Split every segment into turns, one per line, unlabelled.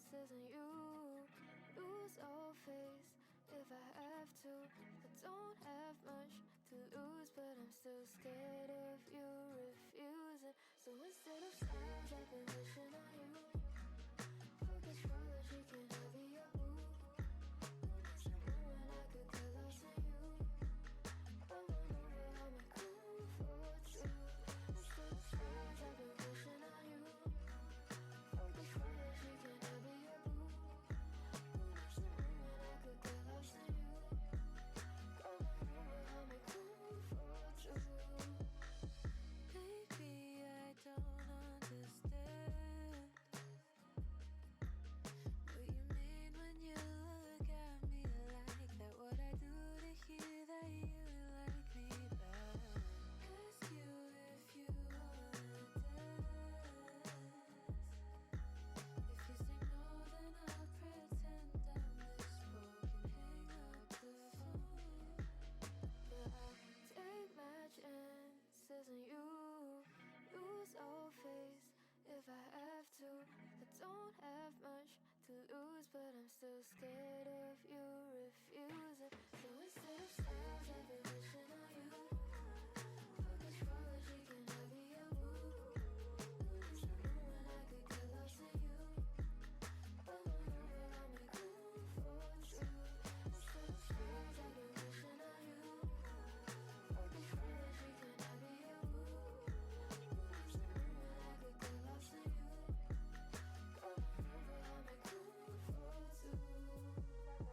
chances and you lose all face if I have to. I don't have much to lose, but I'm still scared of you refusing. So instead of stars, I've been wishing on you. Fuck astrology, can I be your boo? Someone I could get lost in you. Come on over, I'll make room for two. Instead of stars, I've been wishing on you. Fuck astrology, can I be your boo? Someone I could get lost in you. Come on over, I'll make room for two. Baby, I don't understand what you mean when you look at me like that. What I do to hear that you like me back. Ask you if you wanna dance. If you say no, then I'll pretend I'm misspoken. Hang up the phone. But I'll take my chances and you lose all face if I have to. I don't have much to lose, but I'm still scared of you refusing. So instead of stars, I've been wishing on you. Fuck astrology, can I be your boo? Someone I could get lost in you. Come on over, I'll make room for two. Instead of stars, I've been wishing on you. Fuck astrology, can I be your boo? Someone I could get lost in you. Come on over, I'll make room for two.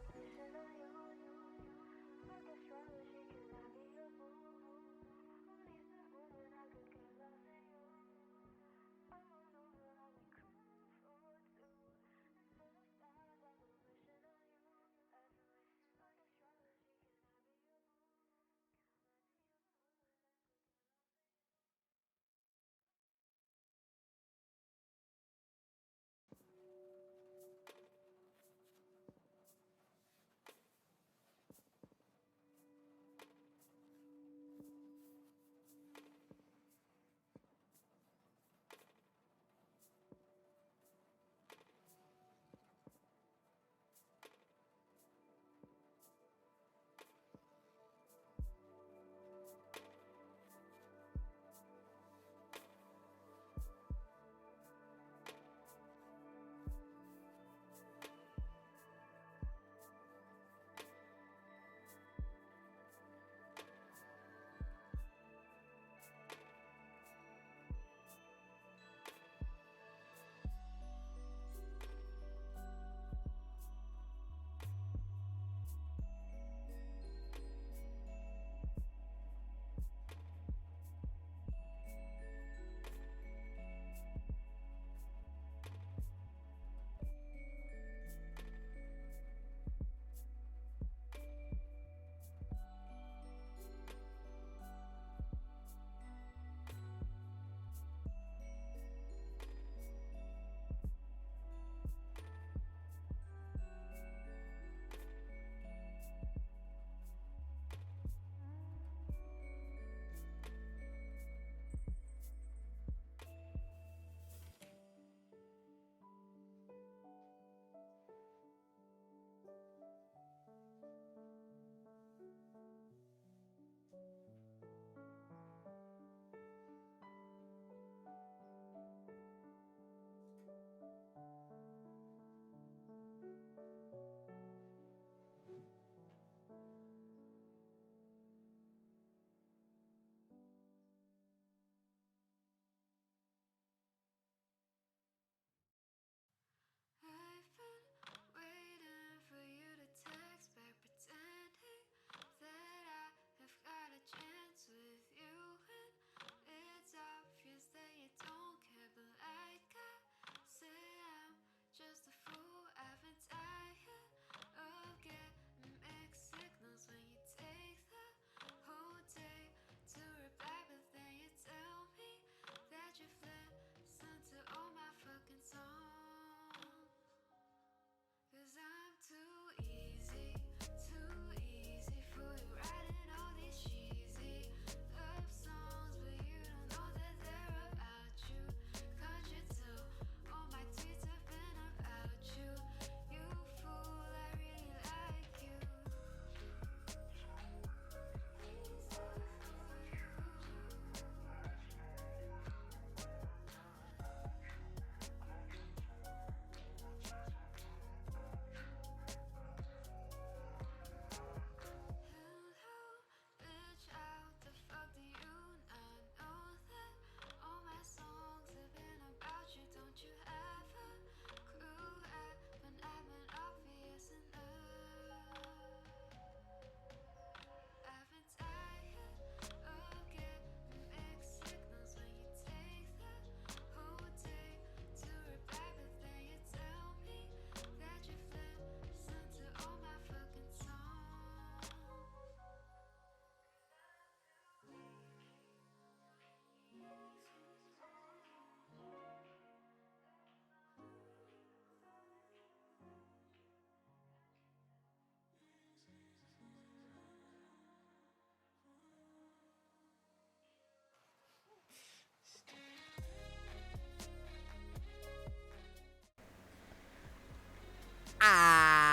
I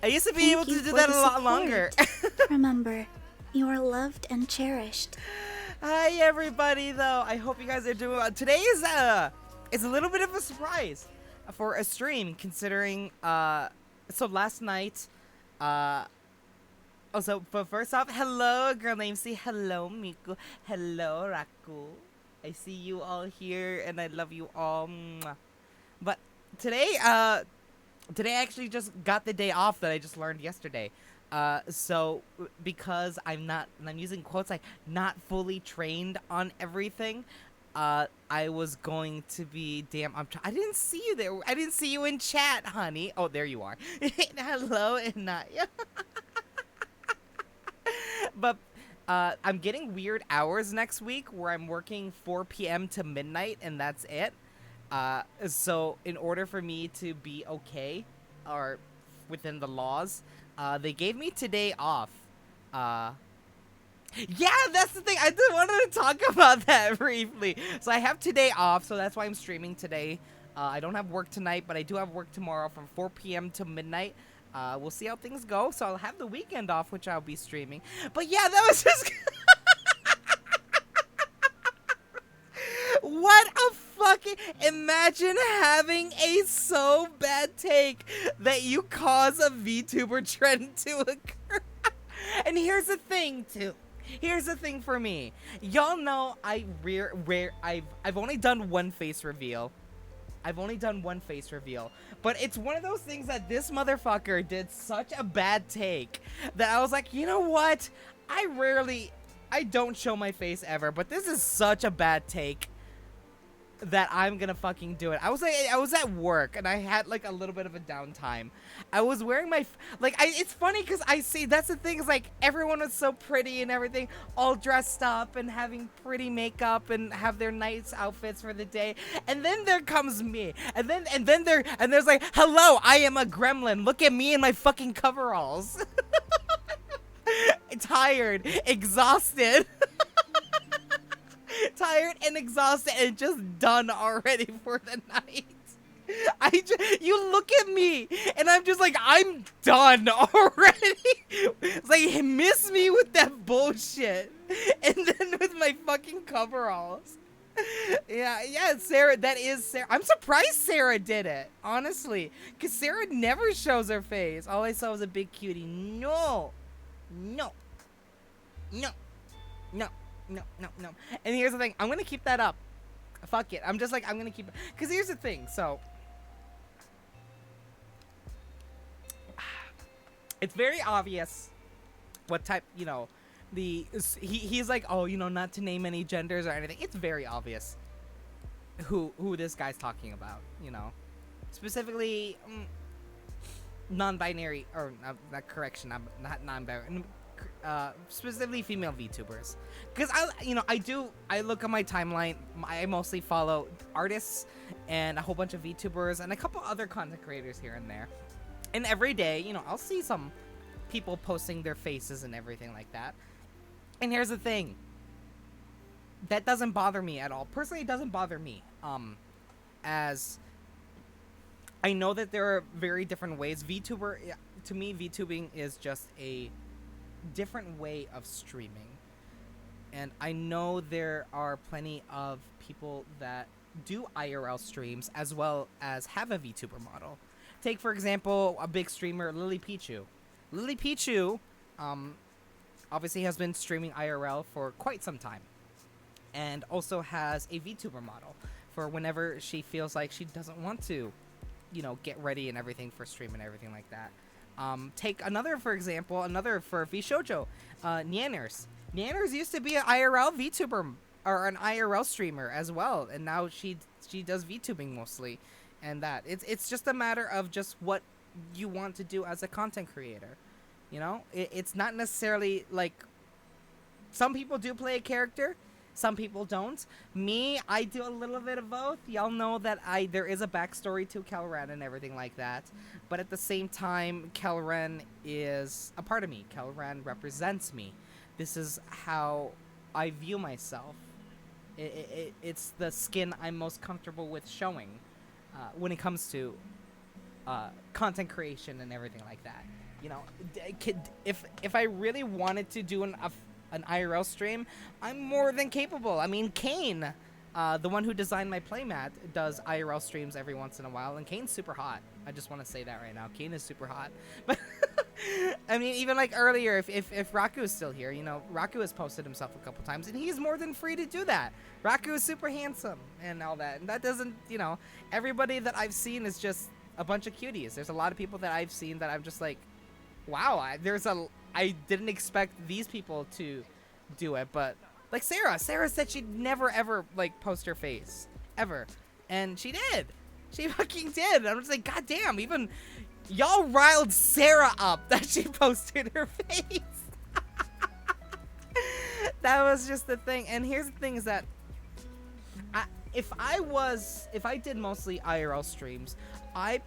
used to be able
Thank you
to do
for
that a
the
lot
support.
longer.
Remember, you are loved and cherished.
Hi everybody, though. I hope you guys are doing well. Today is it's a little bit of a surprise for a stream, considering so last night, but first off, hello, girl named C. Hello, Miku. Hello, Raku. I see you all here, and I love you all. Mwah. But today, today I actually just got the day off that I just learned yesterday. So because I'm not, and I'm using quotes like not fully trained on everything, I was going to be, I didn't see you there. I didn't see you in chat, honey. Oh, there you are. Hello, Inaya. But I'm getting weird hours next week where I'm working 4 p.m. to midnight, and that's it. So in order for me to be okay, or within the laws, they gave me today off. Yeah, that's the thing. I just wanted to talk about that briefly. So I have today off, so that's why I'm streaming today. I don't have work tonight, but I do have work tomorrow from 4 p.m. to midnight. We'll see how things go. So I'll have the weekend off, which I'll be streaming. But yeah, that was just... What a fucking... Imagine having a so bad take that you cause a VTuber trend to occur. And here's the thing, too. Here's the thing for me. Y'all know I've only done one face reveal. I've only done one face reveal. But it's one of those things that this motherfucker did such a bad take that I was like, you know what? I don't show my face ever, but this is such a bad take that I'm gonna fucking do it. I was at work and I had like a little bit of a downtime. I was wearing my it's funny because I see that's the thing is like everyone was so pretty and everything, all dressed up and having pretty makeup and have their nice outfits for the day, and then there comes me, and there's like, hello, I am a gremlin. Look at me in my fucking coveralls. Tired, exhausted. Tired and exhausted and just done already for the night. You look at me and I'm just like, I'm done already. It's like, miss me with that bullshit. And then with my fucking coveralls. Yeah, Sarah, that is Sarah. I'm surprised Sarah did it, honestly. Because Sarah never shows her face. All I saw was a big cutie. No. And here's the thing. I'm going to keep that up. Fuck it. I'm just like, I'm going to keep it. Because here's the thing. So, it's very obvious what type, he's like, oh, not to name any genders or anything. It's very obvious who this guy's talking about, Specifically, non-binary, or not correction, not non-binary. Specifically female VTubers, because I look at my timeline. I mostly follow artists and a whole bunch of VTubers and a couple other content creators here and there. And every day, I'll see some people posting their faces and everything like that. And here's the thing. That doesn't bother me at all. Personally, it doesn't bother me. As I know that there are very different ways. To me, VTubing is just a different way of streaming, and I know there are plenty of people that do IRL streams as well as have a VTuber model. Take for example a big streamer, Lily Pichu. Obviously has been streaming IRL for quite some time, and also has a VTuber model for whenever she feels like she doesn't want to get ready and everything for stream and everything like that. Take another for VShojo, Nyanners. Nyanners used to be an IRL VTuber or an IRL streamer as well, and now she does VTubing mostly, and that it's just a matter of just what you want to do as a content creator. It's not necessarily like some people do play a character Some people don't. Me, I do a little bit of both. Y'all know that there is a backstory to Kelren and everything like that. But at the same time, Kelren is a part of me. Kelren represents me. This is how I view myself. It's the skin I'm most comfortable with showing when it comes to content creation and everything like that. You know, if I really wanted to do an IRL stream, I'm more than capable. I mean, Kane, the one who designed my playmat, does IRL streams every once in a while, and Kane's super hot. I just want to say that right now. Kane is super hot. But I mean, even like earlier, if Raku is still here, you know, Raku has posted himself a couple times, and he's more than free to do that. Raku is super handsome and all that, and that doesn't, you know, everybody that I've seen is just a bunch of cuties. There's a lot of people that I've seen that I'm just like, wow, I didn't expect these people to do it, but like Sarah said she'd never ever like post her face ever, and she did. She fucking did. I'm just like, god damn, even y'all riled Sarah up that she posted her face. That was just the thing. And here's the thing is that if I did mostly IRL streams, I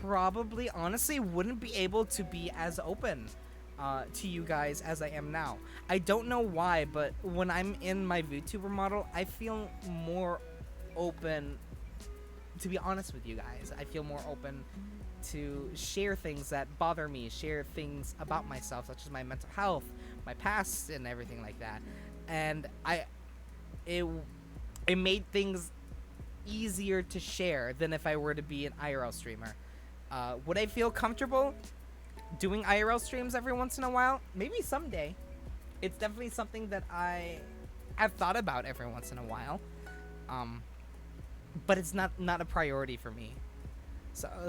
probably honestly wouldn't be able to be as open to you guys as I am now. I don't know why, but when I'm in my VTuber model, I feel more open, to be honest with you guys. I feel more open to share things that bother me, share things about myself, such as my mental health, my past, and everything like that. And it made things easier to share than if I were to be an IRL streamer. Would I feel comfortable doing IRL streams every once in a while? Maybe someday. It's definitely something that I have thought about every once in a while. But it's not a priority for me.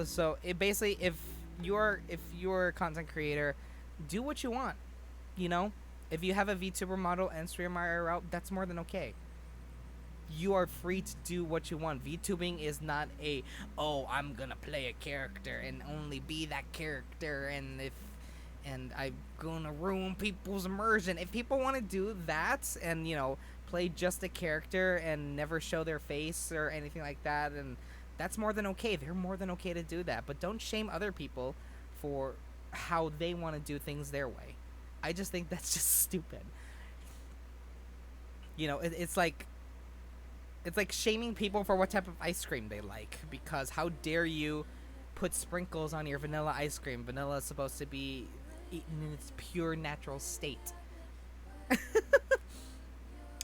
So it basically, if you're a content creator, do what you want. You know, if you have a VTuber model and stream IRL, that's more than okay. You are free to do what you want. VTubing is not oh, I'm gonna play a character and only be that character, and I'm gonna ruin people's immersion. If people want to do that and, you know, play just a character and never show their face or anything like that, and that's more than okay. They're more than okay to do that. But don't shame other people for how they want to do things their way. I just think that's just stupid. You know, it's like shaming people for what type of ice cream they like, because how dare you put sprinkles on your vanilla ice cream? Vanilla is supposed to be eaten in its pure natural state.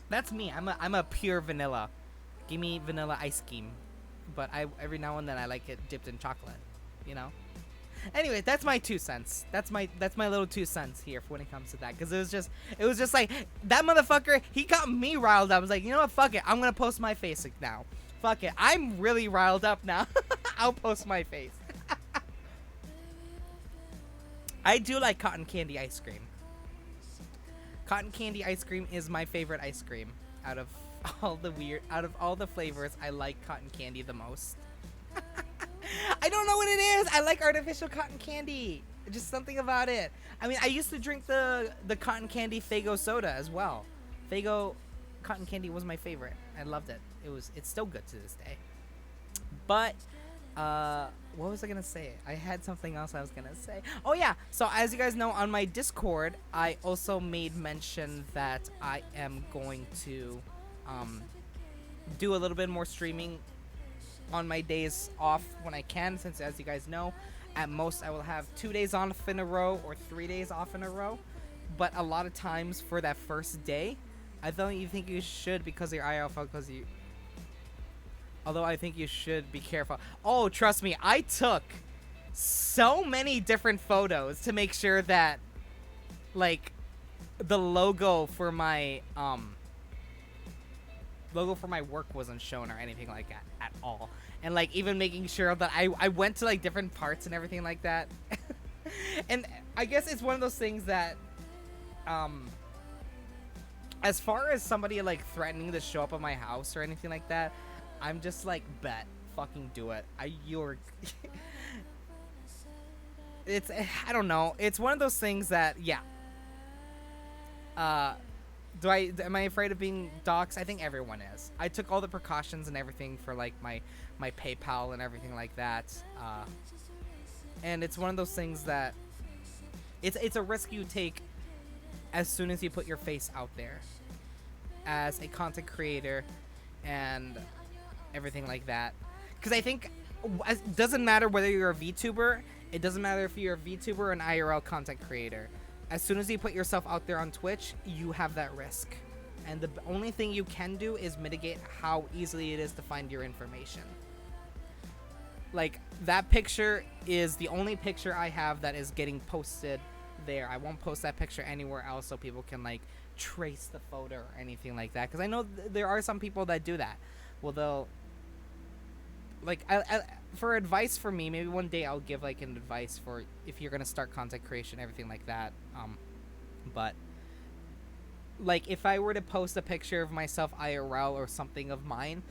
That's me. I'm a pure vanilla. Give me vanilla ice cream. But every now and then I like it dipped in chocolate, you know? Anyway, that's my 2 cents. That's my little 2 cents here when it comes to that. Because it was just like, that motherfucker, he got me riled up. I was like, you know what, fuck it. I'm going to post my face now. Fuck it. I'm really riled up now. I'll post my face. I do like cotton candy ice cream. Cotton candy ice cream is my favorite ice cream. Out of all the flavors, I like cotton candy the most. I don't know what it is. I like artificial cotton candy. Just something about it. I mean, I used to drink the cotton candy Faygo soda as well. Faygo cotton candy was my favorite. I loved it. It's still good to this day. But what was I gonna say? I had something else I was gonna say. Oh yeah. So as you guys know, on my Discord, I also made mention that I am going to do a little bit more streaming on my days off when I can, since as you guys know, at most I will have 2 days off in a row or 3 days off in a row. But a lot of times for that first day, I don't even think you should, because of your IRL because you. Although I think you should be careful. Oh, trust me, I took so many different photos to make sure that, like, the logo for my work wasn't shown or anything like that at all. And like even making sure that I went to like different parts and everything like that. And I guess it's one of those things that as far as somebody like threatening to show up at my house or anything like that, I'm just like, bet, fucking do it. I don't know. It's one of those things that, yeah. Am I afraid of being doxxed? I think everyone is. I took all the precautions and everything for like my PayPal and everything like that. And it's one of those things that it's a risk you take as soon as you put your face out there as a content creator and everything like that. Because I think it doesn't matter whether you're a VTuber. It doesn't matter if you're a VTuber or an IRL content creator. As soon as you put yourself out there on Twitch, you have that risk. And the only thing you can do is mitigate how easily it is to find your information. Like, that picture is the only picture I have that is getting posted there. I won't post that picture anywhere else so people can, like, trace the photo or anything like that. Because I know there are some people that do that. Well, they'll... Like, for advice for me, maybe one day I'll give, like, an advice for if you're going to start content creation, everything like that. But, like, if I were to post a picture of myself IRL or something of mine,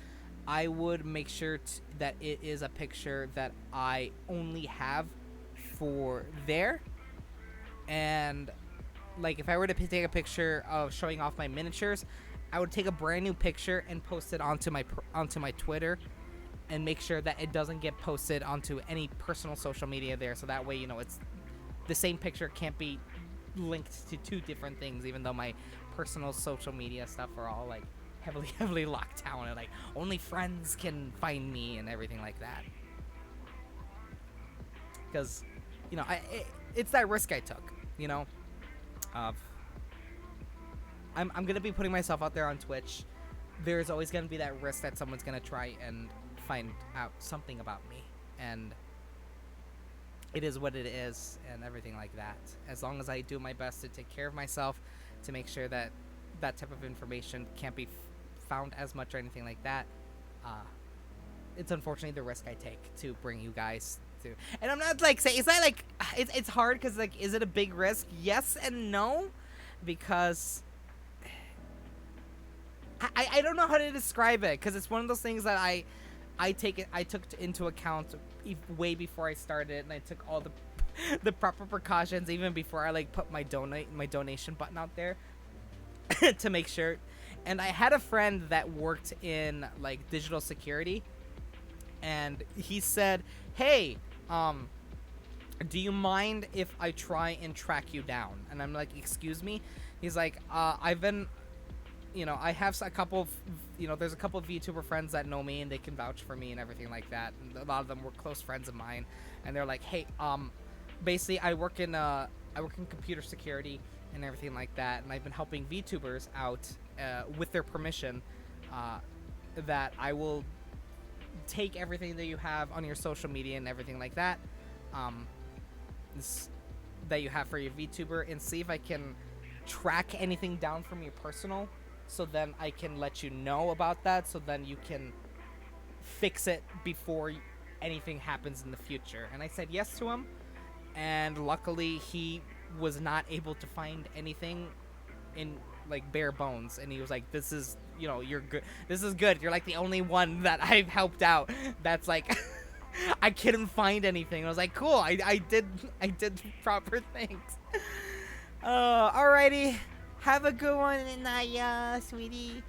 I would make sure that it is a picture that I only have for there. And, like, if I were to take a picture of showing off my miniatures, I would take a brand new picture and post it onto my Twitter, and make sure that it doesn't get posted onto any personal social media there. So that way, you know, it's the same picture can't be linked to two different things, even though my personal social media stuff are all like heavily locked down and like only friends can find me and everything like that. Because, you know, it's that risk I took, you know. I'm gonna be putting myself out there on Twitch. There's always gonna be that risk that someone's gonna try and find out something about me, and it is what it is and everything like that. As long as I do my best to take care of myself, to make sure that that type of information can't be found as much or anything like that, it's unfortunately the risk I take to bring you guys to. And I'm not like saying it's not like it's hard because like, is it a big risk? Yes and no, because I don't know how to describe it, because it's one of those things that I took into account way before I started, and I took all the proper precautions even before I like put my donation button out there to make sure. And I had a friend that worked in like digital security, and he said, "Hey, do you mind if I try and track you down?" And I'm like, "Excuse me?" He's like, "I've been." You know, I have a couple of, you know, there's a couple of VTuber friends that know me and they can vouch for me and everything like that. And a lot of them were close friends of mine, and they're like, "Hey, basically I work in computer security and everything like that, and I've been helping VTubers out with their permission, that I will take everything that you have on your social media and everything like that, that you have for your VTuber, and see if I can track anything down from your personal, so then I can let you know about that, so then you can fix it before anything happens in the future." And I said yes to him, and luckily he was not able to find anything in like bare bones, and he was like, "This is, you know, you're good. This is good. You're like the only one that I've helped out that's like I couldn't find anything." I was like, "Cool, I did proper things." Alrighty. Have a good one, Naya, sweetie.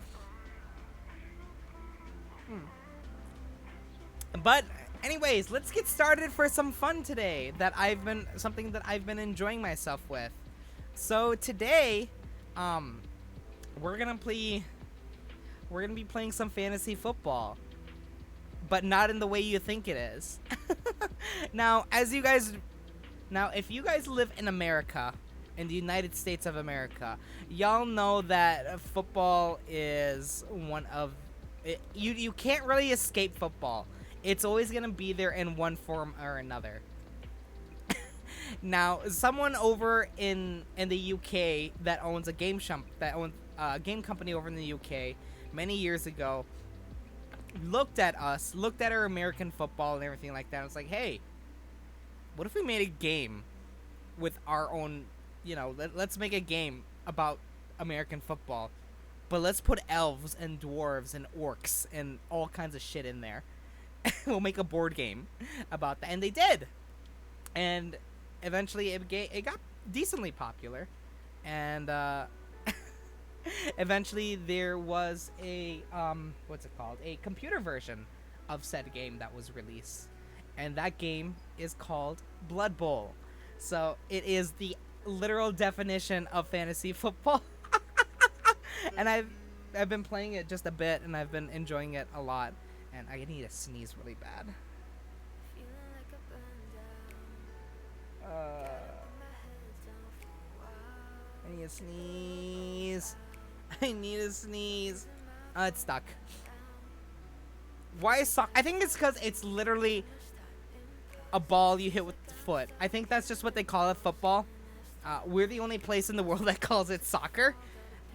But anyways, let's get started for some fun today. Something that I've been enjoying myself with. So today, we're gonna be playing some fantasy football, but not in the way you think it is. Now, if you guys live in America, in the United States of America, y'all know that football is one of you can't really escape football. It's always gonna be there in one form or another. Now, someone over in the UK that owns a game company over in the UK many years ago looked at our American football and everything like that. And it's like, hey, what if we made a game with our own? You know, let's make a game about American football, but let's put elves and dwarves and orcs and all kinds of shit in there. We'll make a board game about that, and they did. And eventually, it got decently popular, and eventually there was a what's it called? A computer version of said game that was released, and that game is called Blood Bowl. So it is the literal definition of fantasy football, and I've been playing it just a bit, and I've been enjoying it a lot. And I need to sneeze really bad.
Feeling like a burn down.
I need to sneeze. I need to sneeze. It's stuck. Why is I think it's because it's literally a ball you hit with the foot. I think that's just what they call it, football. We're the only place in the world that calls it soccer,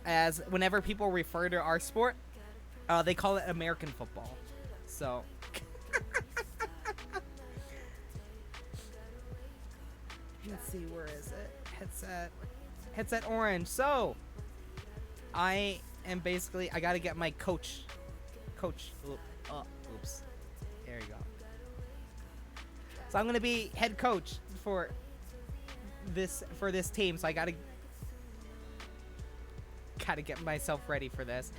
as whenever people refer to our sport, they call it American football. So. Let's see, where is it? Headset orange. So, I am basically, I gotta get my coach. Oops. There you go. So I'm gonna be head coach for this team. So I gotta get myself ready for this.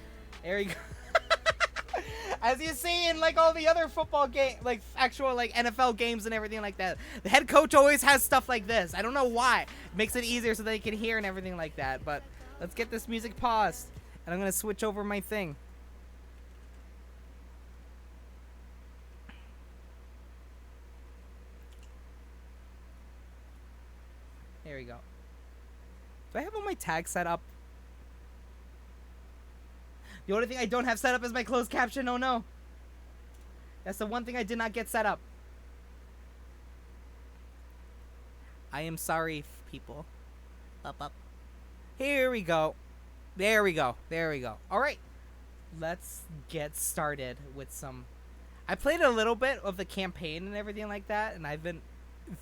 There you go. As you see in like all the other football game, like actual like NFL games and everything like that, the head coach always has stuff like this. I don't know why. It makes it easier so they can hear and everything like that. But let's get this music paused, and I'm gonna switch over my thing. There we go. Do I have all my tags set up? The only thing I don't have set up is my closed caption. Oh no. That's the one thing I did not get set up. I am sorry, people. Up. Here we go. There we go. Alright. Let's get started with some... I played a little bit of the campaign and everything like that, and I've been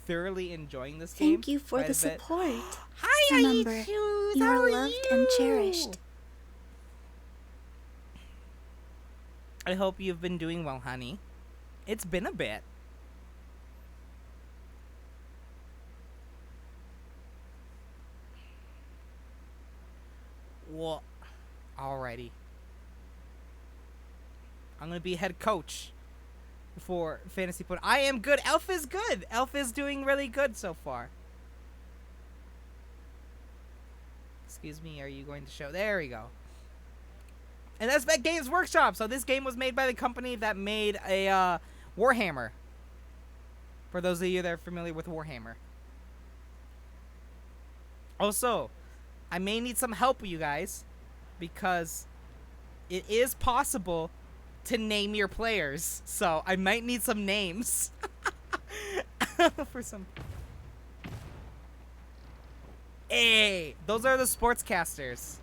thoroughly enjoying this game.
Thank you for
quite
the
a bit.
support.
Hi,
Remember,
Aishu.
you
How
are
are
loved
you?
and cherished.
I hope you've been doing well, honey. It's been a bit. Well, alrighty. I'm gonna be head coach for fantasy football. I am good. Elf is good. Elf is doing really good so far. Excuse me, are you going to show? There we go. And that's that Games Workshop. So this game was made by the company that made a Warhammer. For those of you that are familiar with Warhammer. Also, I may need some help with you guys, because it is possible to name your players. So I might need some names for some. Hey, those are the sportscasters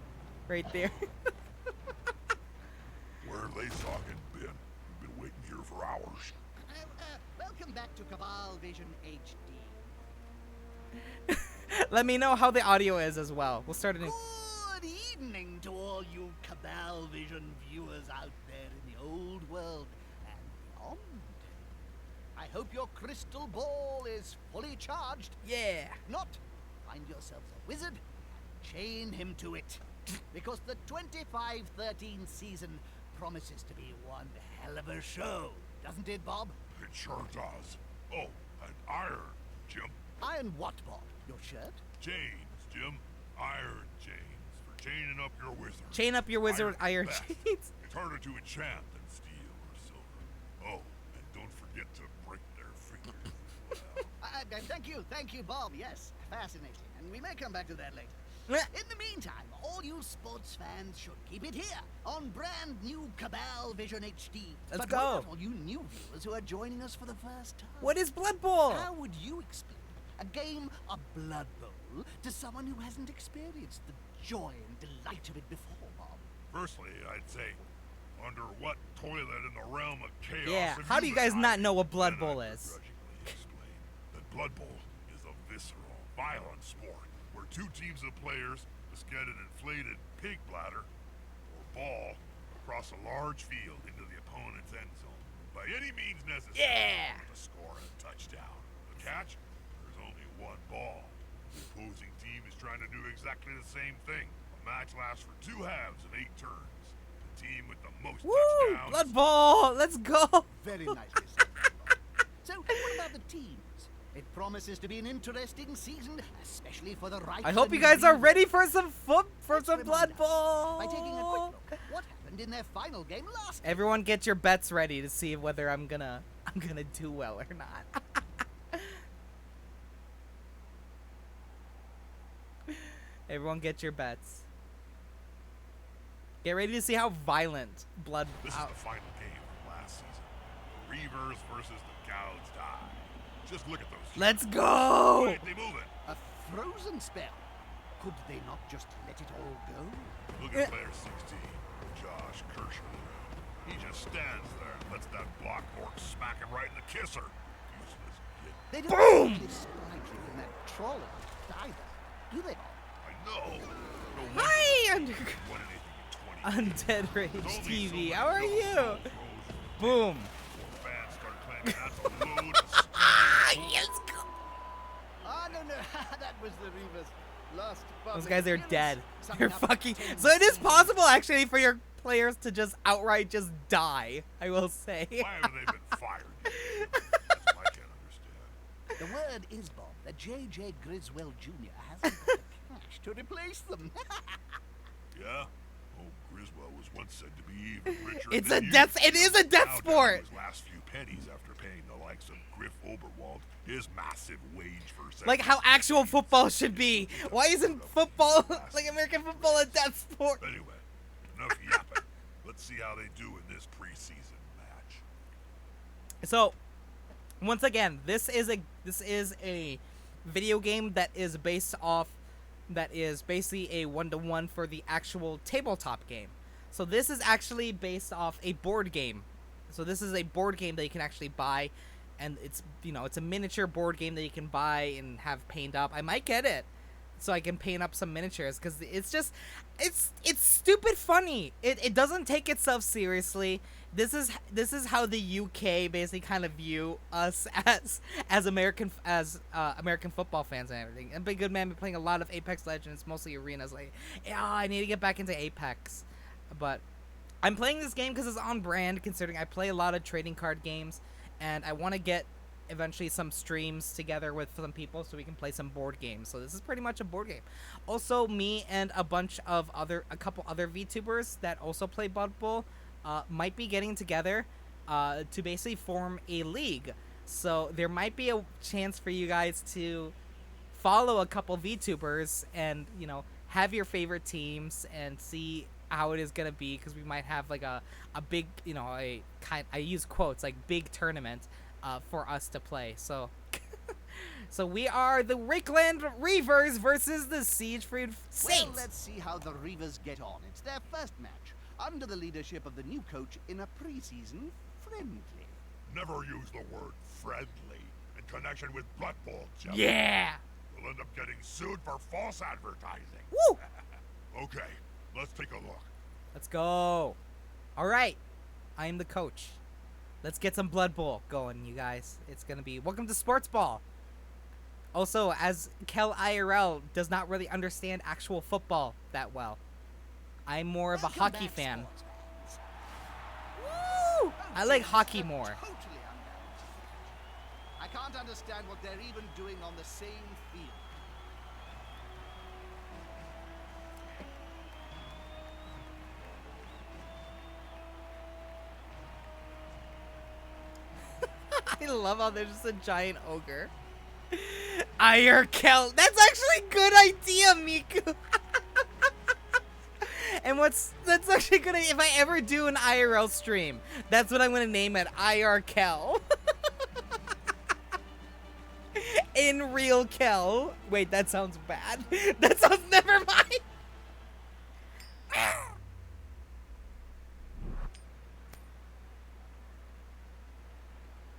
right there.
Where have they talking been? We've been waiting here for hours.
Welcome back to Cabal Vision HD.
Let me know how the audio is as well. We'll start a new.
Good evening to all you Cabal Vision viewers out there in the old world and beyond. I hope your crystal ball is fully charged.
Yeah.
If not, find yourselves a wizard and chain him to it. Because the 25-13 season promises to be one hell of a show, doesn't it, Bob?
It sure does. Oh, and iron, Jim.
Iron what, Bob? Your shirt?
Chains, Jim. Iron chains for chaining up your wizard.
Chain up your wizard with iron
best.
chains.
It's harder to enchant than steel or silver. Oh, and don't forget to break their fingers as well.
Thank you, Bob. Yes, fascinating. And we may come back to that later. In the meantime, all you sports fans should keep it here on brand new Cabal Vision HD.
Let's
But
go.
what about all you new viewers who are joining us for the first time?
What is Blood Bowl?
How would you explain a game of Blood Bowl to someone who hasn't experienced the joy and delight of it before, Bob?
Firstly, I'd say, under what toilet in the realm of chaos
Yeah,
have
how do you
been
guys not
hiding?
know what Blood
Then
Bowl
I'd
is?
begrudgingly explain that Blood Bowl is a visceral, violent sport where two teams of players must get an inflated pig bladder or ball across a large field into the opponent's end zone by any means necessary
Yeah.
to score a touchdown. The catch? There's only one ball. The opposing team is trying to do exactly the same thing, The match lasts for 2 halves of 8 turns. The team with the most
Woo!
touchdowns.
Blood Bowl! Let's go!
Very nicely said. Bob. So, what about the teams? It promises to be an interesting season, especially for the right.
I hope you guys are ready for some
Let's
some
remind
Blood
us
Bowl!
by taking a quick look at what happened in their final game last.
Everyone get your bets ready to see whether I'm gonna do well or not. Everyone get your bets. Get ready to see how violent blood.
This is the final game from last season. The Reavers versus the Gouged Eye. Just look at those.
Let's go!
Wait, they move it.
A frozen spell. Could they not just let it all go?
Look at player 16, Josh Kershaw. He just stands there and lets that block orc smack him right in the kisser. Useless kid.
They don't
Boom!
really sprightly in that trolley either, do they?
I know. No wonder
Hi,
they haven't won anything in 20 years.
Undead Rage
There's only so
TV.
many
How are
Ghost
you?
Rolls
Boom.
before fans start claiming that's a load of stupid
Yes, go.
Ah, no, that was the Reavers' last.
Those guys are
appearance.
dead.
Summing
They're
up
fucking.
10
So it is
seasons.
possible actually for your players to just outright just die. I will say.
Why haven't they been fired yet? That's what I can't understand.
The word is, Bob, that J.J. Griswell Jr. hasn't got the cash to replace them.
Yeah? Oh, Griswold was once said to be even richer
It's
than
a
you.
death. It is a death
Now down to
sport.
his last few pennies after paying the likes of Griff Oberwald his massive wage for
Like how actual football should be. Why isn't football like American football a death sport?
Anyway, enough yapping. Let's see how they do in this preseason match.
So, once again, this is a video game that is basically a 1-to-1 for the actual tabletop game. So this is actually based off a board game. So this is a board game that you can actually buy, and it's a miniature board game that you can buy and have painted up. I might get it so I can paint up some miniatures because it's stupid funny. It doesn't take itself seriously. This is how the UK basically kind of view us as American football fans and everything. And Big Good Man been playing a lot of Apex Legends, mostly arenas. Like, yeah, I need to get back into Apex, but I'm playing this game because it's on brand. Considering I play a lot of trading card games, and I want to get eventually some streams together with some people so we can play some board games. So this is pretty much a board game. Also, me and a couple other VTubers that also play Blood Bowl might be getting together to basically form a league. So there might be a chance for you guys to follow a couple VTubers and have your favorite teams and see how it is gonna be, because we might have like a big I use quotes like big tournament for us to play. So so we are the Rickland Reavers versus the Siege Freed Saints.
Well, let's see how the Reavers get on. It's their first match, under the leadership of the new coach in a preseason friendly.
Never use the word friendly in connection with Blood Bowl, Jeff.
Yeah.
We'll end up getting sued for false advertising.
Woo.
Okay, let's take a look.
Let's go. All right, I am the coach. Let's get some Blood Bowl going, you guys. It's gonna be welcome to Sports Ball. Also, as Kel IRL does not really understand actual football that well, I'm more of a
Welcome
hockey
back,
fan.
sports fans.
Woo! I like hockey more.
Totally unbalanced. I can't understand what they're even doing on the same field.
I love how there's just a giant ogre. Kel. That's actually a good idea, Miku. And that's actually good. If I ever do an IRL stream, that's what I'm gonna name it. Kel. In real Kel. Wait, that sounds bad. That sounds never mind.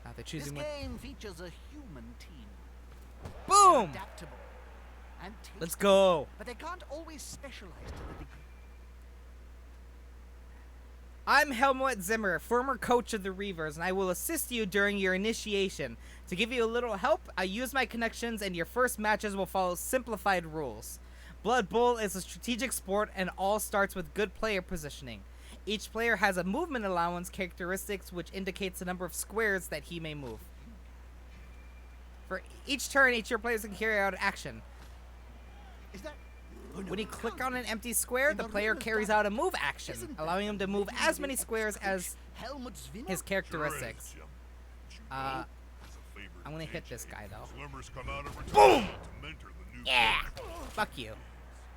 Now they're
This
choosing one.
game features a human team.
Boom!
Adaptable and tasty,
Let's go.
but they can't always specialize to the degree.
I'm Helmut Zimmer, former coach of the Reavers, and I will assist you during your initiation. To give you a little help, I use my connections, and your first matches will follow simplified rules. Blood Bowl is a strategic sport and all starts with good player positioning. Each player has a movement allowance characteristics which indicates the number of squares that he may move. For each turn, each of your players can carry out an action.
Is that... Oh, no,
When you
it
click
can't
on an
be.
empty square,
In
the
the
player
rule of
carries
battle,
out a move action,
isn't that
allowing him to move
written
as
in
many
the
squares as
ex-coach Helmut's Wiener?
his
Sure is,
characteristics.
Jim. But you
Uh,
know, as a favor
I'm gonna
to
hit
JJ,
this guy, though.
Swimmers come out of
Boom!
retirement to mentor the new
Yeah!
players.
Fuck you.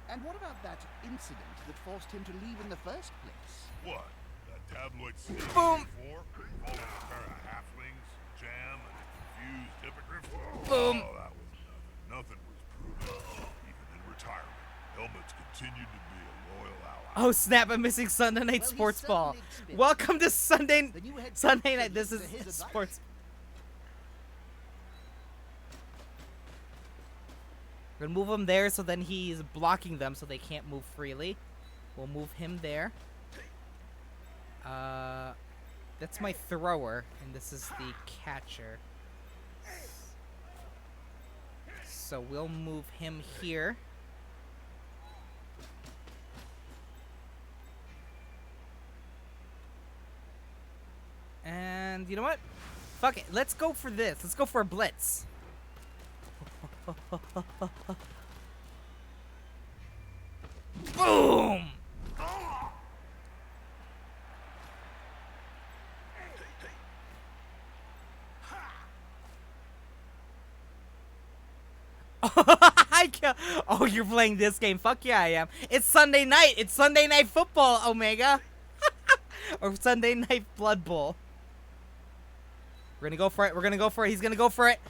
And what about that incident that forced him to leave in the first place?
What? That tabloid scene
Boom!
before? Involving a pair of halflings, Jam, and a confused hippogriff?
Boom!
Oh, that was nothing. Nothing was proven. Even in retirement, Helmets continued to be a loyal ally.
Oh snap! I'm missing Sunday Night
Well, he
Sports Ball.
certainly experienced
Welcome to Sunday
The new head
Sunday
coach
Night. This is
listened to his advice.
sports. We're gonna move him there so then he's blocking them so they can't move freely. We'll move him there. That's my thrower, and this is the catcher. So we'll move him here. And you know what? Fuck it. Let's go for this. Let's go for a blitz. Boom! I can't. Oh, you're playing this game. Fuck yeah, I am. It's Sunday night. It's Sunday Night Football, Omega. Or Sunday Night Blood Bowl. We're gonna go for it. We're gonna go for it. He's gonna go for it.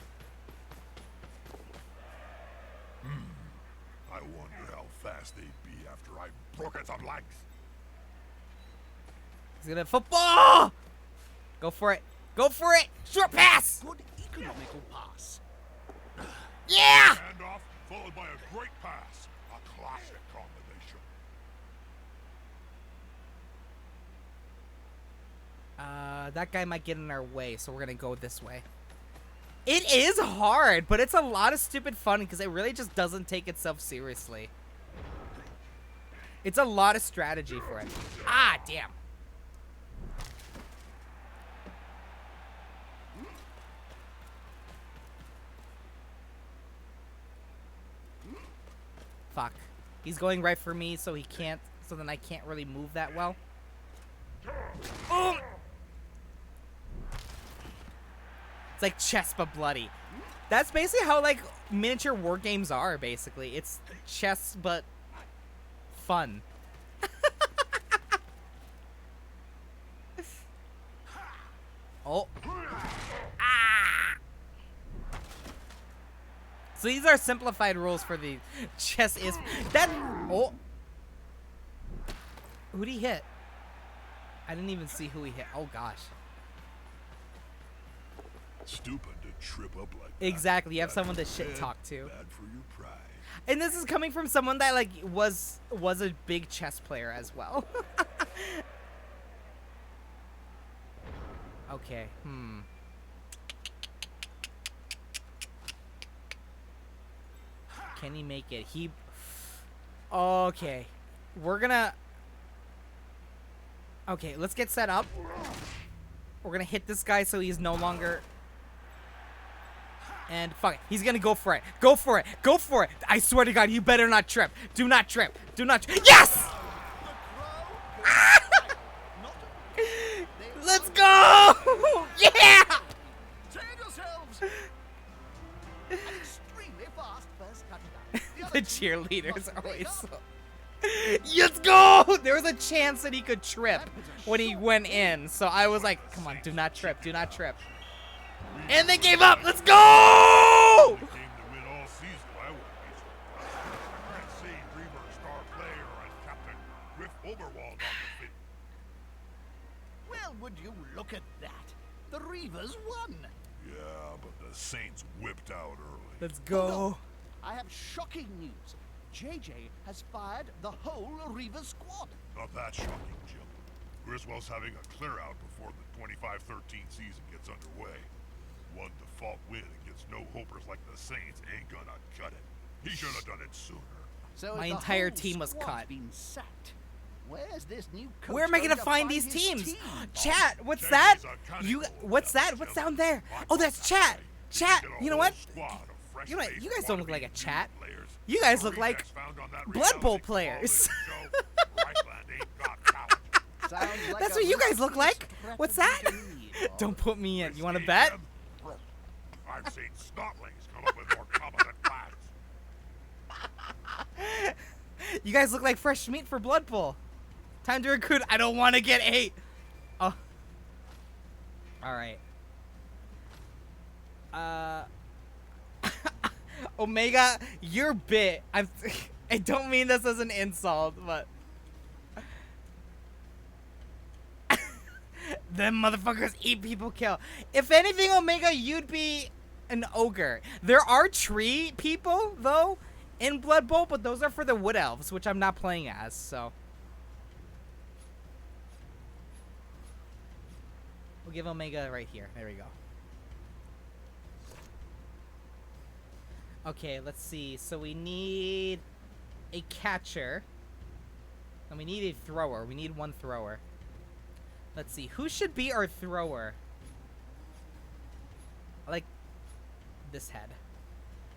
I wonder how fast they'd be after I broke some legs.
He's gonna football. Go for it. Go for it. Short pass.
Good economical pass.
Yeah.
Handoff, followed by a great pass. A classic combination.
That guy might get in our way, so we're gonna go this way. It is hard, but it's a lot of stupid fun because it really just doesn't take itself seriously. It's a lot of strategy for it. Ah, damn. Fuck. He's going right for me, so he can't. So then I can't really move that well. Boom! It's like chess but bloody. That's basically how like miniature war games are. Basically, it's chess but fun. Oh. Ah! So these are simplified rules for the chess is that. Oh. Who'd he hit? I didn't even see who he hit. Oh gosh.
Stupid to trip up like that.
Exactly. You have
Bad
someone
for
to shit
your
talk
head,
to.
Bad for your pride.
And this is coming from someone that like was a big chess player as well. Okay. Can he make it? He. Okay. We're gonna. Okay, let's get set up. We're gonna hit this guy so he's no longer. And fuck it. He's gonna go for it. Go for it. Go for it. I swear to God, you better not trip. Do not trip. Do not. Yes! Let's go! Yeah!
Train yourselves! An extremely fast first touchdown.
The
other team
cheerleaders
must
are always
break
so.
up.
Let's go! There was a chance that he could trip when he went in, so I was like, "Come on, do not trip, do not trip." And they gave up. Let's go!
Game to win all season, I wouldn't be surprised. I can't see Reaver star player and Captain Griff Oberwald on the field.
Well, would you look at that? The Reavers won.
Yeah, but the Saints whipped out early.
Let's go.
I have shocking news. JJ has fired the whole Reaver squad.
Not that shocking, Jim. Griswold's having a clear out before the 25-13 season gets underway. One default win against no-hopers like the Saints ain't gonna cut it. He should have done it sooner.
So
My
if the
entire
whole
team was
squad's
cut.
been sacked, where's this new coach
Where am I
going
gonna
to
find these
his
teams?
team, boss?
Chat, what's
Check
that?
is a cunning
You,
little
what's
devil,
that? What's
Jelly.
down there?
Like
Oh,
on
that's
that
chat.
way,
Chat.
get a
You know
whole
what?
squad of fresh
You know what?
faced
You guys don't look
wannabe
like a chat.
players.
You guys
The
look like
rejects found on that
Blood Bowl
reality
players.
television show, Reichland ain't got talent.
Sounds like
That's
a
what you guys look
lucky
like. What's that?
strategy to me, boss.
Don't put me in. You want to
Risky,
bet?
Jim? I've seen snotlings come up with more competent plans.
You guys look like fresh meat for Blood Bowl. Time to recruit. I don't want to get 8. Oh. All right. Omega, you're bit. I don't mean this as an insult, but them motherfuckers eat people kill. If anything, Omega, you'd be an ogre. There are tree people though in Blood Bowl, but those are for the Wood Elves, which I'm not playing as. So we'll give Omega right here. There we go. Okay, let's see. So we need a catcher. And we need a thrower. We need one thrower. Let's see. Who should be our thrower? I like this head.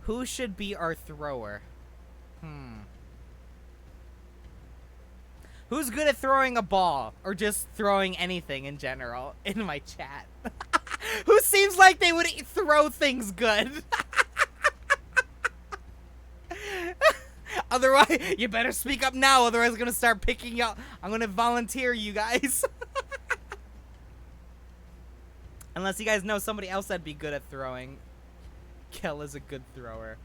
Who should be our thrower? Who's good at throwing a ball? Or just throwing anything in general in my chat? Who seems like they would throw things good? Otherwise, you better speak up now, otherwise I'm gonna start picking up. I'm gonna volunteer you guys. Unless you guys know somebody else that'd be good at throwing. Kel is a good thrower.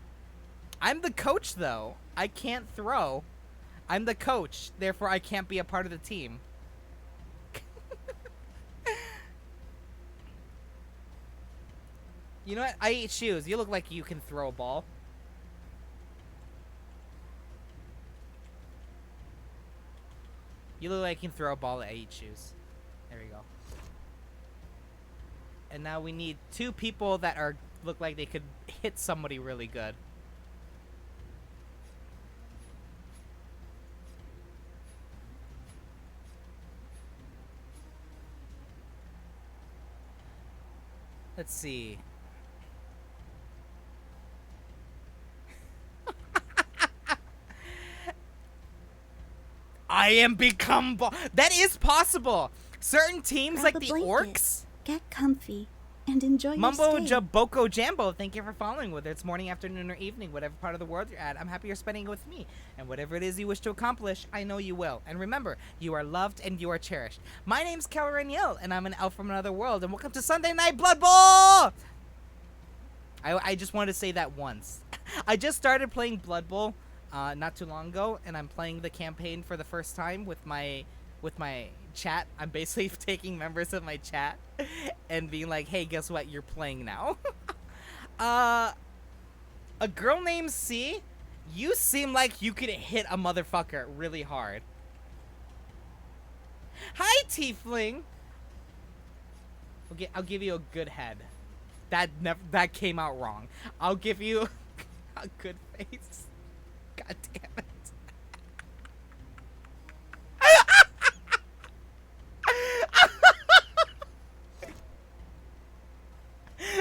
I'm the coach, though. I can't throw. I'm the coach, therefore I can't be a part of the team. You know what? I eat shoes. You look like you can throw a ball. You look like you can throw a ball at 8 shoes. There we go. And now we need 2 people that are look like they could hit somebody really good. Let's see. I am become that is possible. Certain teams
Grab
like
a
the
blanket,
orcs.
Get comfy and enjoy
Mumbo
your stay.
Jaboko Jambo, thank you for following. Whether it's morning, afternoon, or evening, whatever part of the world you're at, I'm happy you're spending it with me. And whatever it is you wish to accomplish, I know you will. And remember, you are loved and you are cherished. My name's Calraniel, and I'm an elf from another world. And welcome to Sunday Night Blood Bowl! I just wanted to say that once. I just started playing Blood Bowl not too long ago, and I'm playing the campaign for the first time with my chat. I'm basically taking members of my chat and being like, hey, guess what? You're playing now. A girl named C, you seem like you could hit a motherfucker really hard. Hi, Tiefling. Okay, I'll give you a good head. That came out wrong. I'll give you a good face. God damn it.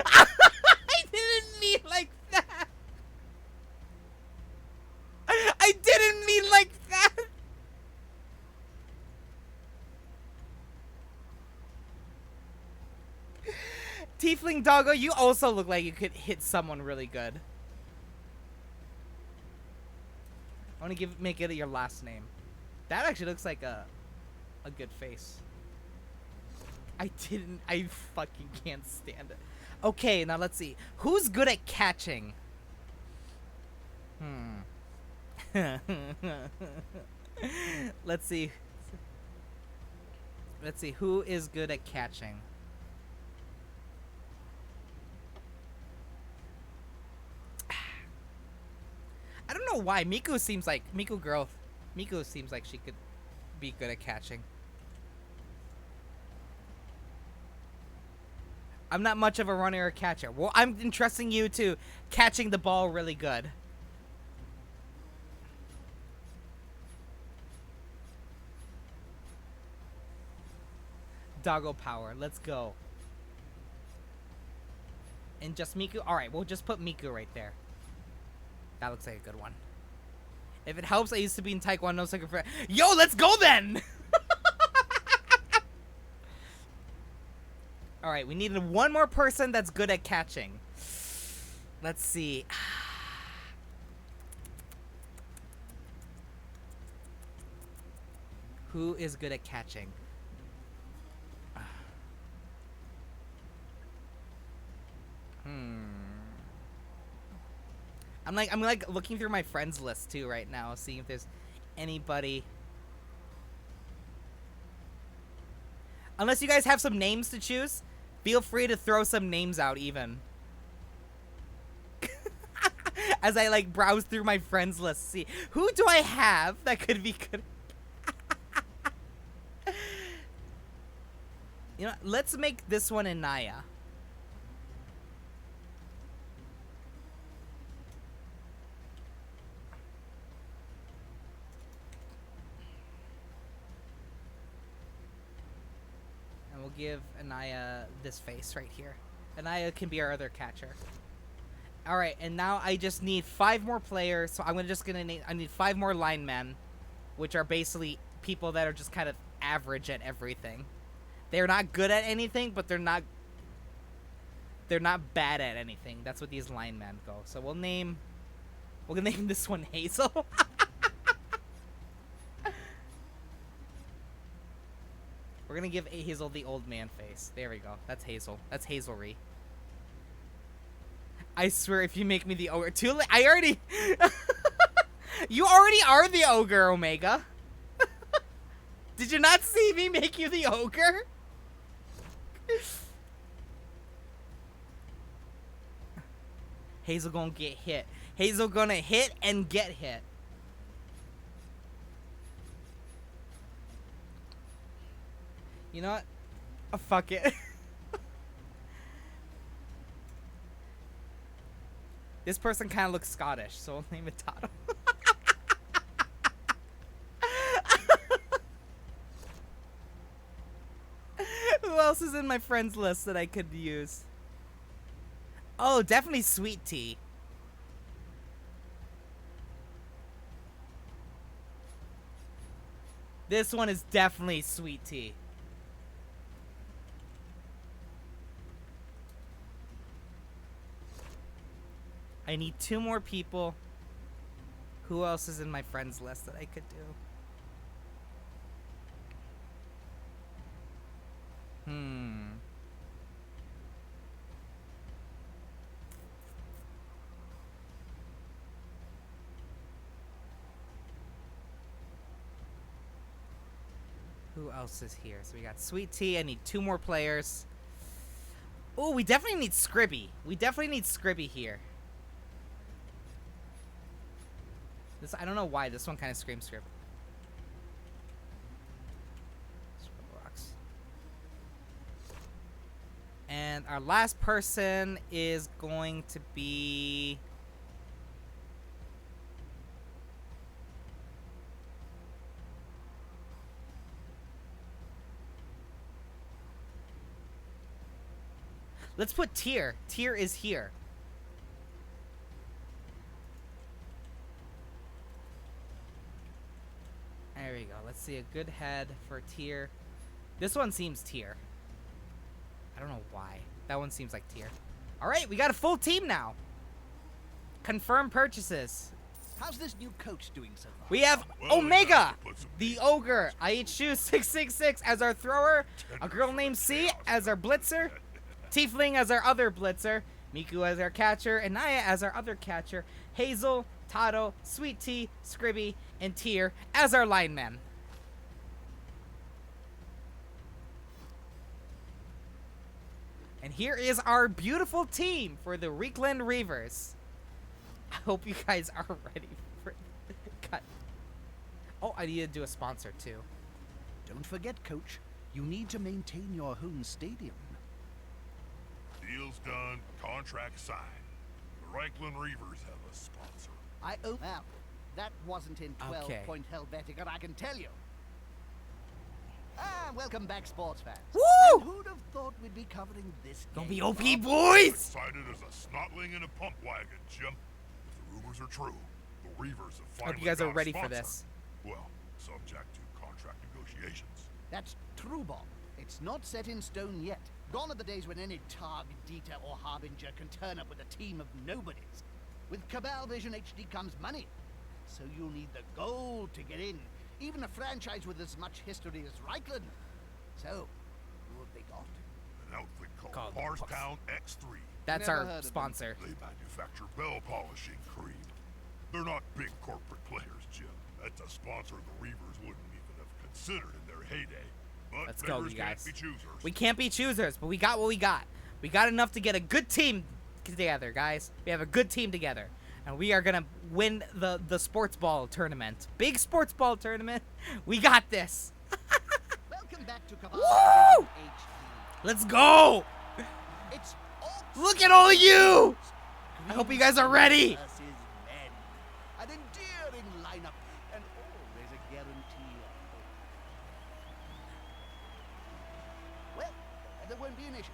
I didn't mean like that. I didn't mean like that. Tiefling Doggo, you also look like you could hit someone really good. I want to make it your last name. That actually looks like a good face. I fucking can't stand it. Okay, now let's see. Who's good at catching? Let's see. Let's see. Who is good at catching? I don't know why. Miku seems like she could be good at catching. I'm not much of a runner or catcher. Well, I'm entrusting you to catching the ball really good. Doggo power. Let's go. And just Miku. All right, we'll just put Miku right there. That looks like a good one. If it helps, I used to be in Taekwondo, so I can. Yo, let's go then. All right, we needed one more person that's good at catching. Let's see. Who is good at catching? I'm like looking through my friends list too right now, seeing if there's anybody. Unless you guys have some names to choose, feel free to throw some names out even. As I like browse through my friends list, see who do I have that could be good. You know, let's make this one Anaya. And we'll give Anaya this face right here. Anaya can be our other catcher. All right, and now I just need 5 more players. So I'm gonna need. I need 5 more linemen, which are basically people that are just kind of average at everything. They're not good at anything, but they're not bad at anything. That's what these linemen go. So we're gonna name this one Hazel. We're gonna give Hazel the old man face. There we go. That's Hazel. That's Hazelry. I swear, if you make me the ogre, too late. I already. You already are the ogre, Omega. Did you not see me make you the ogre? Hazel gonna get hit. Hazel gonna hit and get hit. You know what? Oh, fuck it. This person kind of looks Scottish, so we'll name it Tato. Who else is in my friends list that I could use? Oh, definitely Sweet Tea. This one is definitely Sweet Tea. I need 2 more people. Who else is in my friends list that I could do? Who else is here? So we got Sweet Tea. I need 2 more players. Oh, we definitely need Scribby. We definitely need Scribby here. This, I don't know why this one kind of screams Scrib. Rocks. And our last person is going to be... Let's put Tyr. Tyr is here. There we go. Let's see a good head for Tyr. This one seems Tyr. I don't know why. That one seems like Tyr. All right, we got a full team now. Confirm purchases.
How's this new coach doing so far?
We have
Well,
Omega,
we got to put some
the
pieces
ogre, IHU 666 as our thrower, a girl named C as our blitzer, Tiefling as our other blitzer, Miku as our catcher, and Naya as our other catcher, Hazel, Tato, Sweet Tea, Scribby, and Tyr as our linemen. And here is our beautiful team for the Reekland Reavers. I hope you guys are ready for the cut. Oh, I need to do a sponsor too.
Don't forget, Coach, you need to maintain your home stadium.
Deal's done, contract signed. The Reichland Reavers have a sponsor.
Well, that wasn't in 12
Okay.
Point Helvetica, I can tell you. welcome back, sports fans.
Woo!
And who'd have thought we'd be covering this
Don't
game?
be OP, boys!
Excited as a snotling in a pump wagon, Jim. If the rumors are true, the Reavers have finally
Hope you guys are
got a
ready for
sponsor.
this.
Well, subject to contract negotiations.
That's true, Bob. It's not set in stone yet. Gone are the days when any Targ, Dieter, or Harbinger can turn up with a team of nobodies. With Cabal Vision HD comes money. So you'll need the gold to get in. Even a franchise with as much history as Reichland. So, who have they got?
An outfit called
Called
Barstown X3.
That's
Never
our
heard of them.
sponsor.
They manufacture bell polishing cream. They're not big corporate players, Jim. That's a sponsor the Reavers wouldn't even have considered in their heyday. But
Let's go,
beggars
you
can't
guys.
be choosers.
We can't be choosers, but we got what we got. We got enough to get a good team together, guys. We have a good team together. And we are going to win the sports ball tournament. Big sports ball tournament. We got this.
Welcome back to Cabal
Woo!
Vision HD.
Let's go.
It's all
Look at all of you. I hope you guys are ready.
versus men. An endearing lineup, and always a guarantee of hope. Well, there won't be an issue.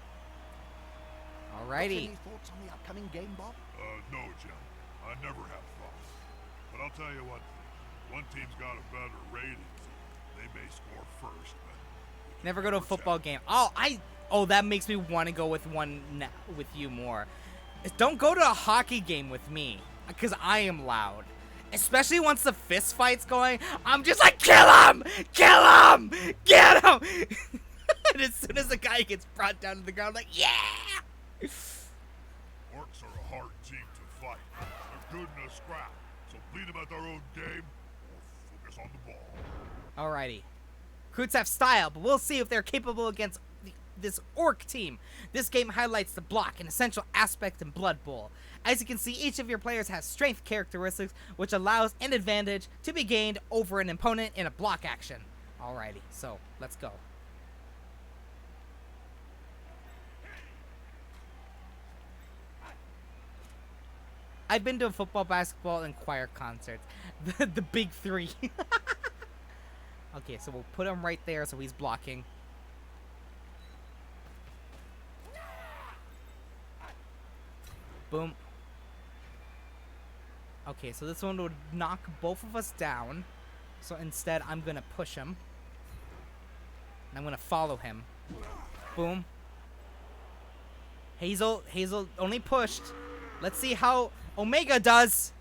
Alrighty.
Any thoughts on the upcoming game, Bob?
No, Jim. I never have thoughts. But I'll tell you what, one team's got a better rating. They may score first, but
Never go to a football game. Oh, that makes me want to go with with you more. Don't go to a hockey game with me, because I am loud. Especially once the fist fight's going, I'm just like, kill him! Kill him! Get him! And as soon as the guy gets brought down to the ground, I'm like, yeah!
Orcs are a hard team to fight. They're good in a scrap, so beat them at their own game or focus on the ball.
Alrighty. Recruits have style, but we'll see if they're capable against this orc team. This game highlights the block, an essential aspect in Blood Bowl. As you can see, each of your players has strength characteristics, which allows an advantage to be gained over an opponent in a block action. Alrighty, so let's go. I've been to football, basketball, and choir concerts. The big three. Okay, so we'll put him right there so he's blocking. Boom. Okay, so this one would knock both of us down. So instead, I'm going to push him. And I'm going to follow him. Boom. Hazel only pushed. Let's see how Omega does.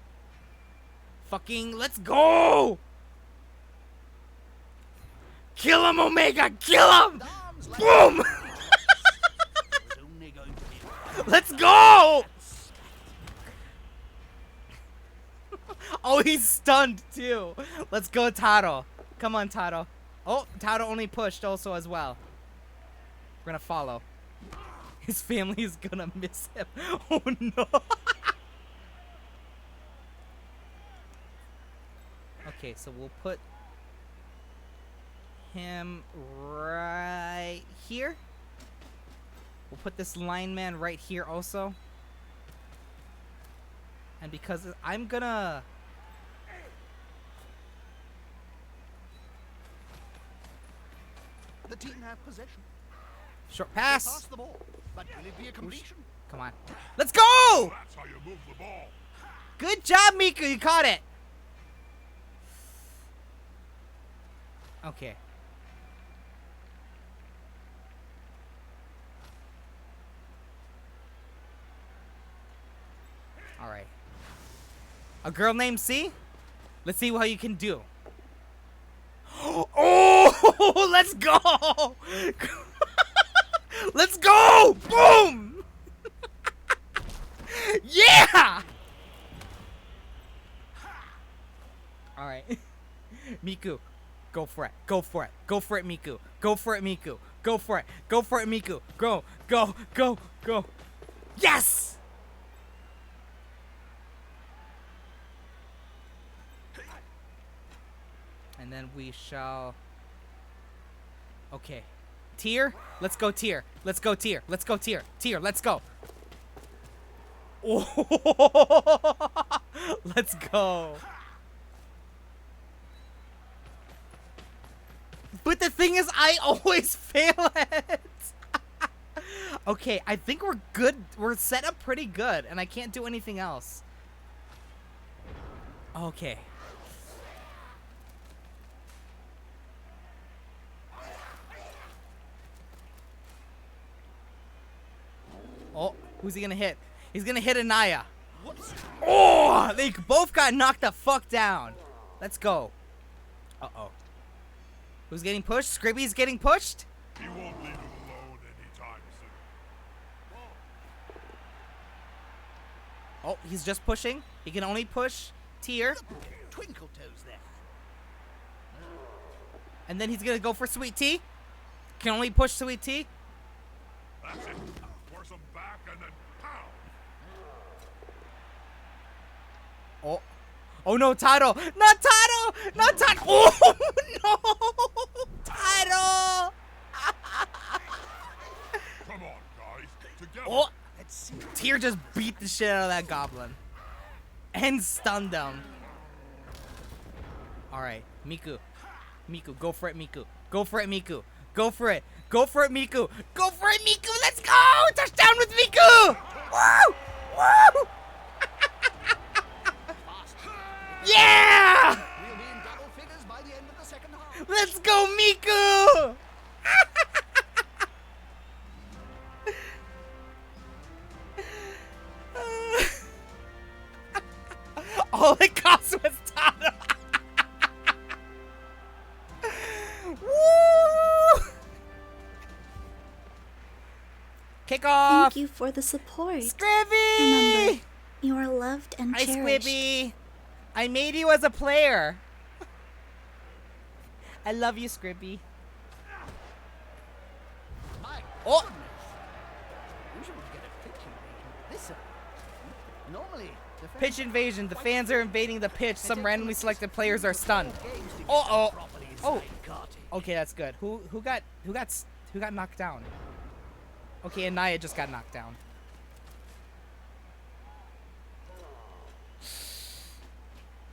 Fucking, let's go! Kill him, Omega! Kill him!
Arms like
Boom!
It was only going to be
Let's go! Oh, he's stunned too. Let's go, Taro. Come on, Taro. Oh, Taro only pushed also as well. We're gonna follow. His family is gonna miss him. Oh no. Okay, so we'll put him right here. We'll put this lineman right here also. And because I'm gonna...
The team have possession.
Short
They
pass.
pass the ball, but will it be a completion?
Come on. Let's go!
That's how you move the ball.
Good job, Miku. You caught it. Okay. All right. A girl named C? Let's see how you can do. Oh, let's go! Let's go! Boom! Yeah! All right. Miku, go for it. Go for it. Go for it, Miku. Go for it, Miku. Go for it. Go for it, Miku. Go, go, go, go. Yes! And then we shall... Okay. Tier? Let's go tier. Let's go tier. Let's go tier. Tier, let's go. Oh, let's go. But the thing is, I always fail at it. Okay, I think we're good. We're set up pretty good, and I can't do anything else. Okay. Oh, who's he gonna hit? He's gonna hit Anaya. Oh, they both got knocked the fuck down. Let's go. Uh-oh. Who's getting pushed? Scribby's getting pushed?
He won't leave it alone anytime soon.
Oh, he's just pushing. He can only push Tier.
Twinkle Toes there.
And then he's gonna go for Sweet Tea. Can only push Sweet Tea.
That's it. Force him back and then pow.
Oh. Oh no, Taro! Not Taro! Not Taro! Oh no! Taro!
Come on, guys. Together.
Oh!
Let's see.
Tier just beat the shit out of that goblin. And stunned him. Alright, Miku. Miku, go for it, Miku. Go for it, Miku. Go for it. Go for it, Miku. Go for it, Miku. Let's go! Touchdown with Miku! Woo! Woo! Yeah!
We'll be in double figures by the end of the second half.
Let's go, Miku! All it cost was Taro. Woo! Kick off!
Thank you for the support.
Scribby!
Remember, you are loved and
Hi,
cherished.
Squibby. I made you as a player. I love you, Scribby.
My
Oh!
goodness. Usually we get a pitch invasion. This normally the fans
Pitch invasion. The fans are invading the pitch. Some randomly selected players are stunned.
games to get
Uh-oh.
properly
Oh.
psychotic.
Okay, that's good. Who got knocked down? Okay, Anaya just got knocked down.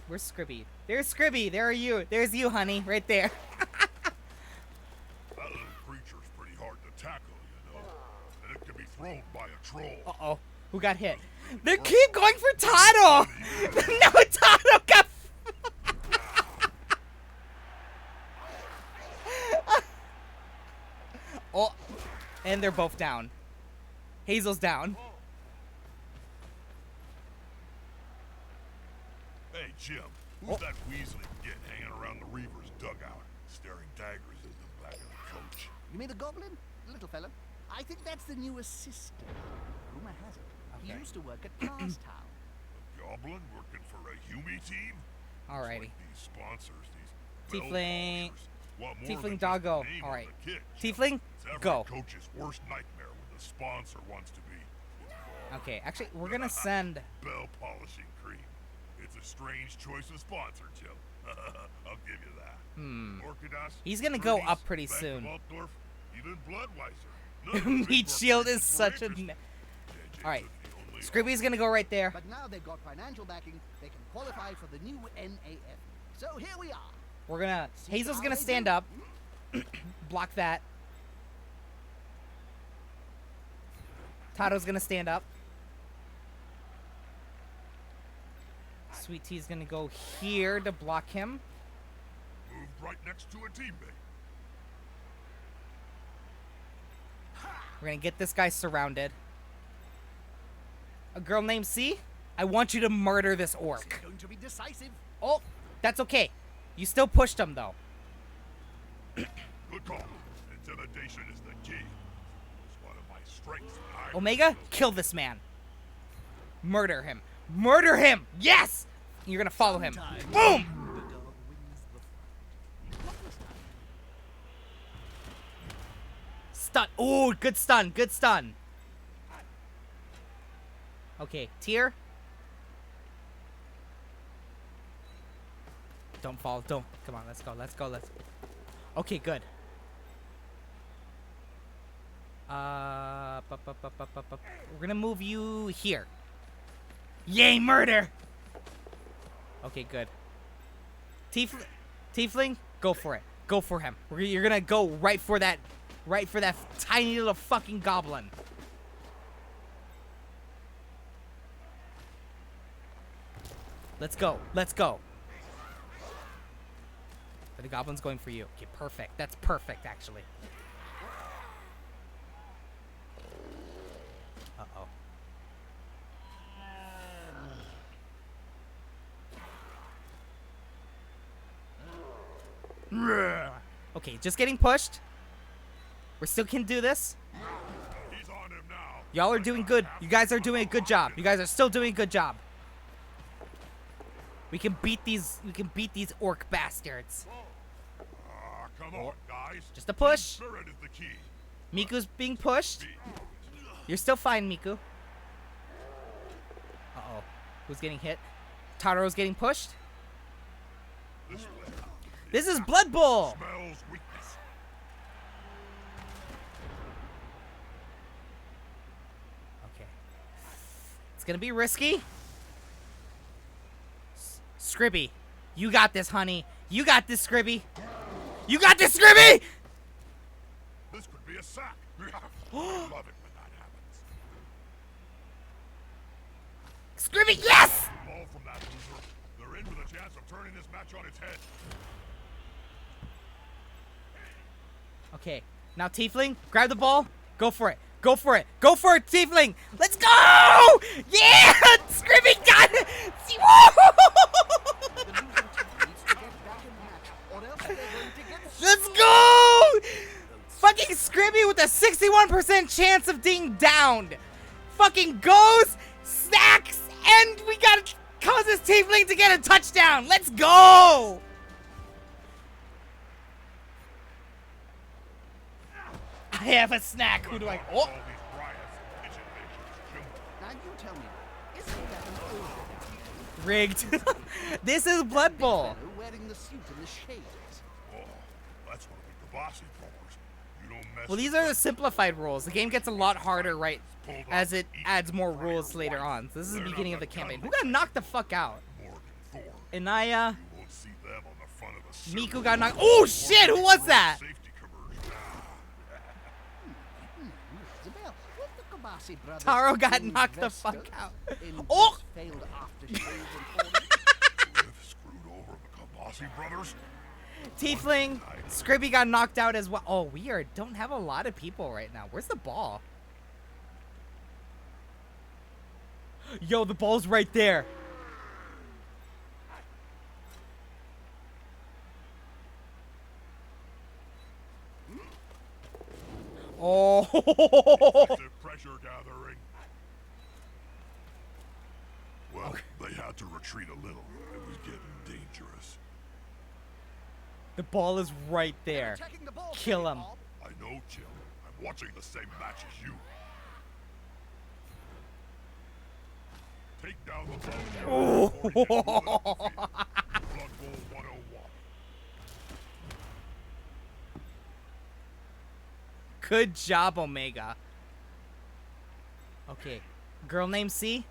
Where's Scribby? There's Scribby. There are you. There's you, honey. Right there.
That little creature's pretty hard to tackle, you know. And it can be thrown by a troll.
Uh-oh. Who got hit? They keep going for Taro! No, Taro got... Oh, and they're both down. Hazel's down.
Hey, Jim, who's that Weasley kid hanging around the Reaver's dugout, staring daggers into the back of the coach?
You mean the goblin? Little fella. I think that's the new assistant. Rumor has it. He
Okay.
used to work at Town.
Goblin working for a Humi team?
Alrighty.
Like these sponsors, these
Tiefling-
bell polishers, want more
Tiefling
than just
doggo.
the name on
Alright.
the kit, Jim.
Tiefling,
It's every
go.
coach's worst nightmare when the sponsor wants to be
Okay, actually, we're gonna send...
bell polishing cream. It's a strange choice of sponsor, Jim. I'll give you that. Orchidas,
He's gonna go
Hermes,
up pretty
Bank of
soon.
Altdorf, even Bloodweiser. None of the big
Meat Shield is
corporations
such a...
were interested. JJ
Alright.
took the only
Scribby's gonna go right there.
But now they've got financial backing, they can qualify for the new NAF. So here we are.
We're gonna...
See
Hazel's
how
gonna
they
stand
do?
up. Block that. Taro's gonna stand up. Sweet Tea's gonna go here to block him.
moved right next to a teammate.
We're gonna get this guy surrounded. A girl named C? I want you to murder this orc.
It's going to be decisive.
Oh, that's okay. You still pushed him, though.
Good call. Intimidation is the key. It's one of my strengths. and I-
Omega, kill this man. Murder him. Murder him! Yes! You're gonna follow him.
Sometimes
Boom!
the dog wins the fight. Not this time.
Stun. Ooh, good stun. Good stun. Okay, Tier. Don't fall. Don't. Come on, let's go. Let's go. Let's. Okay, good. We're gonna move you here. Yay, murder! Okay, good. Tiefling, go for it. Go for him. You're gonna go right for that tiny little fucking goblin. Let's go. Let's go. The goblin's going for you. Okay, perfect. That's perfect, actually. Uh-oh. Okay, just getting pushed. We still can do this.
He's on him now.
Y'all are doing good. You guys are doing a good job. You guys are still doing a good job. We can beat these orc bastards.
Come on, guys.
Just a push.
Spirit is the key.
Miku's being pushed. You're still fine, Miku. Uh-oh. Who's getting hit? Taro's getting pushed. This is Blood Bowl.
Smells weakness.
Okay. It's gonna be risky. Scribby, you got this, honey. You got this, Scribby. You got this, Scribby!
This could be a sack. I love it when that happens.
Scribby, yes!
Ball from that loser. They're in with a chance of turning this match on its head.
Okay, now Tiefling, grab the ball. Go for it. Go for it. Go for it, Tiefling. Let's go! Yeah! Scribby got it! Let's go! Fucking Scribby with a 61% chance of being downed. Fucking goes, stacks, and we gotta cause this Tiefling to get a touchdown. Let's go! I have a snack. Who do I? Oh!
All these riots, pitch invasions,
Now you tell me, isn't that an old
Rigged. This is Blood Bowl.
fellow wearing the suit and the shades?
Oh, that's one of the Kabasi throwers. You don't mess
Well, these
with
are the simplified rules. The game gets a lot harder, right,
Pulled off
as it
each
adds more
brighter
rules later
white.
on. So this is the
They're
beginning
not
of the
the
campaign. Who
gun
got knocked the fuck out?
Morgan Thor.
Anaya.
You won't see them on the front of a
Miku got knocked. Oh shit! Who was that?
Safety conversion.
Isabel, what the Kabasi brothers
Taro got
investors
knocked the fuck out.
in
Oh!
this failed aftershave and
We've screwed over the Kabasi brothers.
Tiefling. Scribby got knocked out as well. Oh, we don't have a lot of people right now. Where's the ball? Yo, the ball's right there. Oh.
Excessive pressure gathering. Well, they had to retreat a little. It was getting dangerous.
The ball is right there.
attacking the ball.
Kill him.
Bob.
I know, Jim. I'm watching the same match as you. Take down the ball. Blood Bowl 101.
Good job, Omega. Okay. Girl named C?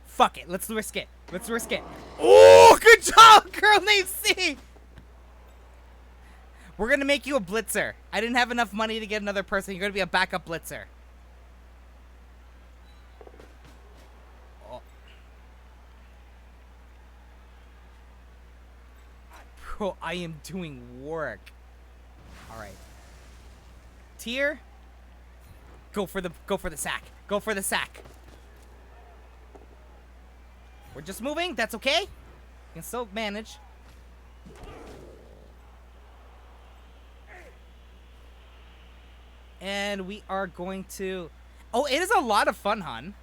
Fuck it. Let's risk it. Let's risk it. Oh, good job, girl named C! We're gonna make you a blitzer. I didn't have enough money to get another person. You're gonna be a backup blitzer. Oh. Bro, I am doing work. Alright. Tier. Go for the sack. Go for the sack. We're just moving. That's okay. You can still manage. And we are going to... Oh, it is a lot of fun, hon.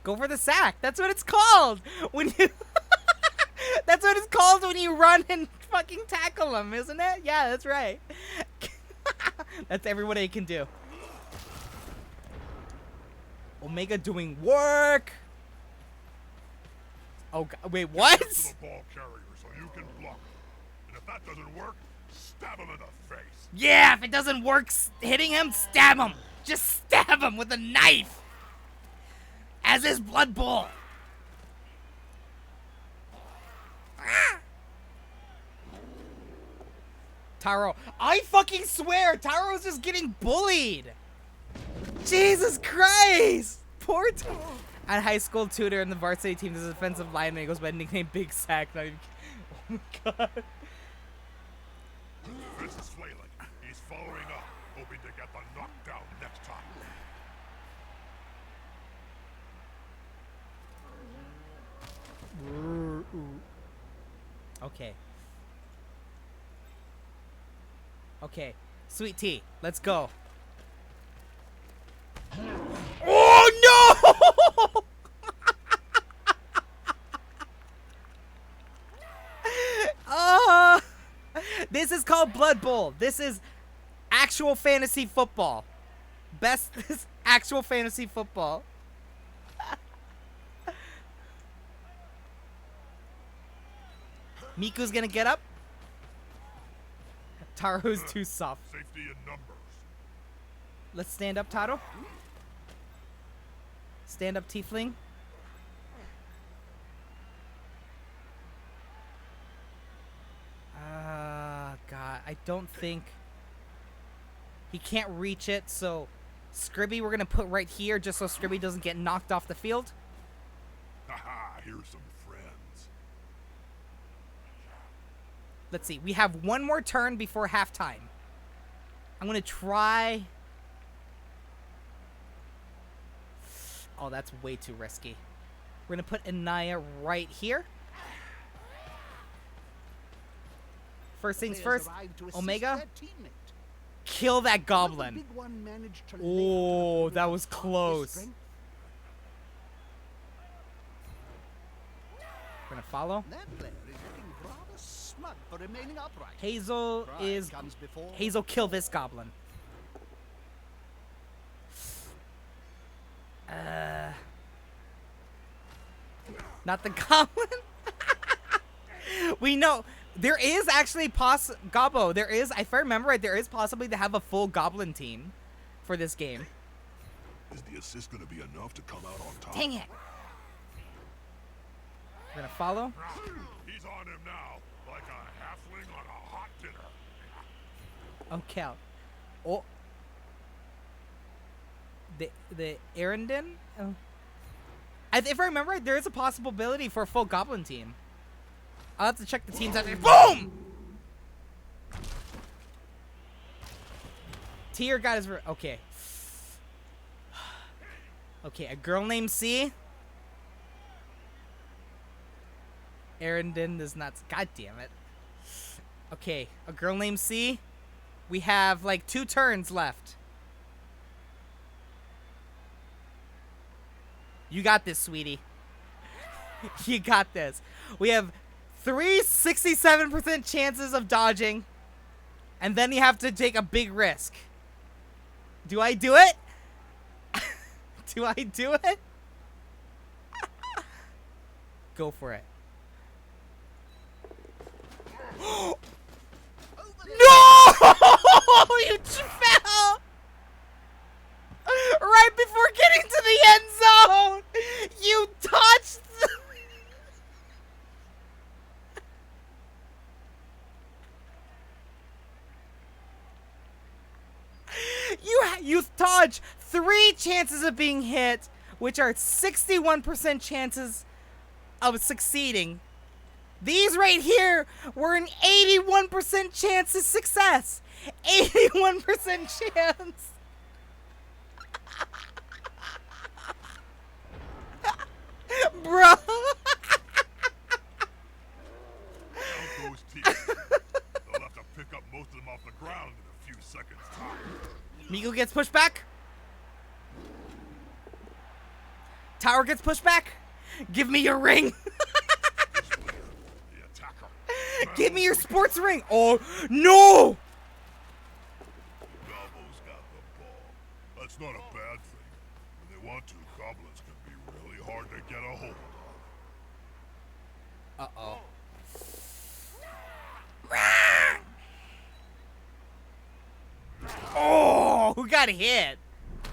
Go for the sack. That's what it's called. When you... That's what it's called when you run and fucking tackle them, isn't it? Yeah, that's right. That's everyone they can do. Omega doing work. Oh, God. Wait, what?
Get to the ball carrier so you can block. And if that doesn't work, Stab him in the face.
Yeah, if it doesn't work hitting him, stab him. Just stab him with a knife. As his Blood Bowl. Taro, I fucking swear, Taro's just getting bullied. Jesus Christ! Poor Taro. At high school tutor in the varsity team, this defensive lineman goes by the nickname Big Sack. Not even, oh my god.
The defense is flailing. He's following up, hoping to get the knockdown next time.
Okay. Okay. Sweet tea, let's go. Oh no! This is called Blood Bowl. This is actual fantasy football. Best actual fantasy football. Miku's gonna get up. Taro's too soft.
Safety in numbers.
Let's stand up, Taro. Stand up, Tiefling. God, I don't think he can't reach it, so Scribby we're gonna put right here just so Scribby doesn't get knocked off the field.
Haha, here's some friends.
Let's see, we have one more turn before halftime. I'm gonna try. Oh, that's way too risky. We're gonna put Anaya right here. First things first, Omega, kill that goblin. Oh, that was close. We're gonna follow. Hazel is... Hazel, kill this goblin. Not the goblin? We know... There is actually Gobbo. There is, if I remember right, there is possibly to have a full goblin team for this game.
Is the assist gonna be enough to come out on top?
Dang it! We're gonna follow.
He's on him now, like a halfling on a hot dinner.
Okay. Oh. The Arendon? Oh. If I remember right, there is a possibility for a full goblin team. I'll have to check the teams after. Boom! Tier got his... Okay. Okay, a girl named C. Arendon is not... God damn it. Okay, a girl named C. We have, like, 2 turns left. You got this, sweetie. You got this. We have... 67% chances of dodging, and then you have to take a big risk. Do I do it? Do I do it? Go for it. No! You fell! Right before getting to the end zone! You touched the... You dodge 3 chances of being hit, which are 61% chances of succeeding. These right here were an 81% chance of success. 81% chance. Bro.
Down goes T. They'll have to pick up most of them off the ground in a few seconds' time.
Migo gets pushed back. Tower gets pushed back. Give me your ring.
The attacker.
Give me your sports ring. Oh, no.
Gobbo's got the ball. That's not a bad thing. When they want to, goblins can be really hard to get a hold of.
Uh-oh. Who got hit?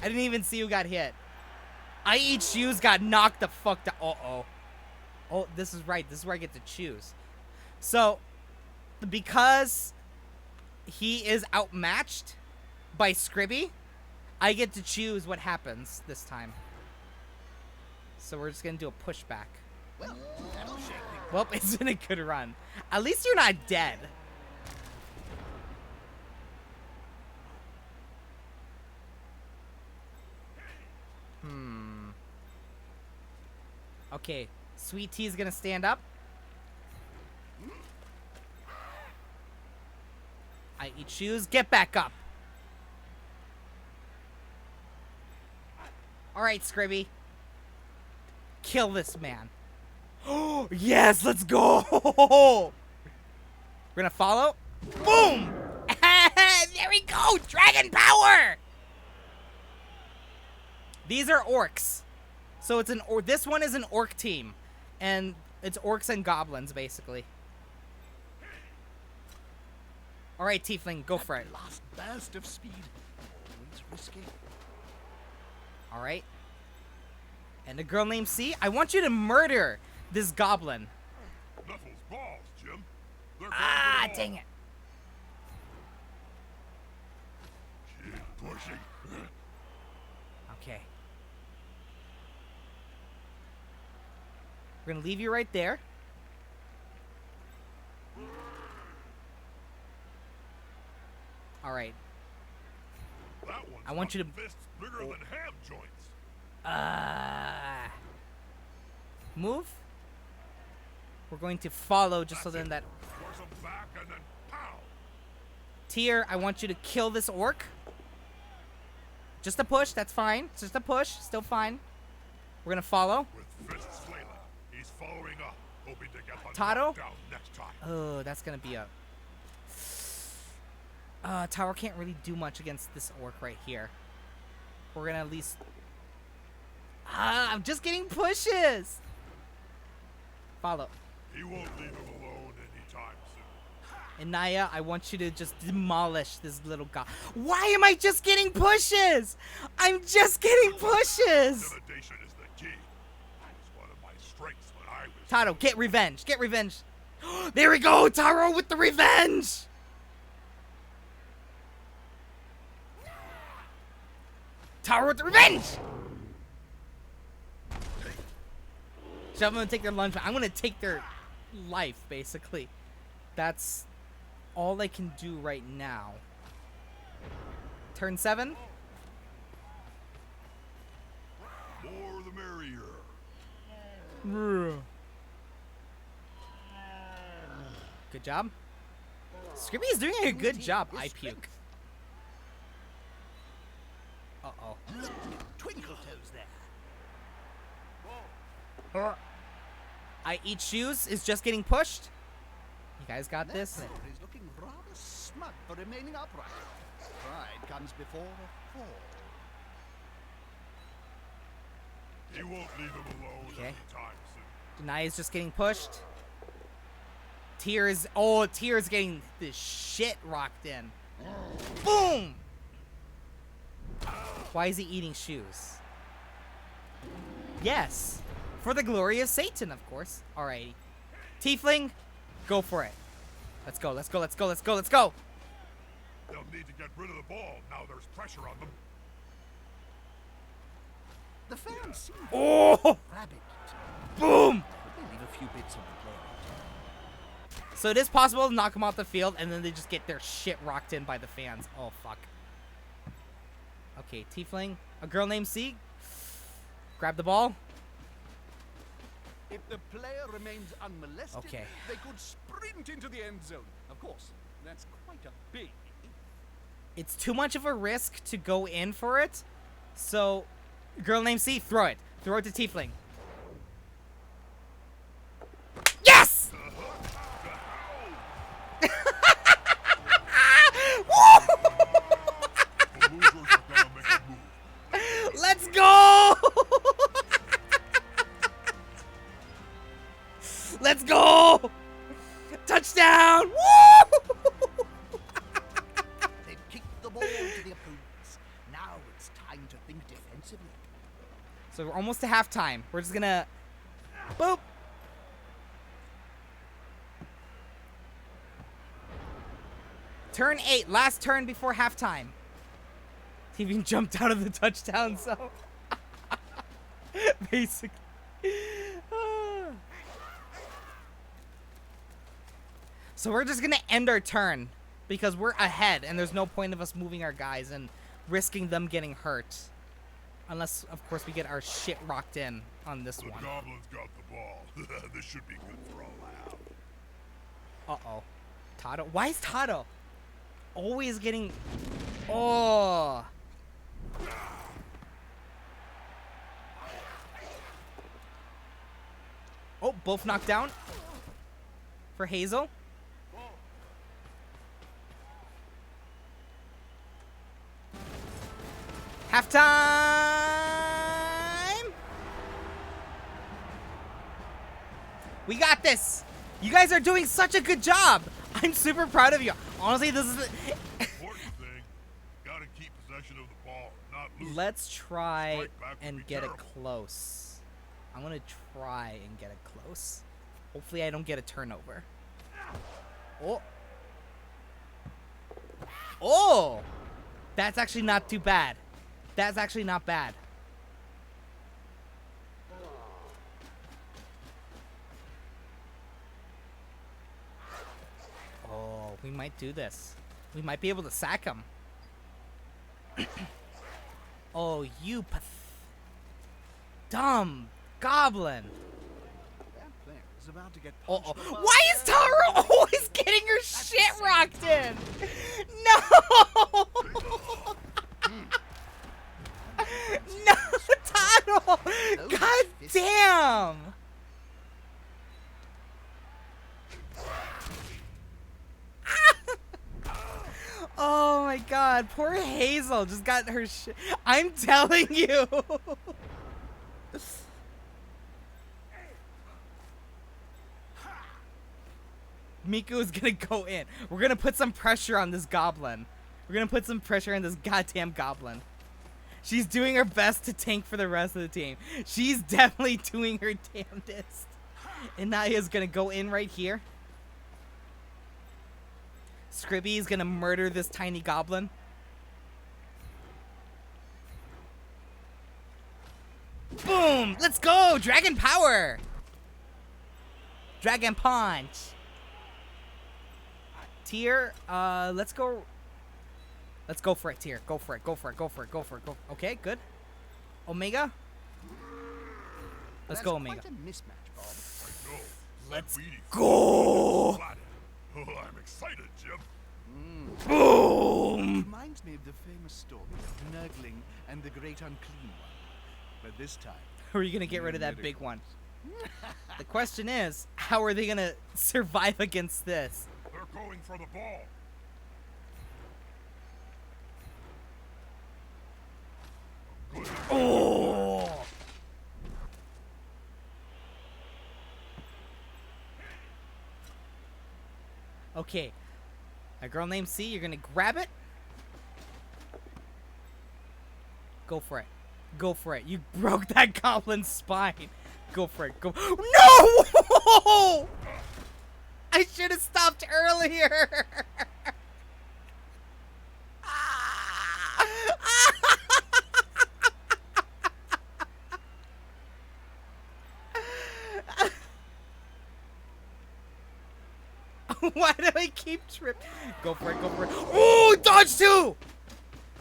I didn't even see who got hit. I Eat Shoes got knocked the fuck down. Uh-oh. Oh, this is right. This is where I get to choose. So, because he is outmatched by Scribby, I get to choose what happens this time. So we're just going to do a pushback.
Well, that'll shake things.
Well, it's been a good run. At least you're not dead. Okay, Sweet Tea is gonna stand up. I Eat Shoes, get back up. Alright, Scribby. Kill this man. Oh, yes, let's go! We're gonna follow. Boom! There we go! Dragon power! These are orcs. So it's this one is an orc team. And it's orcs and goblins, basically. Alright, Tiefling, go for it.
Last burst of speed. Always risky.
Alright. And a girl named C, I want you to murder this goblin.
Knuckles balls, Jim. They're
Ah,
going for the
dang
ball.
it.
Keep pushing.
Okay. We're gonna leave you right there. Alright.
That one's
I want you to-
got fists bigger than ham joints.
Move. We're going to follow just so
That's
then
it.
that
Force 'em back and then pow.
Tier, I want you to kill this orc. Just a push, that's fine. It's just a push, still fine. We're gonna follow.
With fists flailing, he's following up, hoping to get the
Tato?
knockdown next time.
Oh, that's gonna be a... Tower can't really do much against this orc right here. We're gonna at least... I'm just getting pushes! Follow.
He won't leave him alone anytime soon.
And Naya, I want you to just demolish this little guy. Why am I just getting pushes? I'm just getting pushes!
Intimidation is the key. That was one of my strengths when I was...
Tato, get revenge. Get revenge. There we go, Taro with the revenge! Taro with the revenge! So I'm gonna take their lunch. I'm gonna take their life, basically. That's all I can do right now. Turn 7.
More the merrier.
Good job. Scribby is doing a good job. I puke. Uh-oh.
Twinkle toes there.
I Eat Shoes is just getting pushed. You guys got this?
That player is looking rather smug for remaining upright. Pride comes before a fall.
He won't leave him alone
Okay.
anytime soon.
Naya's just getting pushed. Tears getting the shit rocked in. Boom! Why is he eating shoes? Yes. For the glory of Satan, of course. Alrighty. Tiefling, go for it. Let's go, let's go, let's go, let's go, let's go!
They'll need to get rid of the ball now there's pressure on them.
The fans seem
Oh!
rabid.
Boom!
They leave a few bits of the play.
So it is possible to knock them off the field, and then they just get their shit rocked in by the fans. Oh, fuck. Okay, Tiefling. A girl named C. Grab the ball.
If the player remains unmolested,
Okay.
they could sprint into the end zone. Of course, that's quite a big if.
It's too much of a risk to go in for it. So, girl named C, throw it. Throw it to Tiefling. Yes!
The losers are gonna make a move.
Let's go! Let's go! Touchdown! Woo!
They've kicked the ball to the opponents.
So we're almost to halftime. We're just gonna... Boop! Turn 8. Last turn before halftime. He even jumped out of the touchdown zone. Basically. So we're just gonna end our turn because we're ahead and there's no point of us moving our guys and risking them getting hurt. Unless, of course, we get our shit rocked in on this
The
one.
Goblin's got the ball. This should be good for a laugh.
Uh-oh. Tato. Why is Tato always getting... Oh. Oh, both knocked down for Hazel. Halftime! We got this! You guys are doing such a good job! I'm super proud of you. Honestly, this is...
Important thing, gotta keep possession of the ball, not lose.
Let's try
Strike back would
and
be
get it
terrible.
close. I'm gonna try and get it close. Hopefully I don't get a turnover. Oh. Oh! That's actually not too bad. That's actually not bad. Oh, we might do this. We might be able to sack him. Oh, you dumb goblin.
That player is about to get
Oh,
punched above
why is
the-
Tara always getting her shit rocked in? No! No, Taro! God damn! Oh my god, poor Hazel just got her shit. I'm telling you! Miku is gonna go in. We're gonna put some pressure on this goblin. We're gonna put some pressure on this goddamn goblin. She's doing her best to tank for the rest of the team. She's definitely doing her damnedest. And Naya's gonna go in right here. Scribby is gonna murder this tiny goblin. Boom! Let's go! Dragon power! Dragon punch! Tier, let's go. Let's go for it, Tier. Go for it, go for it, go for it, go for it, go. Okay, good. Omega? Let's
That's
go, Omega.
Quite a mismatch, Bob.
I know.
Let's
Wheaties.
go!
Flattened. Oh, I'm excited, Jim.
Boom!
Reminds me of the famous story of Nurgling and the Great Unclean One. But this time,
How are you gonna get rid of that big one? The question is, how are they gonna survive against this?
They're going for the ball. Good.
Oh! Okay. A girl named C, you're gonna grab it. Go for it. Go for it. You broke that goblin's spine. Go for it. Go. No! I should have stopped earlier. Why do I keep tripping? Go for it, go for it. Oh, dodge too!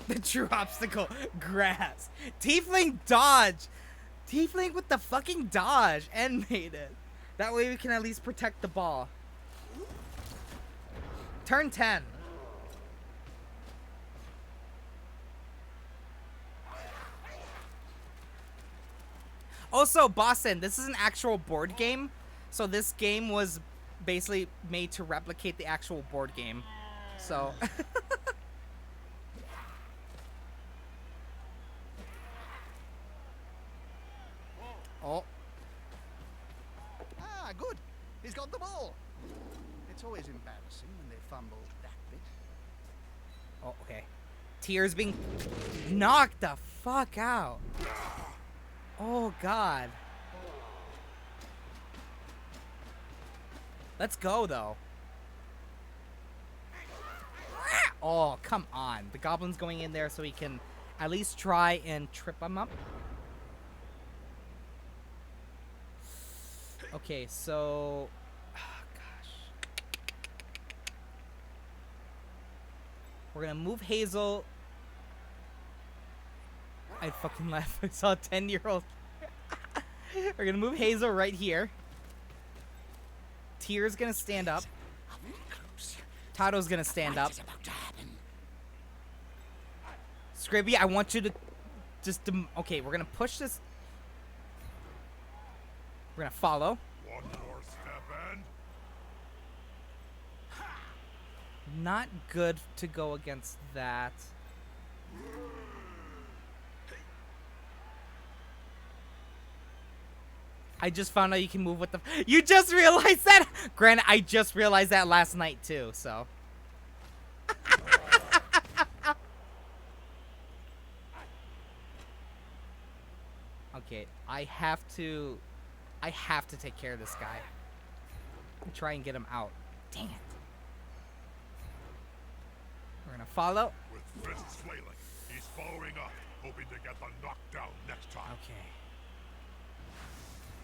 The true obstacle, grass. Tiefling dodge. Tiefling with the fucking dodge and made it. That way we can at least protect the ball. Turn 10. Also, Boston, this is an actual board game. So this game was basically made to replicate the actual board game. So... Oh.
Ah, good. He's got the ball. It's always embarrassing when they fumble that bit.
Oh, okay. Tears being knocked the fuck out. Oh, God. Let's go, though. Oh, come on. The goblin's going in there so he can at least try and trip him up. Okay, so... Oh, gosh. We're gonna move Hazel. I fucking laughed. I saw a 10-year-old. We're gonna move Hazel right here. Tier's gonna stand up. Tado's gonna stand up. Scribby, I want you to just... Okay, we're gonna push this. We're gonna follow.
One more step and
Not good to go against that. I just found out you can move with the... You just realized that? Granted, I just realized that last night too, so... Okay, I have to take care of this guy. And try and get him out. Dang it. We're gonna follow.
with fists flailing, he's following up, hoping to get the knockdown next time.
Okay.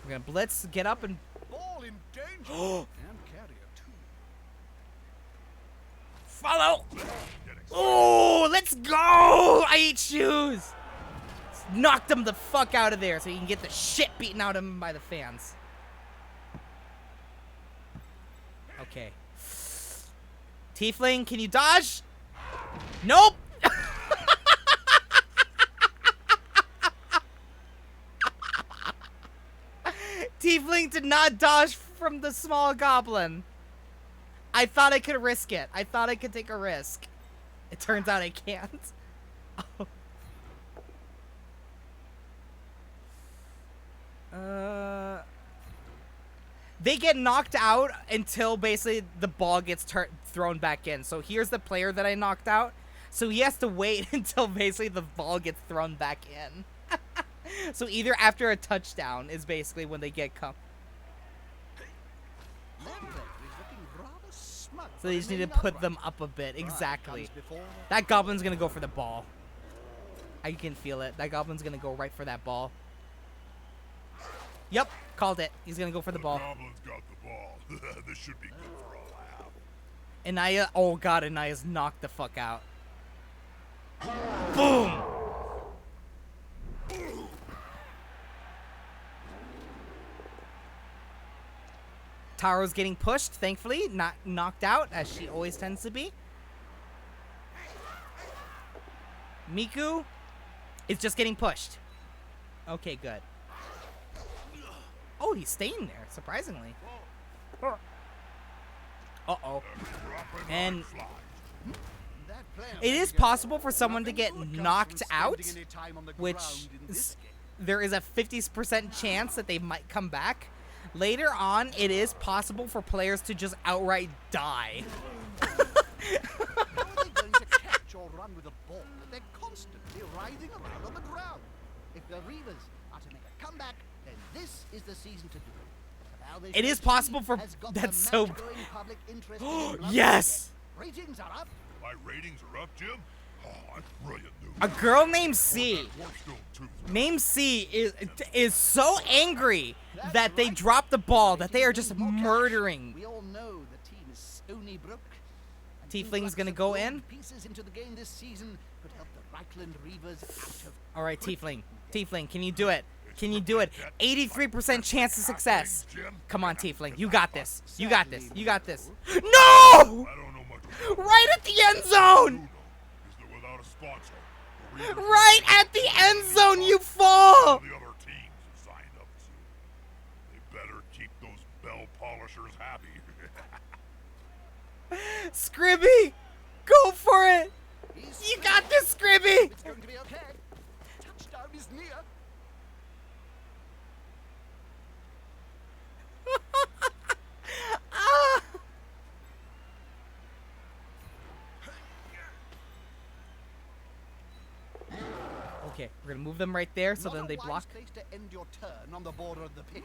We're gonna blitz, get up, and
Ball in danger. And carrier too.
follow.
Getting
Oh, let's go! I ate shoes. Knocked him the fuck out of there so he can get the shit beaten out of him by the fans. Okay. Tiefling, can you dodge? Nope. Tiefling did not dodge from the small goblin. I thought I could risk it. I thought I could take a risk. It turns out I can't. They get knocked out until basically the ball gets thrown back in. So here's the player that I knocked out. So he has to wait until basically the ball gets thrown back in. So either after a touchdown is basically when they get come. So they just need to put them up a bit. Exactly. That goblin's gonna go for the ball. I can feel it. That goblin's gonna go right for that ball. Yep, called it. He's gonna go for the ball.
Goblin's got the ball. This should be good for a laugh.
Anaya, oh god, Anaya's knocked the fuck out. Boom! Taro's getting pushed, thankfully, not knocked out, as she always tends to be. Miku is just getting pushed. Okay, good. Oh, he's staying there, surprisingly. Uh-oh. And it is possible for someone to get knocked out, which there is a 50% chance that they might come back. Later on, it is possible for players to just outright die.
How are they going to catch or run with a ball that they're constantly writhing around on the ground? If the Reavers are to make a comeback, then this is the season to do it.
It is possible for... That's so... Yes!
Ratings are up.
My ratings are up, Jim? Oh, I'm brilliant news.
A girl named C.
Warpstone 2.
Named C is so angry that they dropped the ball, that they are just murdering.
We all know the team is Stony Brook. An
Tiefling's
influx
gonna
of
go
gold
in.
Pieces into the game this season could help the Reichland Reavers out of...
All right, Tiefling. Tiefling, can you do it? Can you do it? 83% chance of success. Come on, Tiefling. You got this. You got this. You got this. No!
I don't know much about
Right at the end zone!
is that without a sponsor, the Reavers
Right at the end zone, you fall!
the other teams have signed up to. They better keep those bell polishers happy.
Scribby! Go for it! You got this, Scribby!
It's going to be okay. Touchdown is near.
Ah! Okay, we're gonna move them right there so
Not
then
a
they
wise
block.
place to end your turn on the border of the pitch.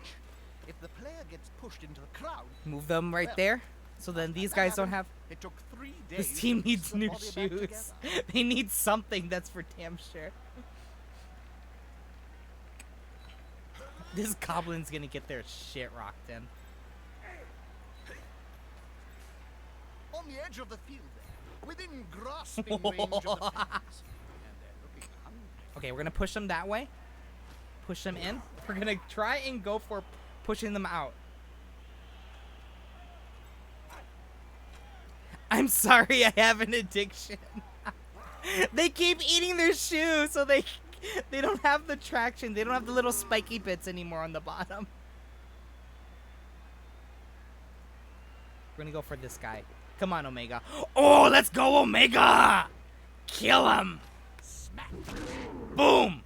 If the player gets pushed into the crowd,
Move them right
Well,
there so then these guys don't have.
It took 3 days.
This team
to piece
needs
the
new
body back
shoes.
together.
They need something, that's for damn sure. This goblin's gonna get their shit rocked in.
On the edge of the field there, within grasping range of the fans. And they're looking hungry.
Okay, we're gonna push them that way. Push them in. We're gonna try and go for pushing them out. I'm sorry, I have an addiction. They keep eating their shoes, so they don't have the traction. They don't have the little spiky bits anymore on the bottom. We're gonna go for this guy. Come on, Omega. Oh, let's go, Omega! Kill him!
Smack.
Boom!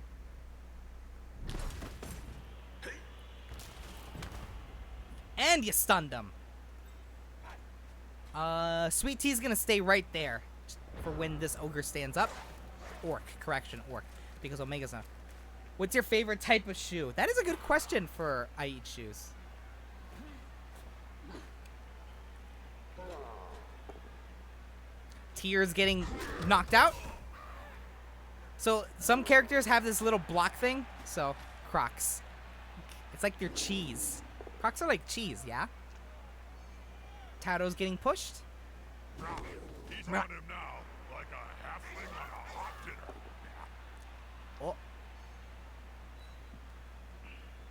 And you stunned him. Sweet Tea's gonna stay right there for when this ogre stands up. Orc, correction, orc. Because Omega's not. What's your favorite type of shoe? That is a good question for I Eat Shoes. Tier's getting knocked out. So some characters have this little block thing. So Crocs. It's like their cheese. Crocs are like cheese, yeah? Tado's getting pushed.
He's on him now, like a halfling on a hot dinner.
Oh,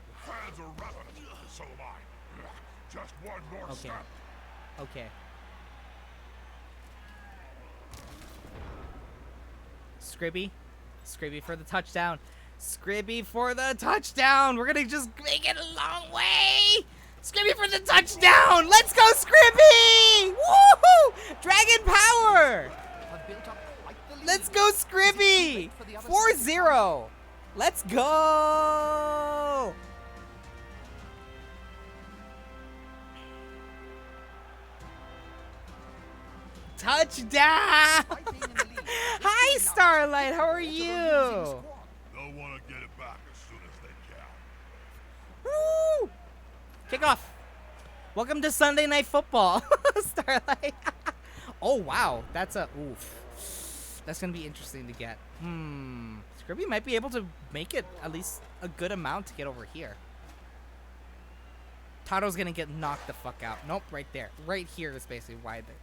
The fans are ravenous, so am I. Just one more
okay.
step.
Okay. Scribby. Scribby for the touchdown. Scribby for the touchdown. We're going to just make it a long way. Scribby for the touchdown. Let's go, Scribby. Woohoo! Dragon power.
Have built up quite the lead.
Let's go, Scribby. 4-0. Let's go. Touchdown.
Fighting in the lead.
Hi,
Now,
Starlight. How are
it's a losing
you?
squad.
They'll want to get it back as soon as they can.
Woo! Kick off. Welcome to Sunday Night Football, Starlight. Oh, wow. That's a... Oof. That's going to be interesting to get. Scribby might be able to make it at least a good amount to get over here. Tado's going to get knocked the fuck out. Nope, right there. Right here is basically why they...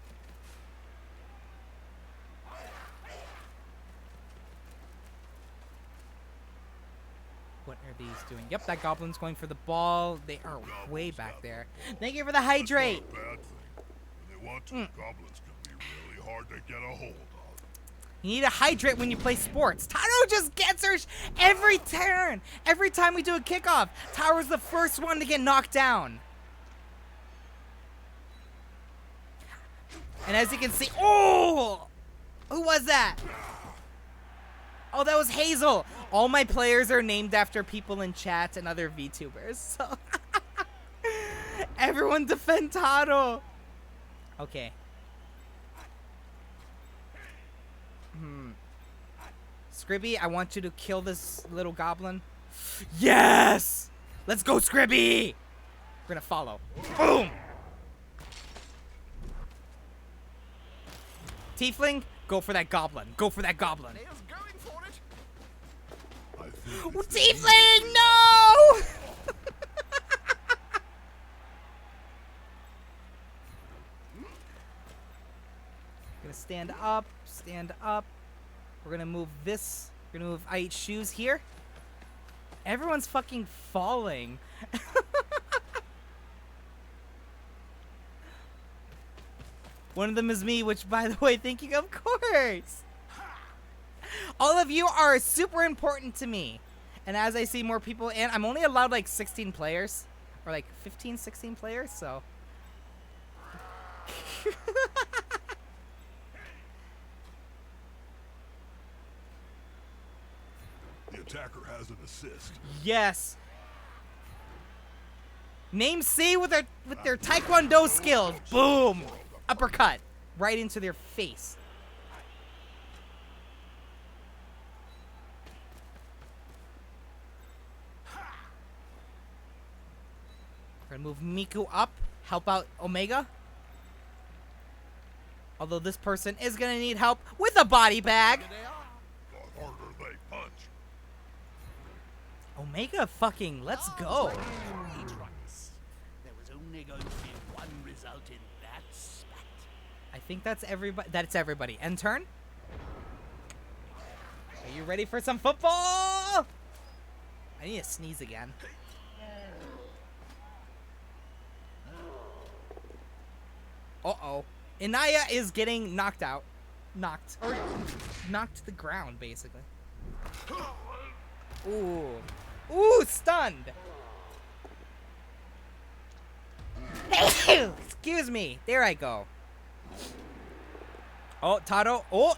What are these doing? Yep, that goblin's going for the ball. They are way back there. Thank you for the hydrate.
That's not a bad thing. When they want to, goblins can be really hard to get a hold of.
You need to hydrate when you play sports. Taro just gets her every turn. Every time we do a kickoff, Taro's the first one to get knocked down. And as you can see, oh! Who was that? Oh, that was Hazel. All my players are named after people in chat and other VTubers. So everyone defend Taro. Okay. Scribby, I want you to kill this little goblin. Yes! Let's go, Scribby! We're gonna follow. Boom! Tiefling, go for that goblin. Go for that goblin.
Players going for it.
I think
Oh,
it's the
Tiefling, no! Gonna stand up, stand up. We're gonna move this. We're gonna move I Eat Shoes here. Everyone's fucking falling. One of them is me, which, by the way, thank you, of course. All of you are super important to me. And as I see more people in, I'm only allowed like 16 players. Or like 15, 16 players, so.
The attacker has an assist.
Yes. Name C with their taekwondo skills. Boom. Uppercut. Right into their face. We're gonna move Miku up, help out Omega. Although this person is gonna need help with a body bag.
Here they are.
The harder they punch.
Omega fucking, let's
Oh,
go.
great runs. There was only going to be one result in that spat.
I think that's everybody. That's everybody. End turn. Are you ready for some football? I need to sneeze again. Uh-oh. Inaya is getting knocked out. Knocked. Or knocked to the ground, basically. Ooh. Ooh, stunned. Excuse me. There I go. Oh, Taro. Oh.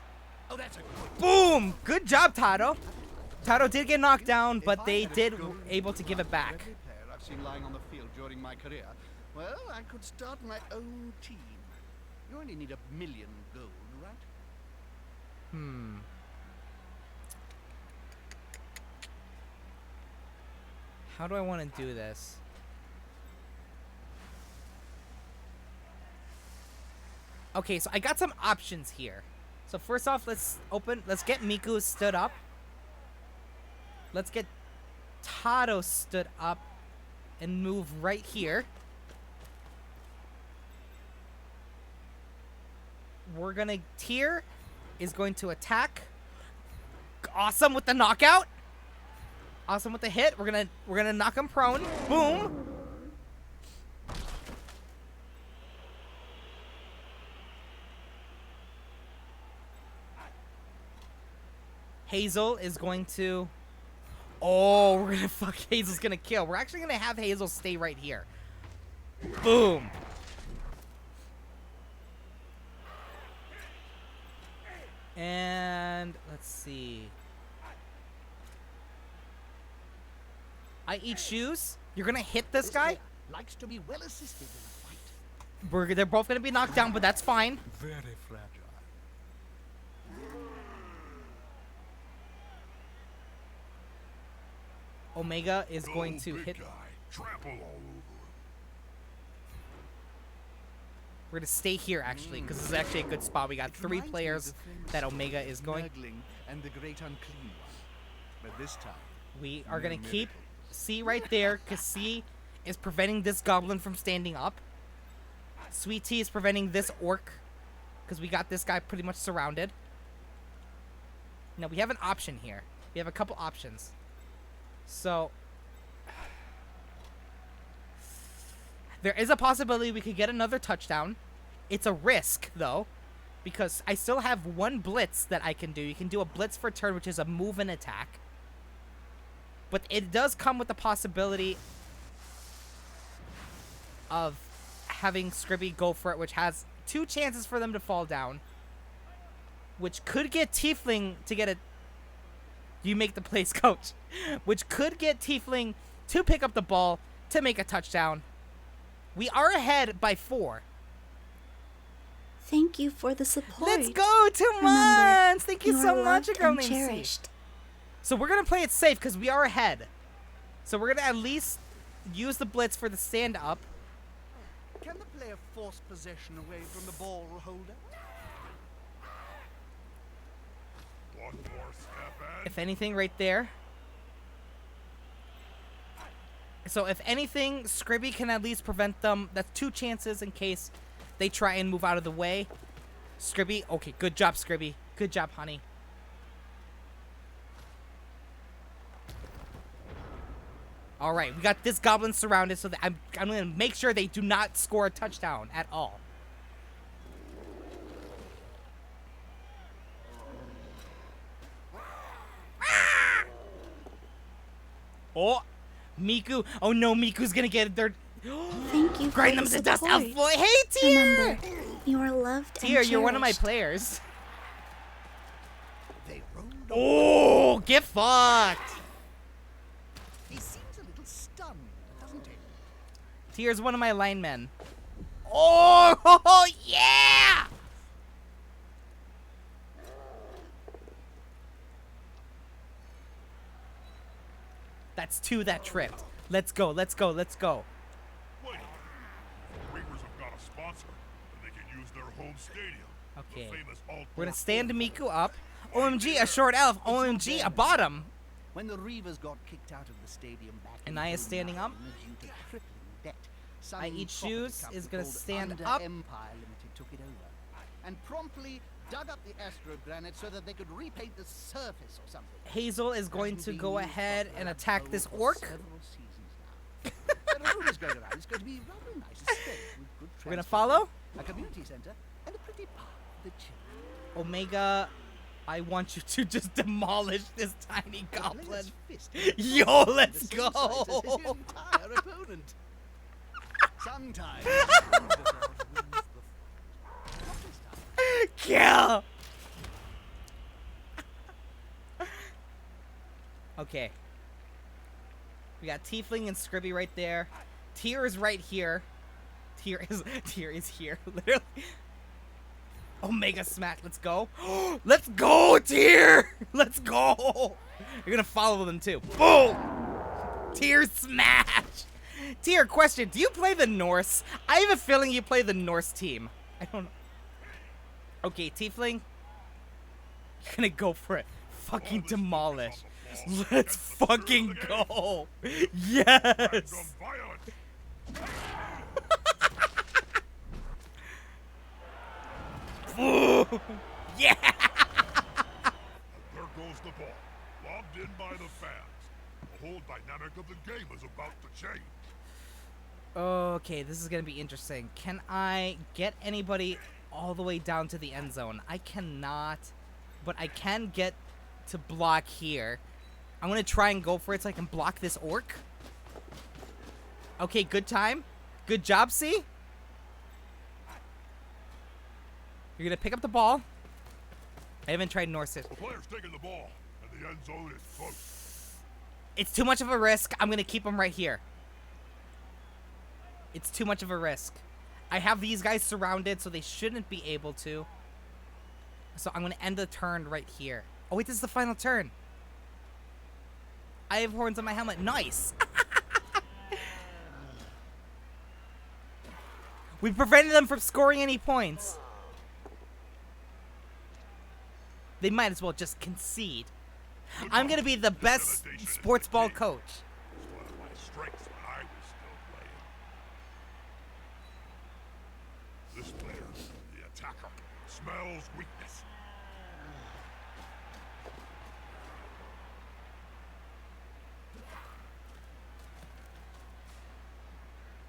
Oh, that's a good
Boom! Good job, Taro. Taro did get knocked down, but they did able to give it back.
Every player I've seen lying on the field during my career, well, I could start my own team. You only need 1,000,000 gold, right?
How do I want to do this? Okay, so I got some options here. So first off, let's get Miku stood up. Let's get Taro stood up and move right here. We're gonna Tier is going to attack. Awesome with the knockout. Awesome with the hit. We're gonna knock him prone. Boom. Hazel is going to. Oh, we're gonna fuck. Hazel's gonna kill. We're actually gonna have Hazel stay right here. Boom. And let's see. I eat shoes. You're gonna hit this guy.
player likes to be well assisted in a fight.
They're both gonna be knocked down, but that's fine.
Very fragile.
Omega is
Go,
going to
big
hit.
guy. Trample all over him.
We're gonna stay here actually, because this is actually a good spot. We got
It
3
reminds me of
players
the famous
that Omega is going.
Nurgling and the great unclean one. But this time,
We are gonna
no
keep
miracles.
C right there, because C is preventing this goblin from standing up. Sweet Tea is preventing this orc, because we got this guy pretty much surrounded. Now we have an option here. We have a couple options. So there is a possibility we could get another touchdown. It's a risk though, because I still have 1 blitz that I can do. You can do a blitz for a turn, which is a move and attack. But it does come with the possibility of having Scribby go for it, which has 2 chances for them to fall down, which could get Tiefling to get a. You make the plays, coach. Which could get Tiefling to pick up the ball to make a touchdown. We are ahead by 4.
Thank you for the support.
Let's go, 2
Remember,
months. Thank you
are
so much,
loved
a girl
and
named C.
cherished.
So we're gonna play it safe because we are ahead. So we're gonna at least use the blitz for the stand up.
Can the player force possession away from the ball holder?
One more step and
If anything, right there. So if anything, Scribby can at least prevent them. That's 2 chances in case they try and move out of the way. Scribby, okay, good job, Scribby. Good job, honey. All right, we got this goblin surrounded, so that I'm gonna make sure they do not score a touchdown at all. Oh, Miku. Oh no, Miku's gonna get their.
Thank you
Grind
for
them
the
to dust.
support.
Hey, Tier!
Remember, you are loved and
Tier,
cherished.
you're one of my players.
They rolled on.
Oh, get fucked.
He seems a little stunned, doesn't he?
Tier's one of my linemen. Oh, yeah! That's 2 that tripped. Let's go, let's go, let's go.
home stadium.
Okay.
The famous
We're gonna stand Miku up. OMG, a short elf. OMG, a bottom.
When the Reavers got kicked out of the stadium back in
Anaya standing up.
09 due to crippling debt, some
I Eat
property
Shoes
company
is gonna
called
stand
Under
up.
Empire Limited took it over and promptly dug up the astrogranite so that they could repaint the surface or something.
Hazel is going to go ahead and attack this orc.
Several seasons now. There are rumors going around. It's going to be rather nice estate with good
We're gonna
transport,
follow.
a community center, and a pretty park for the children.
Omega, I want you to just demolish this tiny goblin.
Let's fist
Yo, let's
the same size as his
go.
entire opponent. Sometimes.
Kill. Okay. We got Tiefling and Scribby right there. Tyr is right here. Tyr is here, literally. Omega smash, let's go. Let's go, Tyr! Let's go! You're gonna follow them too. Boom! Tyr smash! Tyr, question, do you play the Norse? I have a feeling you play the Norse team. I don't know. Okay, Tiefling. You're gonna go for it. Fucking demolish. Let's fucking go! Yes! Ooh, yeah!
There goes the ball, lobbed in by the fans. The whole dynamic of the game is about to change.
Okay, this is gonna be interesting. Can I get anybody all the way down to the end zone? I cannot, but I can get to block here. I'm gonna try and go for it so I can block this orc. Okay, good time. Good job, C. You're gonna pick up the ball. I haven't tried Norse.
The player's taking the ball, and the end zone is close.
It's too much of a risk. I'm gonna keep him right here. It's too much of a risk. I have these guys surrounded, so they shouldn't be able to. So I'm gonna end the turn right here. Oh wait, this is the final turn. I have horns on my helmet. Nice. We prevented them from scoring any points. They might as well just concede. I'm gonna be the best sports ball coach.
It's one of my strengths when I was still playing. This player, the attacker, smells weakness.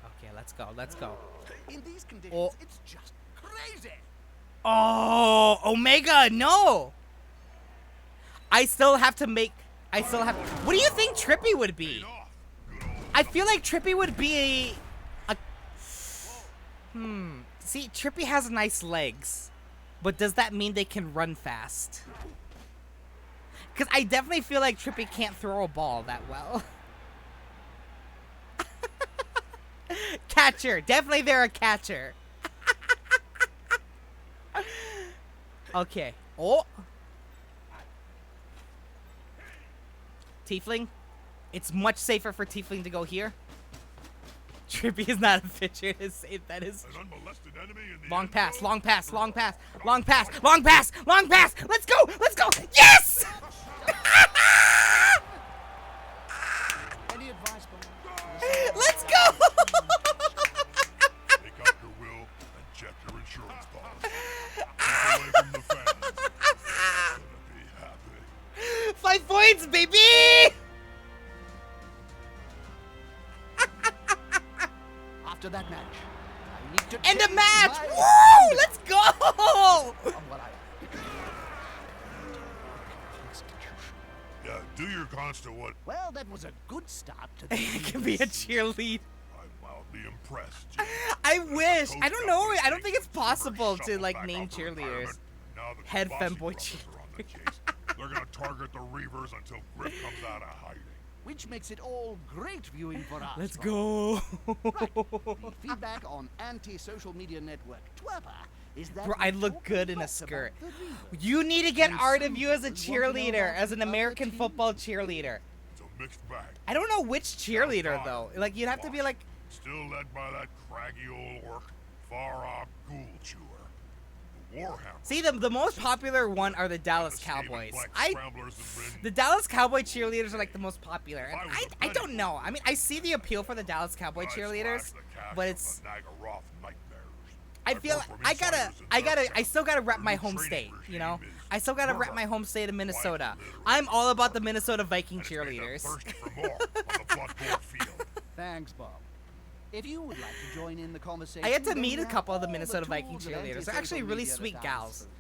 Okay, let's go. Let's go.
In these conditions,
Oh.
it's just crazy.
Oh, Omega, no. I still have to make. What do you think Trippy would be?
Off. Good old
I feel like Trippy would be a. See, Trippy has nice legs, but does that mean they can run fast? Because I definitely feel like Trippy can't throw a ball that well. Catcher, definitely they're a catcher. Okay. Oh. Tiefling. It's much safer for Tiefling to go here. Trippy is not a pitcher. That is
an unmolested enemy in the
long
end
pass,
zone.
long pass, long pass, long pass, long pass, long pass. Let's go, let's go. Yes!
Any advice, Bob?
Let's go.
Take out your will and check your insurance policy. Keep away from the fans. Gonna be happy.
5 points, baby.
After that match, I need to
End a
change
match.
my
Woo! Let's go.
of what I
Yeah, do your cons to what
Well, that was a good start to the
It can be a cheerlead.
I'm mildly impressed. Jim.
I wish. I don't know.
Coach
I don't think it's
Update,
possible
Schumer
to like
shuffled
name
back out to
cheerleaders.
retirement. Now that the
Head
Bossy
femboy
brothers are on the case, they're gonna target the Reavers until Grip comes out of hiding.
which makes it all great viewing for us.
Let's
Bob.
go.
Right. The feedback on anti-social media network Twitter is that
Bro,
we
I look
talk
good in a
lot
skirt.
about the Reavers.
You need to get
And
art of
some
you as a
people want to know
cheerleader,
about
as an
the other
American
team.
football cheerleader.
It's a mixed bag.
I don't know which cheerleader though. Like you'd have to be like,
Still led by that craggy old orc, Farah Ghoul Chewer. Warhammer.
See, the most popular one are the Dallas
The Scaven
Cowboys.
Black
I
Scramblers and Rin-
The Dallas Cowboy cheerleaders are like the most popular. And I don't know. I mean, I see the appeal for the Dallas Cowboy
Guys
cheerleaders,
slash the cash
but
from
it's
the Nagaroth Nightmares.
I
I've
feel
heard from
I
insiders in Dust
still gotta rep
Town.
my
Their
home
new
state,
training
you know?
regime is
I still gotta rep
murder.
my home state of Minnesota.
literally.
I'm all about the Minnesota Viking
And it's made them
cheerleaders.
thirsty for more on the Blood Bowl field.
Thanks, Bob. If you would like to join in the conversation,
I get to
then
meet a
we
couple of the
have all
Minnesota Viking
tools and
cheerleaders. They're actually
anti-social
really
media
sweet
at our
gals.
disposal.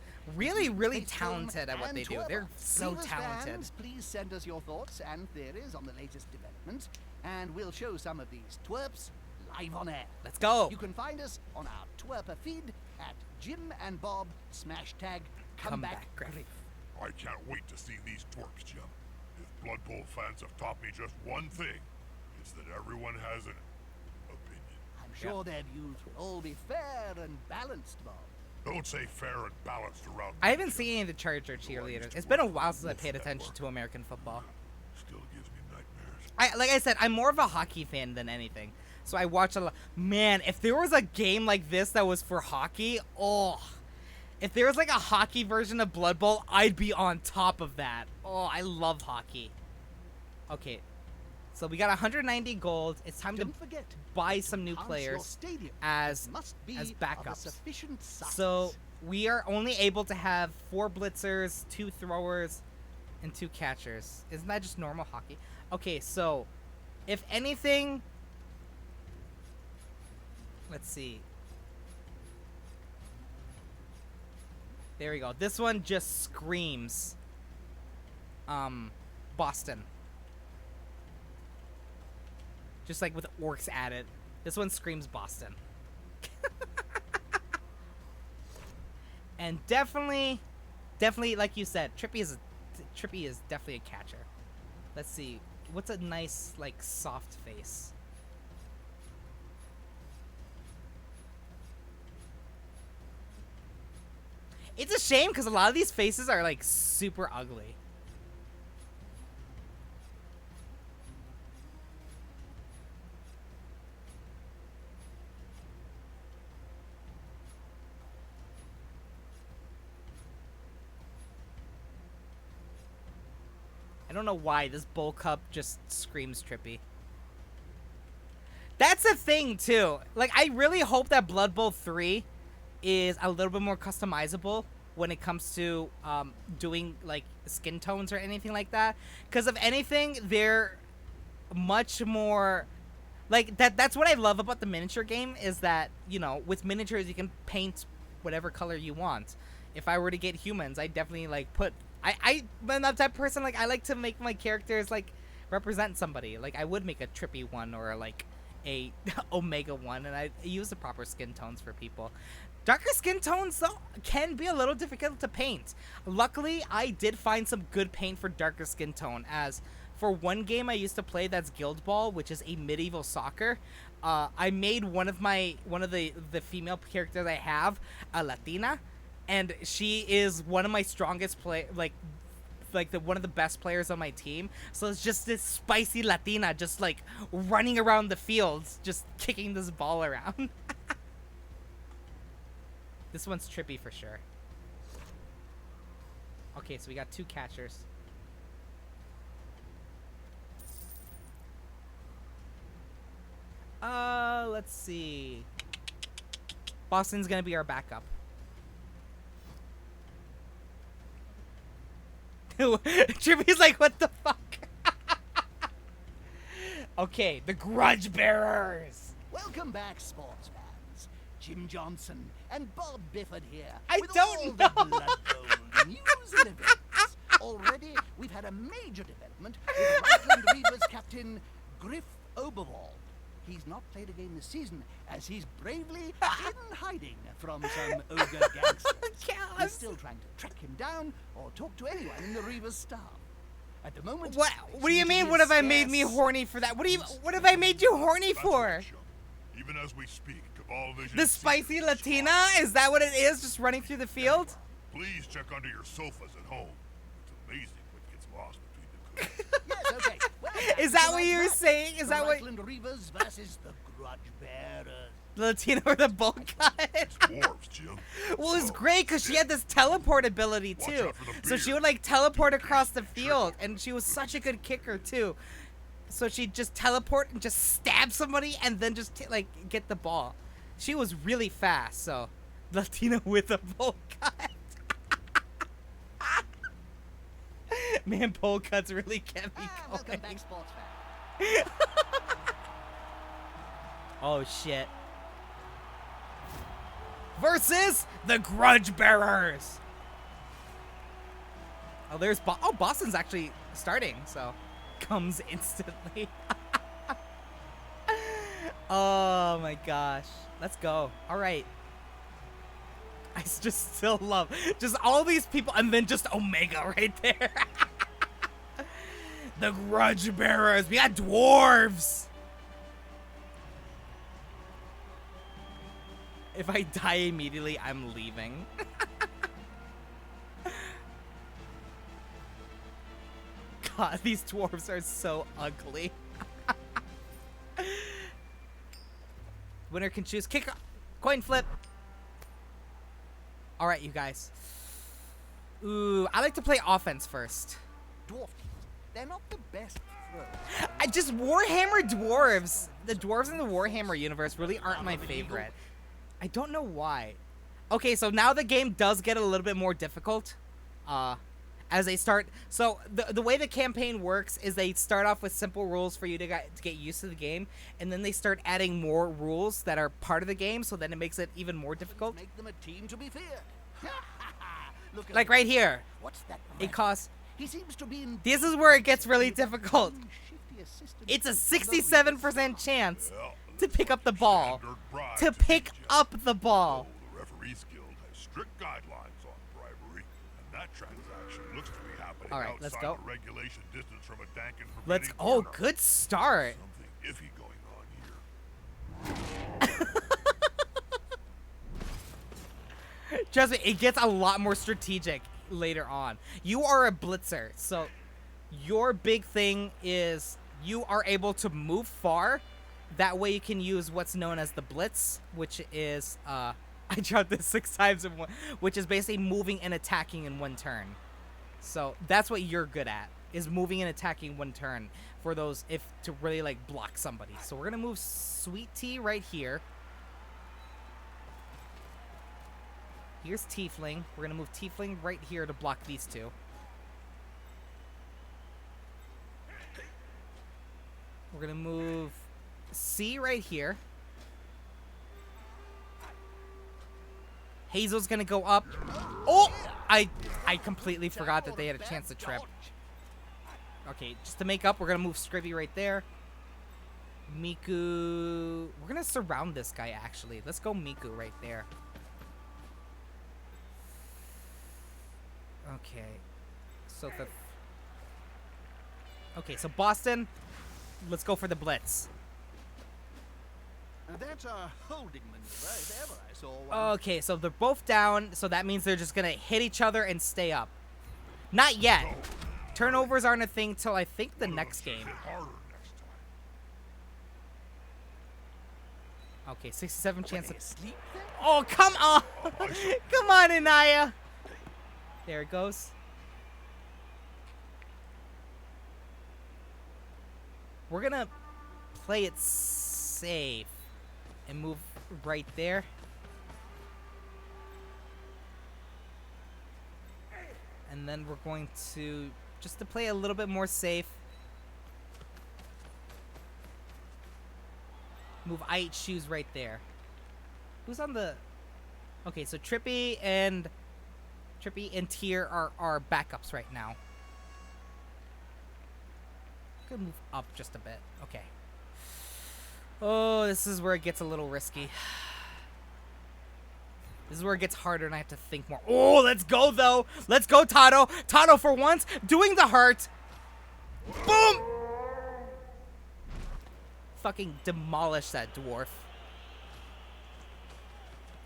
Really
Facetune
talented at what
and
they do.
Twitter.
They're so
Reavers
talented.
fans, please send us your thoughts and theories on the latest developments, and we'll show some of these twerps live on air.
Let's go.
You can find us on our twerper feed at Jim and Bob #comeback
Comeback Griff.
Griff.
I can't wait to see these twerps, Jim. If Blood Bowl fans have taught me just one thing, it's that everyone has an opinion.
I'm sure their views will all be fair and balanced, Bob.
Don't say fair and balanced around.
I haven't seen any of the Charger cheerleaders. It's been a while since I paid attention to American football.
Still gives me nightmares.
Like I said, I'm more of a hockey fan than anything. So I watch a lot. Man, if there was a game like this that was for hockey, if there was like a hockey version of Blood Bowl, I'd be on top of that. Oh, I love hockey. Okay, so we got 190 gold. It's time
Don't
to
forget
buy some new
enhance your
players
stadium.
as
It must be of a
backups.
sufficient size.
So we are only able to have 4 blitzers, 2 throwers, and 2 catchers. Isn't that just normal hockey? Okay, so if anything, let's see. There we go. This one just screams Boston. Just like with orcs added. This one screams Boston. And definitely like you said, Trippy is definitely a catcher. Let's see. What's a nice like soft face? It's a shame because a lot of these faces are like super ugly. I don't know why this Bull Cup just screams Trippy. That's the thing too. Like I really hope that Blood Bowl 3 is a little bit more customizable when it comes to doing like skin tones or anything like that. Because if anything, they're much more like that. That's what I love about the miniature game is that, you know, with miniatures you can paint whatever color you want. If I were to get humans, I definitely like put. I'm that type of person. Like I like to make my characters like represent somebody. Like I would make a Trippy one or like a Omega one, and I use the proper skin tones for people. Darker skin tones though can be a little difficult to paint. Luckily, I did find some good paint for darker skin tone. As for one game I used to play, that's Guild Ball, which is a medieval soccer. I made one of the female characters I have a Latina, and she is one of my strongest one of the best players on my team. So it's just this spicy Latina just like running around the fields, just kicking this ball around. This one's Trippy for sure. Okay, so we got 2 catchers. Let's see. Boston's gonna be our backup. Trippy's like, what the fuck? Okay, the Grudge Bearers.
Welcome back, sports fans. Jim Johnson and Bob Bifford here.
I
with
don't
all
know.
the Blood Bowl news and events. Already, we've had a major development with Rutland Reavers captain Griff Oberwald. He's not played a game this season, as he's bravely in hiding from some ogre gangsters. He's
Callous.
still trying to track him down or talk to anyone in the Reavers staff. At the moment,
What
they
do you
seem to
mean?
be
What
a
have I made me
scarce
horny for that? What have I made you horny
That's
for?
right, Chum. Even as we speak, Cabal Vision.
The spicy Latina? Is that what it is? Just running through the field?
Please check under your sofas at home. It's amazing what gets lost between the cushions.
Yes, okay. Well,
Is
that's
that
the
what
right
you're
match.
saying? Is
The
that what?
Rutland Reavers versus the Grudge Bearers.
The Latina with a bowl cut.
It's dwarves, Jim.
Well, it was
So,
great because she had this teleport ability
Watch
too.
out for the
So she
beard.
would like teleport across the field, and she was such a good kicker too. So she'd just teleport and just stab somebody, and then just like get the ball. She was really fast. So Latina with a bowl cut. Man, bowl cuts really kept me
Welcome
going.
back, sports fan.
Oh shit. Versus the Grudge Bearers. Oh, there's Boston's actually starting, so comes instantly. Oh my gosh. Let's go. All right. I just still love just all these people, and then just Omega right there. The Grudge Bearers. We got dwarves. If I die immediately, I'm leaving. God, these dwarves are so ugly. Winner can choose kick, coin flip. All right, you guys. Ooh, I like to play offense first.
Dwarf teams, they're not the best throwers.
I just Warhammer dwarves. The dwarves in the Warhammer universe really aren't my favorite. I don't know why. Okay, so now the game does get a little bit more difficult. As they start, so the way the campaign works is they start off with simple rules for you to get used to the game, and then they start adding more rules that are part of the game, so then it makes it even more difficult.
Make them a team to be feared. Look at
Like right here,
What's that?
it
rat?
costs.
He seems to be in.
This is where it gets really difficult.
Shifty assistant
It's a
below
67% chance
Well,
to pick up the ball.
standard bribe
To pick
Jim.
up the ball.
Oh, the referees guild has strict guidelines on bribery, and that transaction looks to be happening
All right, let's
outside
go.
the regulation distance from a dank and
Let's.
forbidding
Oh,
corner.
good start.
Something iffy going on here.
Trust me, it gets a lot more strategic later on. You are a blitzer, so your big thing is you are able to move far. That way you can use what's known as the blitz, which is I tried this 6 times in one, which is basically moving and attacking in one turn. So that's what you're good at, is moving and attacking one turn for those, if to really like block somebody. So we're gonna move Sweet Tea right here. Here's Tiefling. We're gonna move Tiefling right here to block these two. We're gonna move C right here. Hazel's gonna go up. Oh! I completely forgot that they had a chance to trip. Okay, just to make up, we're gonna move Scrivy right there. Miku... We're gonna surround this guy, actually. Let's go Miku right there. Okay. So the... Okay, so Boston, let's go for the blitz.
That's a holding maneuver if ever I saw one.
Okay, so they're both down, so that means they're just gonna hit each other and stay up. Not yet. Turnovers aren't a thing till I think the next game.
Hit harder next time.
Okay, 67 chance
They
of...
asleep then?
Oh, come on! Come on, Anaya! There it goes. We're gonna play it safe and move right there. And then we're going to, just to play a little bit more safe, move I Eat Shoes right there. Who's on the... Okay, so Trippy and Tier are backups right now. I'm gonna move up just a bit. Okay. Oh, this is where it gets a little risky. This is where it gets harder and I have to think more. Oh, let's go, though. Let's go, Tato. Tato, for once, doing the heart. Boom! Fucking demolish that dwarf.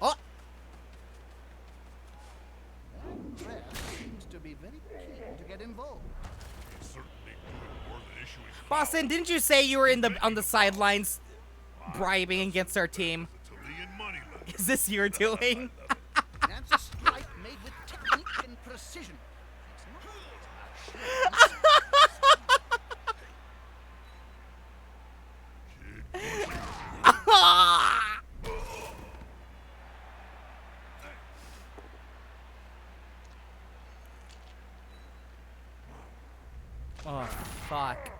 Oh!
Rare seems to be very keen to get involved.
He's certainly doing more than issuing
Boston, didn't you say you were on the sidelines bribing against our team?
until
Is this your doing?
That's a strike made with technique and precision. It's not always about
Oh, fuck.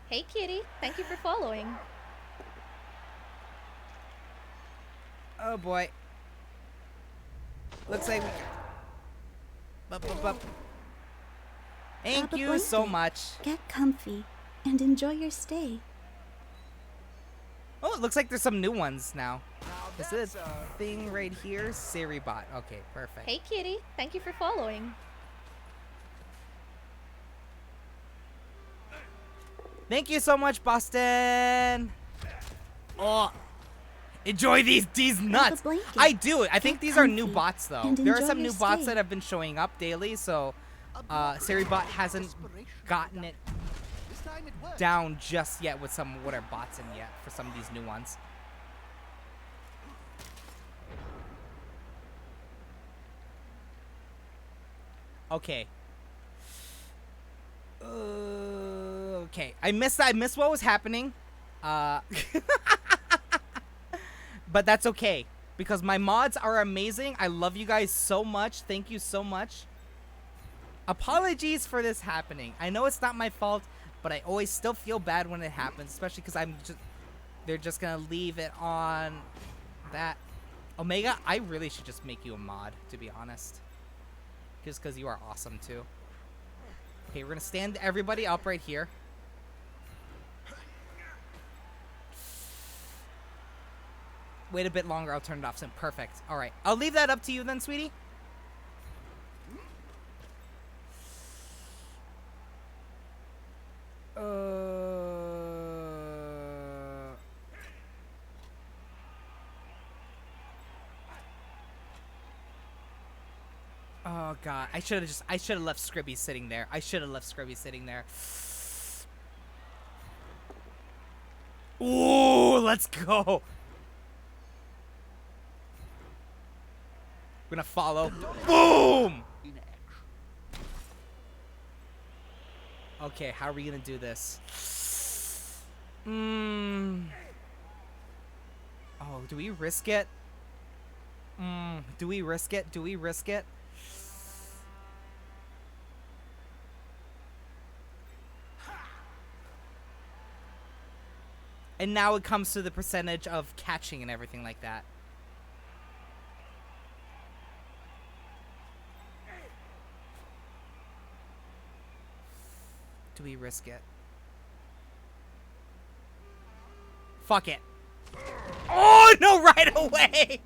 Hey, kitty. Thank you for following.
Oh boy. Looks like. Thank
Grab a
you so
blanket.
much.
Get comfy and enjoy your stay.
Oh, it looks like there's some new ones now. Is
that's,
this thing right here? Siribot. Okay, perfect.
Hey, kitty. Thank you for following.
Thank you so much, Boston. Oh, enjoy these nuts.
blanket.
I do. I think
Get
these are new
comfy
bots though.
and
There are
enjoy
some
your
new bots
stay.
that have been showing up daily, so Siribot hasn't gotten it
this time it worked.
down just yet with some whatever bots in yet for some of these new ones. Okay. Okay. I missed what was happening. But that's okay because my mods are amazing. I love you guys so much. Thank you so much. Apologies for this happening. I know it's not my fault, but I always still feel bad when it happens, especially because they're just gonna leave it on that. Omega, I really should just make you a mod, to be honest. Just because you are awesome, too. Okay, we're gonna stand everybody up right here. Wait a bit longer, I'll turn it off soon. Perfect. Alright, I'll leave that up to you then, sweetie. Oh god, I should have left Scribby sitting there. Ooh, let's go. We're gonna follow. Boom!
In action.
Okay, how are we gonna do this? Oh, do we risk it? Do we risk it? And now it comes to the percentage of catching and everything like that. Do we risk it? Fuck it. Oh, no, right away!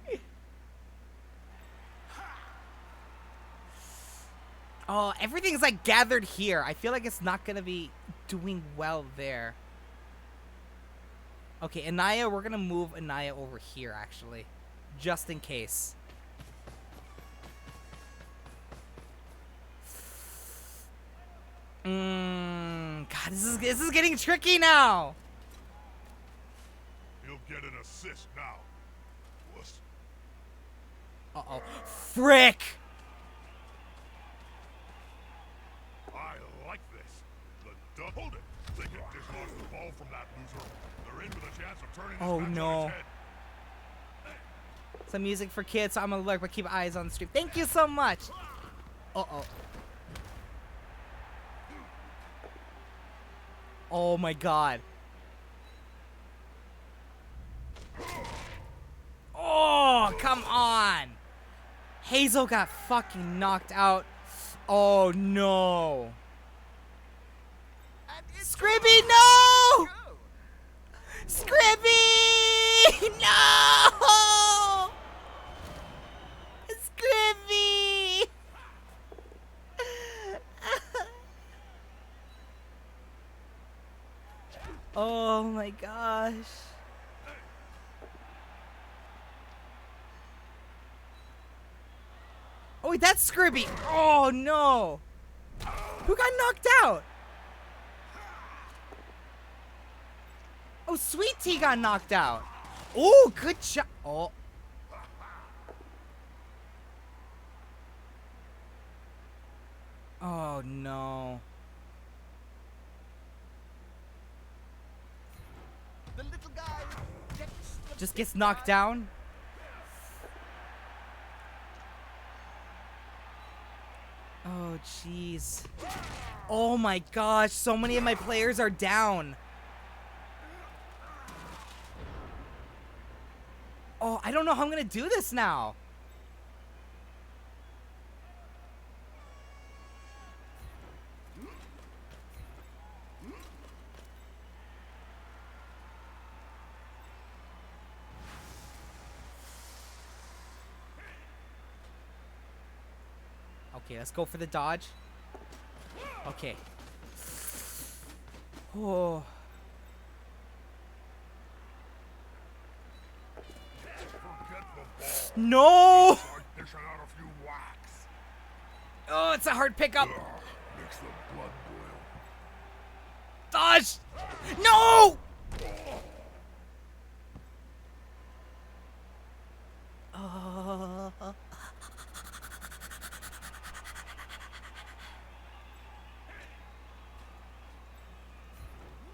Oh, everything's like gathered here. I feel like it's not gonna be doing well there. Okay, Anaya, we're gonna move Anaya over here, actually. Just in case. God, this is getting tricky now.
He'll get an assist now. Wuss.
Uh-oh. Frick!
I like this. Hold it. They can dislodge the ball from that loser. They're in with a chance of turning this
Oh,
match
no.
on its head.
Some music for kids, so I'm gonna lurk, but keep eyes on the stream. Thank you so much. Uh-oh. Oh my god. Oh, come on. Hazel got fucking knocked out. Oh no.
And it's
Scribby, no! Scribby! No! Scribby! Oh my gosh. Oh wait, that's Scribby. Oh no. Who got knocked out? Oh, Sweet Tea got knocked out. Oh, good shot. Oh. Oh, no.
The little guy gets the
Just
big
gets knocked
guy.
down. Oh, jeez. Oh, my gosh. So many of my players are down. Oh, I don't know how I'm going to do this now. Okay, let's go for the dodge. Okay. Oh.
Forget the ball.
No!
Start dishing out a few whacks.
Oh, it's a hard pickup.
Makes the blood boil.
Dodge! No!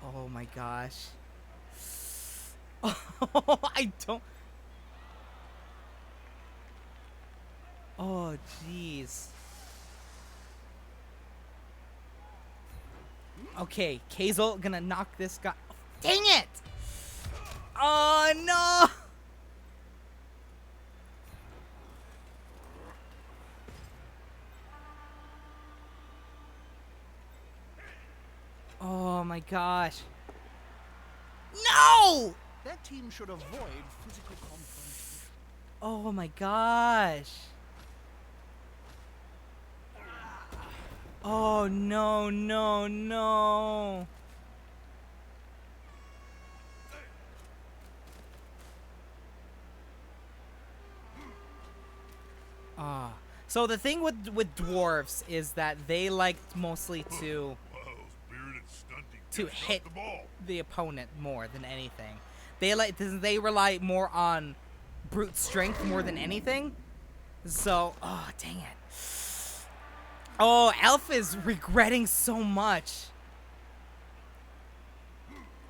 Oh my gosh. Oh, I don't. Oh, jeez. Okay, Kazel gonna knock this guy. Dang it! Oh no! Oh my gosh. No!
Their team should avoid physical confrontation.
Oh my gosh. Oh no, no, no. Ah. So the thing with dwarves is that they like mostly to
Well, those bearded stunty
To
kids
hit
dropped the ball.
the opponent more than anything. They rely more on brute strength more than anything. So, oh dang it. Oh, Elf is regretting so much.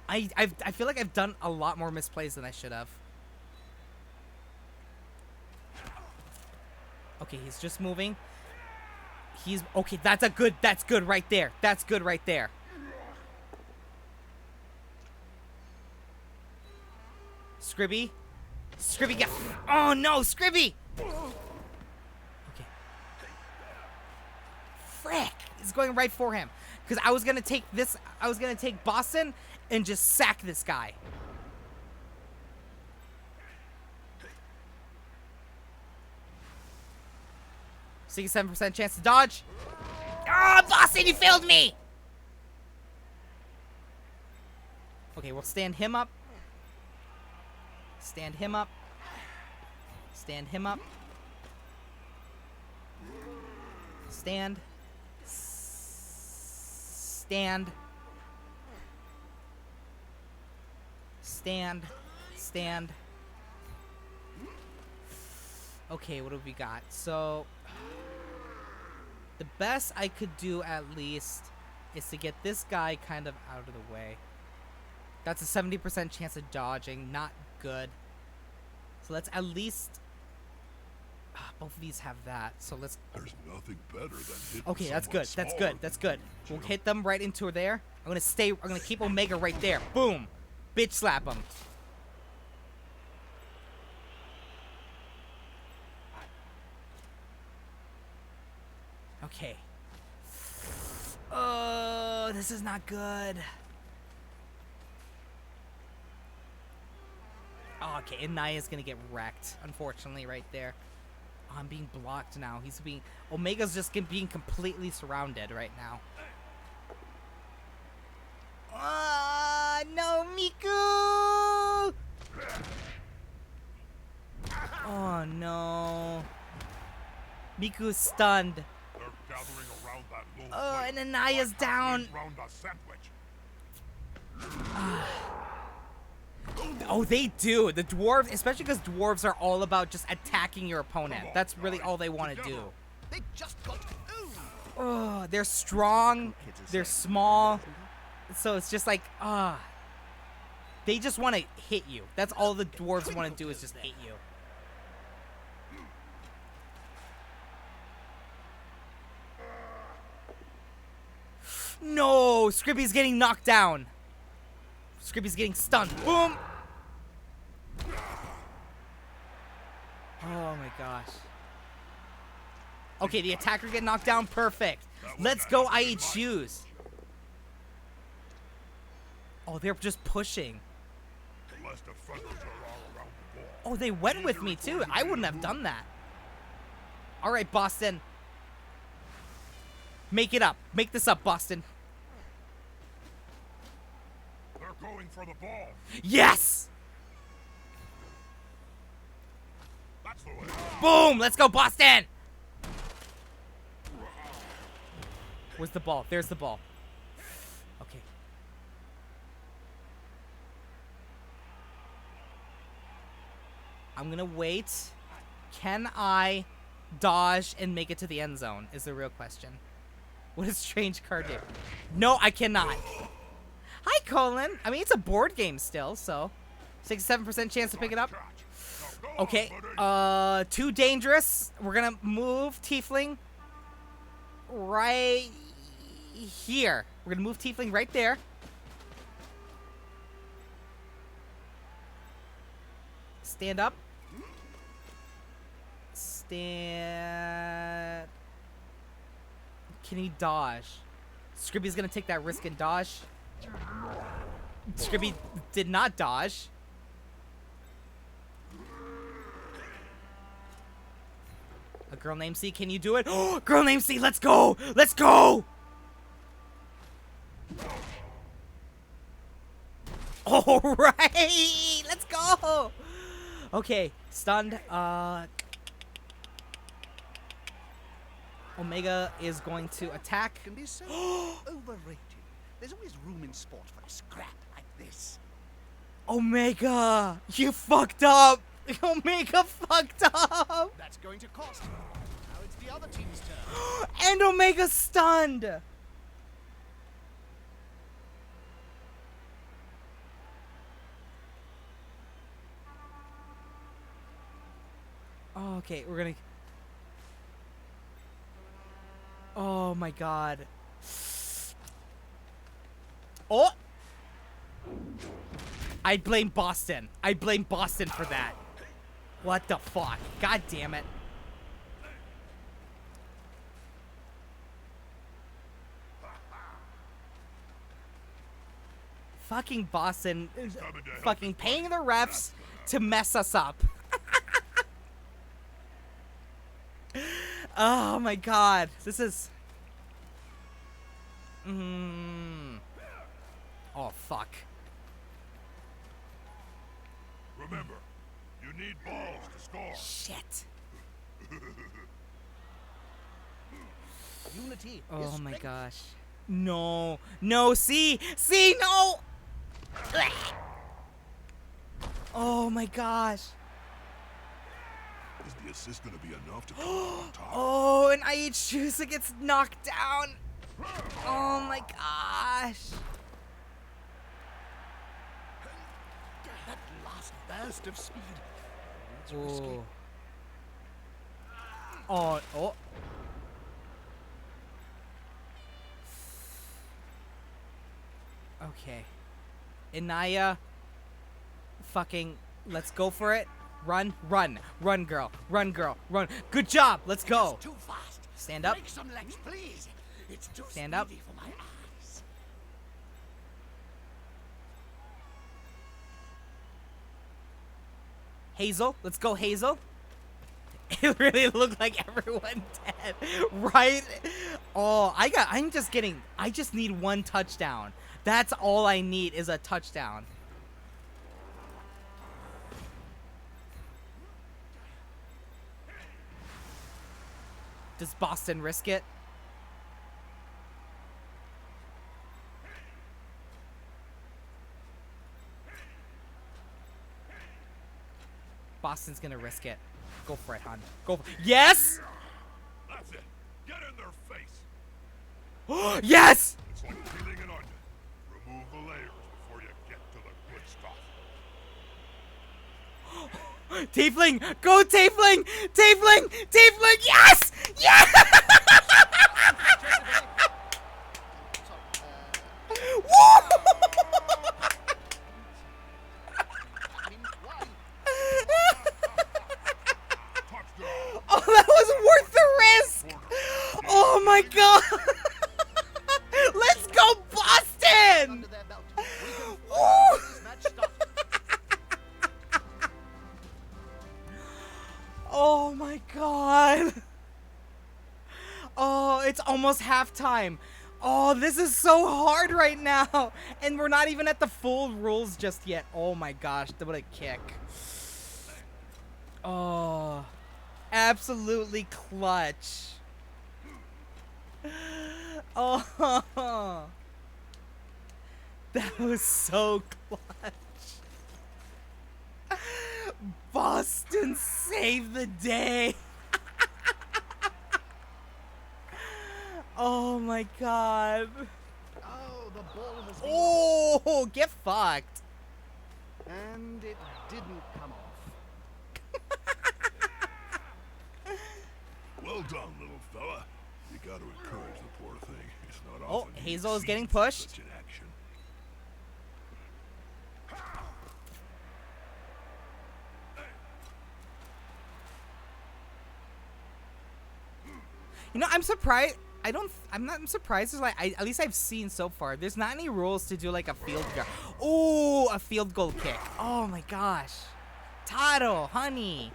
I feel like I've done a lot more misplays than I should have. Okay, he's just moving. He's okay. That's good right there. That's good right there. Scribby, get. Oh no, Scribby. Okay. Frick! He's going right for him. Because I was gonna take this. I was gonna take Boston and just sack this guy. %67% chance to dodge. Ah, Boston, you failed me! Okay, we'll stand him up. Stand him up. Stand him up. Stand. Stand. Stand. Stand. Okay, what have we got? So, the best I could do at least is to get this guy kind of out of the way. That's a 70% chance of dodging. Not good. So let's at least... both of these have that. So let's...
There's nothing better than hitting
Okay, that's
someone
good. That's
smaller
good. That's
than
good.
you,
We'll
Jim.
hit them right into there. I'm gonna keep Omega right there. Boom. Bitch slap him. Okay. Oh, this is not good. Oh, okay, and Naya's gonna get wrecked, unfortunately, right there. Oh, I'm being blocked now. Omega's just being completely surrounded right now. Ah, no, Miku! Oh, no. Miku's stunned.
They're gathering around that low
Oh,
plate,
and Anaya's
like
down.
halfway round a sandwich.
Oh, they do. The dwarves, especially because dwarves are all about just attacking your opponent. That's really all they want to do.
They just got. Ooh.
Oh, they're strong. They're small. So it's just like, they just want to hit you. That's all the dwarves want to do is just hit you. No, Scrippy's getting knocked down. Scrippy's getting stunned. Boom. Oh my gosh. Okay, the attacker get knocked down. Perfect. Let's go IHUs. Oh, they're just pushing. Oh, they went with me too. I wouldn't have done that. All right, Boston. Make it up. Make this up, Boston.
They're going for the ball.
Yes!
That's the way.
Boom! Let's go, Boston! Where's the ball? There's the ball. Okay. I'm gonna wait. Can I dodge and make it to the end zone? Is the real question. What does strange card do? No, I cannot. Hi, Colin. I mean, it's a board game still, so 67% chance to pick it up. Okay. Too dangerous. We're gonna move Tiefling right here. We're gonna move Tiefling right there. Stand up. Stand. Can he dodge? Scrippy's gonna take that risk and dodge. Scrippy did not dodge. A girl named C, can you do it? Oh, girl named C, let's go! Let's go! All right, let's go! Okay, stunned. Omega is going to attack.
Can be so overrated. There's always room in sport for a scrap like this.
Omega, you fucked up. Omega fucked up.
That's going to cost. Now it's the other team's turn.
And Omega's stunned. Oh, okay, we're gonna. Oh my god. Oh! I blame Boston. I blame Boston for that. What the fuck? God damn it. Fucking Boston. Fucking paying the refs to mess us up. Oh my god. This is... Oh, fuck.
Remember, you need balls to score.
Shit.
Unity.
Oh my gosh. No. No, see? See, no! Oh my gosh.
Is the assist going to be enough to come on top?
Oh, and IHUSA gets knocked down. Oh my gosh.
That last burst of speed. It's risky.
Oh. Oh. Okay. Inaya. Fucking. Let's go for it. Run, run, run, girl, run, girl, run. Good job. Let's go.
It's too fast.
Stand up.
Break some legs, please. It's too
Stand up.
speedy for my eyes.
Hazel. Let's go, Hazel. It really looked like everyone dead, right? Oh, I just need one touchdown. That's all I need is a touchdown. Does Boston risk it? Boston's gonna risk it. Go for it, hon. Go for Yes!
That's it. Get in their face.
Yes!
It's like peeling an onion. Remove the layers before you get to the good stuff.
Tiefling! Go Tiefling! Tiefling! Tiefling! Yes! Yes! Woo!
I mean, why?
Touchdown.
Oh, that was worth the risk! Oh my god! Let's go, Boston!
Under their belt. We can
Woo!
this match started.
Oh my god! Oh, it's almost halftime. Oh, this is so hard right now. And we're not even at the full rules just yet. Oh my gosh, what a kick. Oh, absolutely clutch. Oh, that was so clutch. Boston saved the day. Oh my god.
Oh, the ball has been
Oh, get fucked.
and it didn't come off.
Well done, little fella. You got to encourage the poor thing. It's not
Oh,
often you
Hazel is
see
getting pushed.
Such an action.
You know, I'm surprised. I'm surprised. There's like, at least I've seen so far. There's not any rules to do like a field goal. Oh, a field goal kick. Oh my gosh. Taro, honey.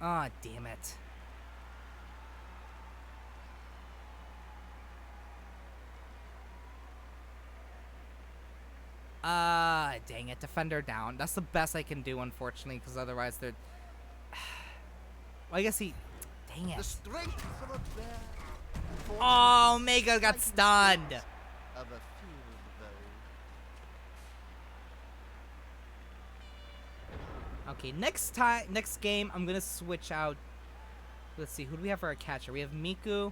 Ah, oh, damn it. Dang it. Defender down. That's the best I can do, unfortunately, because otherwise they're... Well, I guess he... Dang
The
it.
strength of a bear.
Oh, Omega got stunned.
Of a field, though.
Okay, next game, I'm gonna switch out. Let's see, who do we have for our catcher? We have Miku,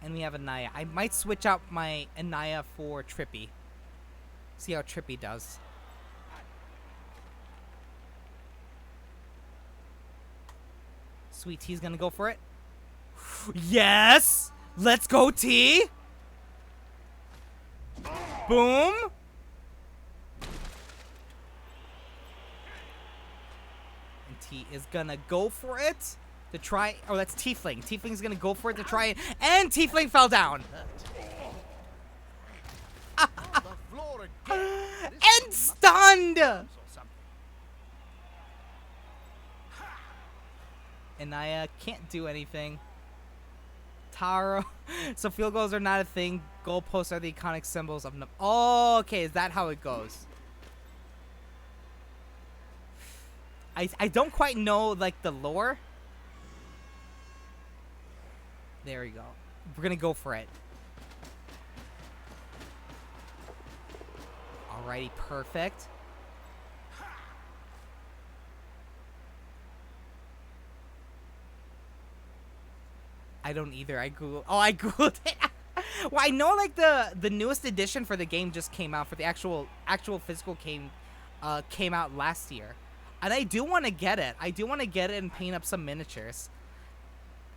and we have Anaya. I might switch out my Anaya for Trippy. See how Trippy does. Sweet T's gonna go for it. Yes! Let's go, T! Boom! And T is gonna go for it to try. Oh, that's Tiefling. Tiefling's gonna go for it to try it. And Tiefling fell down.
The floor again. This
And stunned!
or something.
And I can't do anything. Taro. So field goals are not a thing. Goalposts are the iconic symbols of... Oh, okay. Is that how it goes? I don't quite know, like, the lore. There we go. We're gonna go for it. Alrighty, perfect. I don't either. I googled. Oh, I googled it. Well, I know like the newest edition for the game just came out for the actual physical game, came out last year, and I do want to get it. I do want to get it and paint up some miniatures.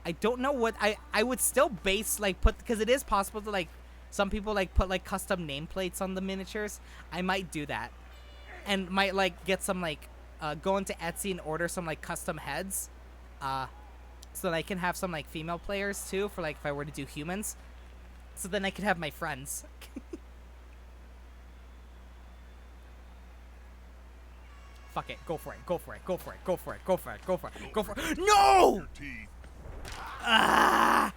I don't know what I would still base like put because it is possible to like some people like put like custom nameplates on the miniatures. I might do that, and might like get some like go into Etsy and order some like custom heads. So that I can have some like female players too for like if I were to do humans. So then I could have my friends. Fuck it. Go for it. Go for it. Go for it. Go for it. Go for it. Go for it. Go for it. No!
Your teeth.
Ah!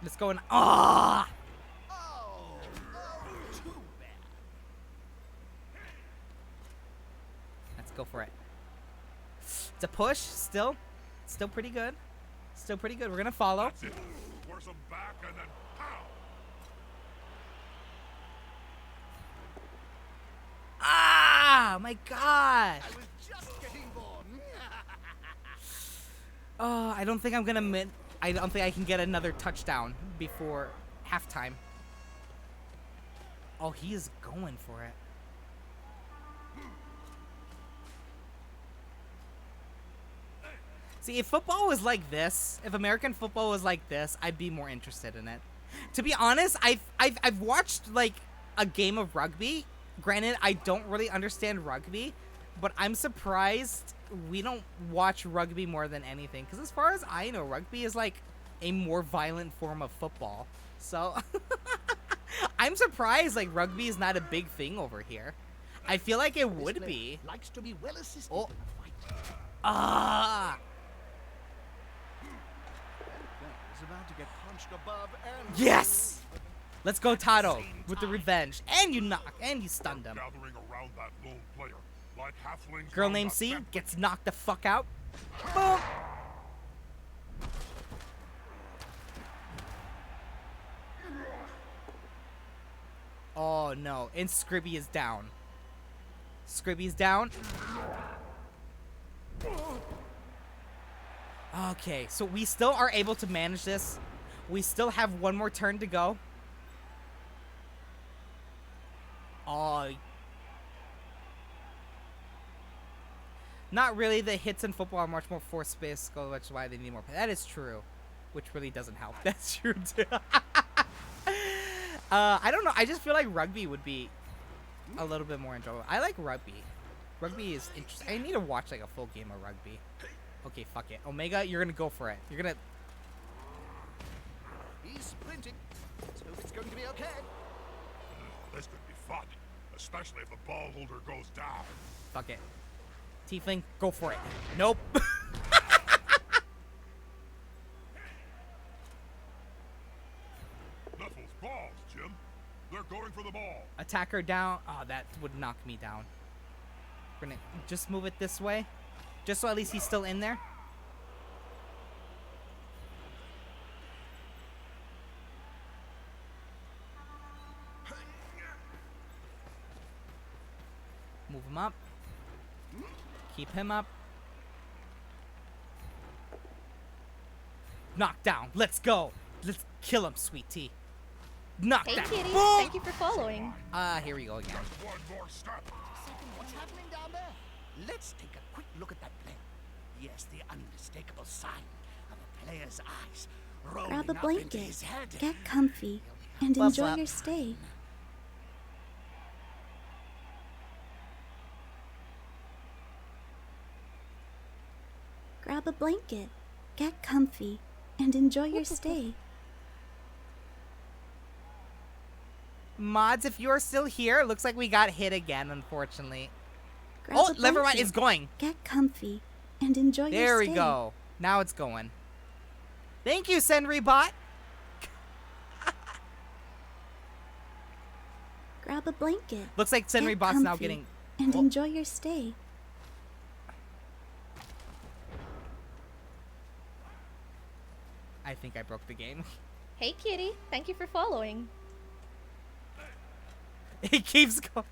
Let's go and ah!
Oh, too bad.
Let's go for it. It's a push. Still pretty good. Still pretty good. We're gonna follow.
That's it. Force them back and then pow.
Oh my god.
I was just getting born.
Oh, I don't think I'm gonna I don't think I can get another touchdown before halftime. Oh, he is going for it. See, if football was like this, if American football was like this, I'd be more interested in it. To be honest, I've watched like a game of rugby. Granted, I don't really understand rugby, but I'm surprised we don't watch rugby more than anything. Because as far as I know, rugby is like a more violent form of football. So I'm surprised like rugby is not a big thing over here. I feel like it would be.
Likes to be well assisted.
Oh.
in a fight.
Ah.
Is about to get punched above and
Yes! Let's go, Tato, with the revenge. And you stunned him.
Gathering around that lone player, like halflings
Girl
round
named
a
C
temple.
gets knocked the fuck out. Boom! Oh no, and Scribby is down. Scribby's down. Okay, so we still are able to manage this. We still have one more turn to go. Oh. Not really. The hits in football are much more force-based, which is why they need more. That is true. Which really doesn't help. That's true, too. I don't know. I just feel like rugby would be a little bit more enjoyable. I like rugby. Rugby is interesting. I need to watch like a full game of rugby. Okay, fuck it. Omega, you're gonna go for it. You're gonna...
he's sprinting. Let's hope it's going to be okay.
This could be fun, especially if the ball holder goes down.
Fuck it. Tiefling, go for it. Nope.
Knuckles balls, Jim. They're going for the ball.
Attacker down. Oh, that would knock me down. We're gonna just move it this way. Just so at least he's still in there. Move him up. Keep him up. Knock down. Let's go. Let's kill him, sweet tea. Knock
Hey,
down.
kitty.
Boom!
Thank you for following.
Here we go again.
Just one more step.
What's happening down there? Let's take a quick look at that player. Yes, the unmistakable sign of a player's eyes rolling
Grab a
up into
blanket,
his head.
get comfy, and
Flop,
enjoy
flop.
your stay. Grab a blanket, get comfy, and enjoy your stay.
Mods, if you're still here, looks like we got hit again, unfortunately.
Grab
Oh,
a
never mind.
blanket,
It's going.
Get comfy, and enjoy
There
your
we
stay.
go. Now it's going. Thank you, SenryBot.
Grab a blanket.
Looks like
get
SenryBot's now
comfy,
getting...
and
Oh.
enjoy your stay.
I think I broke the game.
Hey, kitty. Thank you for following.
It keeps going.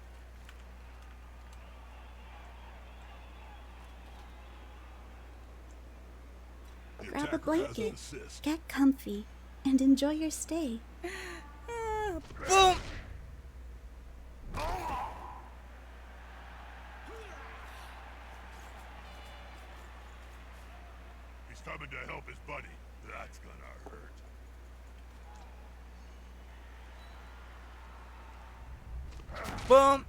The
Grab a
attacker has an
blanket,
assist.
get comfy, and enjoy your stay.
Boom!
He's coming to help his buddy. That's gonna hurt.
Boom!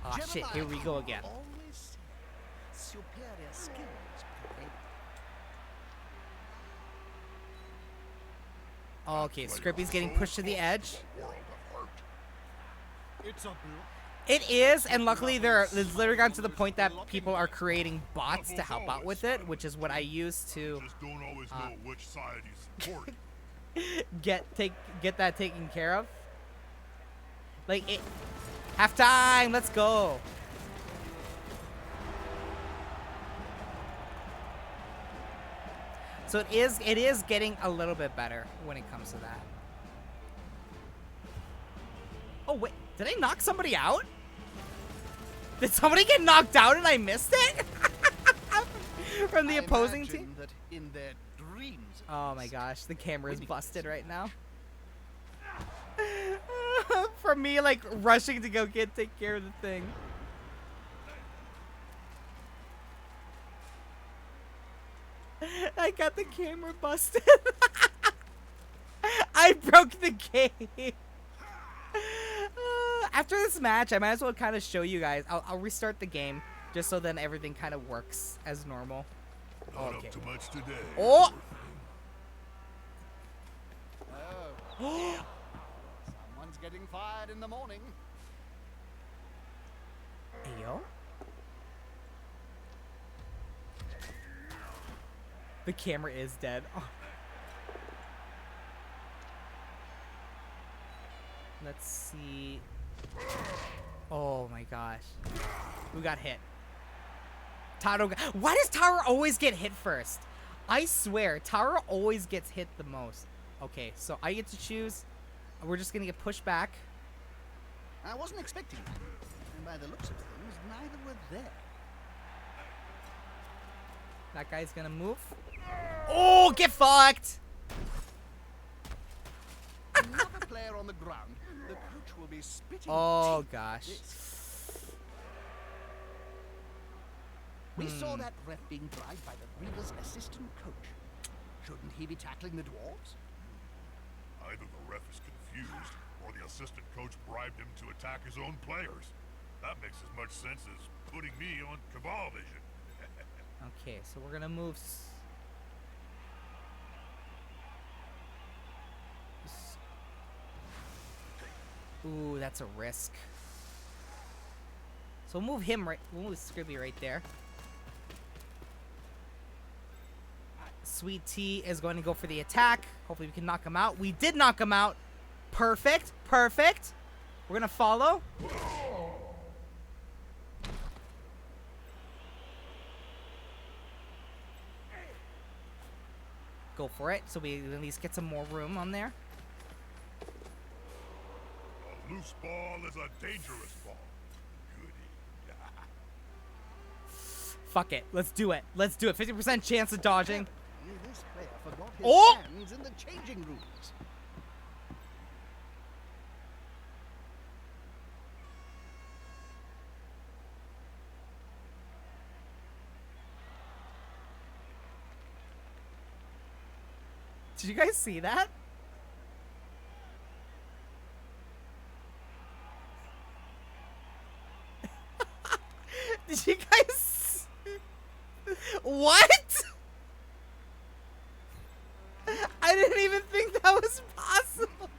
Oh shit, here we go again.
Always superior skills prevail.
Okay, Scrippy's getting pushed to the edge.
World of hurt.
It's a blow.
It is, and luckily it's literally gotten to the point that people are creating bots to help out with it, which is what I use to
Just don't always know which side he's supporting.
get that taken care of. Like it. Halftime, let's go. So it is getting a little bit better when it comes to that. wait. Did I knock somebody out? Did somebody get knocked out and I missed it? From the
I
opposing team?
imagine that in their dreams. at
Oh my
least,
gosh, the camera is
winning
busted
is
right now. For me, like, rushing to go take care of the thing. I got the camera busted. I broke the game. After this match, I might as well kind of show you guys. I'll restart the game just so then everything kind of works as normal.
Not
Okay.
up to much today.
Oh!
Oh. Someone's getting fired in the morning.
Ayo. The camera is dead. Oh. Let's see. Oh my gosh. Who got hit? Taro. Why does Taro always get hit first? I swear, Taro always gets hit the most. Okay, so I get to choose. We're just gonna get pushed back.
I wasn't expecting that. And by the looks of things, neither were there.
That guy's gonna move. Oh, get fucked!
Another player on the ground. The coach will be spitting.
Oh
teeth
gosh.
at this. We saw that ref being bribed by the Reaver's assistant coach. Shouldn't he be tackling the dwarves?
Either the ref is confused, or the assistant coach bribed him to attack his own players. That makes as much sense as putting me on Cabal Vision.
Okay, so we're gonna move. Ooh, that's a risk. So we'll move him right. We'll move Scribby right there. Sweet Tea is going to go for the attack. Hopefully we can knock him out. We did knock him out. Perfect. Perfect. We're gonna follow. Go for it, so we at least get some more room on there.
A loose ball is a dangerous ball. Goody.
Fuck it. Let's do it. Let's do it. 50% chance of dodging.
This player forgot his
Oh!
hands in the changing rooms.
Did you guys see that? Did you guys? What? I didn't even think that was possible.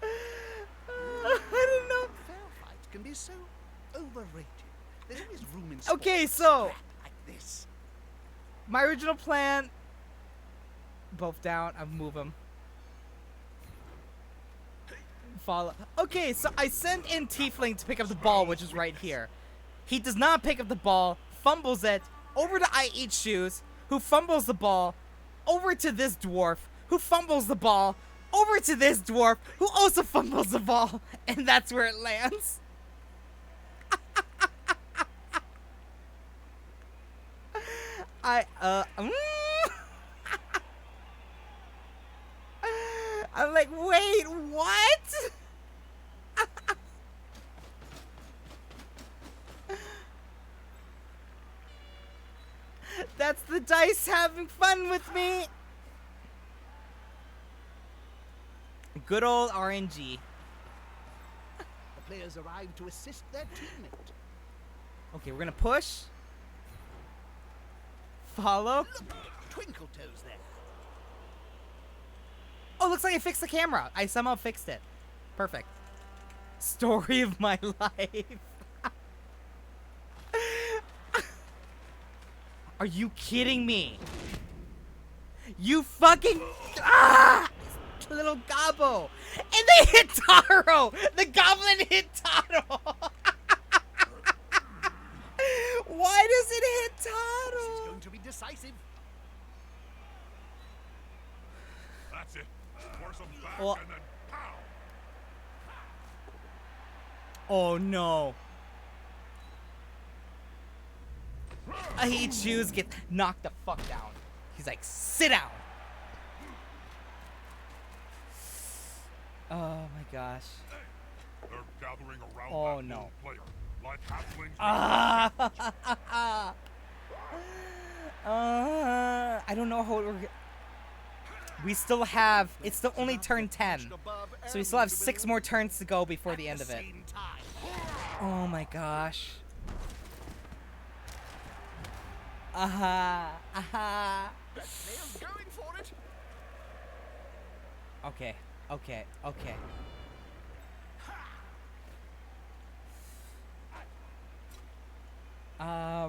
I didn't know.
Fair fights can be so overrated. There's always room in sport
Okay,
for
so
scrap like this.
my original plan. Both down. I'll move them. Follow. Okay, so I sent in Tiefling to pick up the ball, which is right here. He does not pick up the ball, fumbles it, over to I Eat Shoes, who fumbles the ball, over to this dwarf, who fumbles the ball, over to this dwarf, who also fumbles the ball, and that's where it lands. I'm like, wait, what? That's the dice having fun with me. Good old RNG.
The players arrive to assist their teammate.
Okay, we're gonna push. Follow.
Look, Twinkle Toes there.
Oh, looks like I fixed the camera. I somehow fixed it. Perfect. Story of my life. Are you kidding me? You fucking little gobbo. And they hit Taro. The goblin hit Taro. Why does it hit
This is
Taro?
going to be decisive.
That's it. Force them back
Well-
and then pow.
Oh no. He choose get knocked the fuck down. He's like, sit down. Oh my gosh.
They're gathering around
Oh,
that
no.
little player, like halflings.
I don't know how we still have. It's still only turn 10, so we still have 6 more turns to go before the end of it. Oh my gosh.
Player's going for it.
Okay.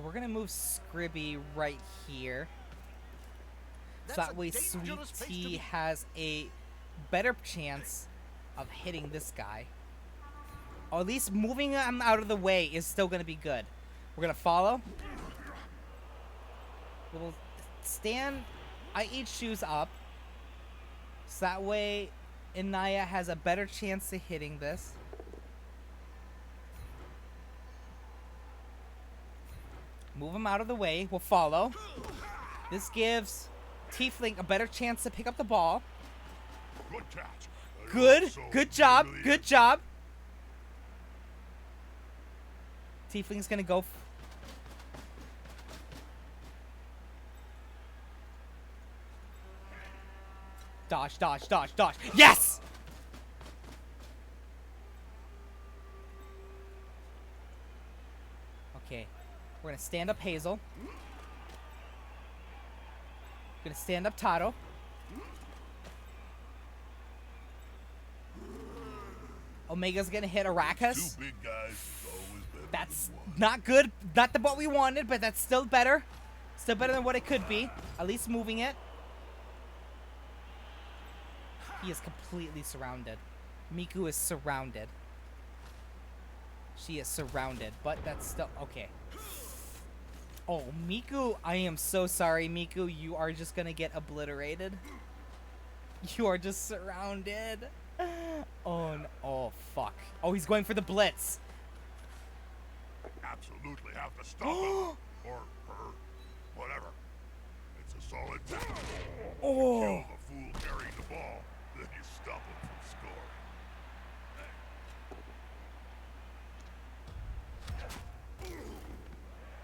We're gonna move Scribby right here. So
That's
that
a
way
dangerous
Sweet
place to
Tea
be.
has a better chance of hitting this guy. Or at least moving him out of the way is still gonna be good. We're gonna follow. We'll stand IH shoes up. So that way Inaya has a better chance of hitting this. Move him out of the way. We'll follow. This gives Tiefling a better chance to pick up the ball.
Good catch.
Good.
So
Good job.
really
Good job. Tiefling's gonna go. Dodge, dodge, dodge, dodge. Yes! Okay. We're gonna stand up Hazel. Gonna stand up Taro. Omega's gonna hit Aracas.
Two big guys is always better
That's
than one.
not good. Not what we wanted, but that's still better. Still better than what it could be. At least moving it. He is completely surrounded. Miku is surrounded. She is surrounded, but that's still okay. Oh, Miku, I am so sorry, Miku. You are just gonna get obliterated. You are just surrounded. Oh, no. Oh, fuck. Oh, he's going for the blitz.
Absolutely have to stop him. Or her. Whatever. It's a solid tackle.
Oh.
Kill the fool carrying the ball, then you stop him from scoring.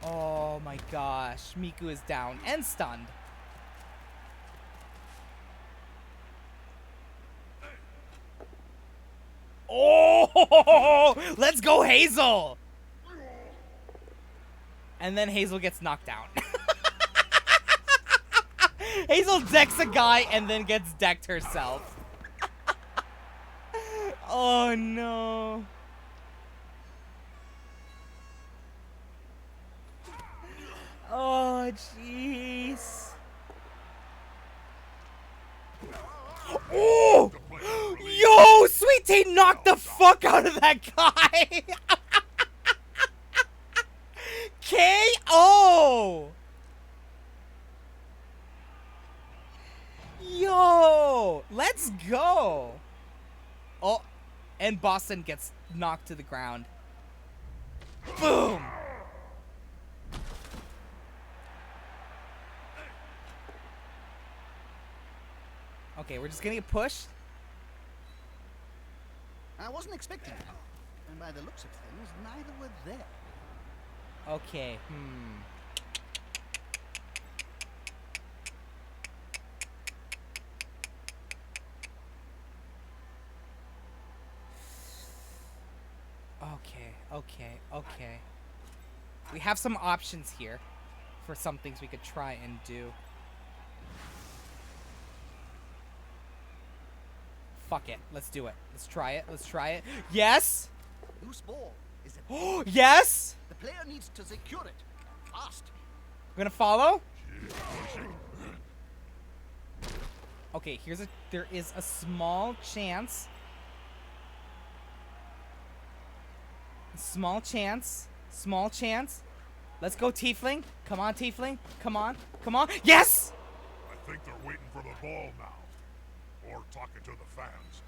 Oh my gosh. Miku is down and stunned. Oh! Let's go, Hazel! And then Hazel gets knocked down. Hazel decks a guy and then gets decked herself. Oh no. Oh jeez. Oh! Yo, Sweet Tea knocked the fuck out of that guy. KO. Yo, let's go. Oh, and Boston gets knocked to the ground. Boom. Okay, we're just gonna get pushed.
I wasn't expecting that. And by the looks of things, neither were they.
Okay, Okay. We have some options here for some things we could try and do. Fuck it. Let's do it. Let's try it. Yes!
Loose ball. Is it?
Oh, yes!
The player needs to secure it. Fast.
We're gonna follow. Okay, there is a small chance. Small chance. Let's go, Tiefling. Come on, Tiefling. Come on. Yes!
I think they're waiting for the ball now. Or talking to the fans.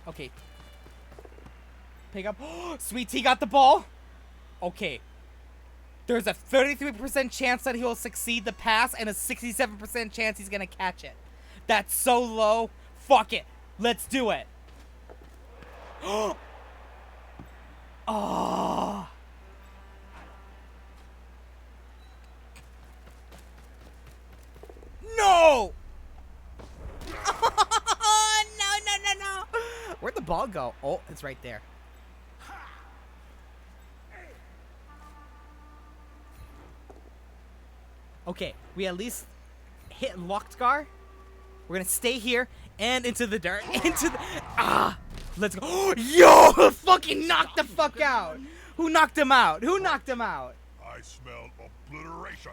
Okay. Pick up. Sweet Tea got the ball. Okay. There's a 33% chance that he'll succeed the pass and a 67% chance he's gonna catch it. That's so low. Fuck it. Let's do it. Oh. No! No. Where'd the ball go? Oh, it's right there. Okay, we at least hit locked guard. We're gonna stay here and into the dirt. Let's go. Yo, fucking knocked the fuck out. Who knocked him out?
I smell obliteration.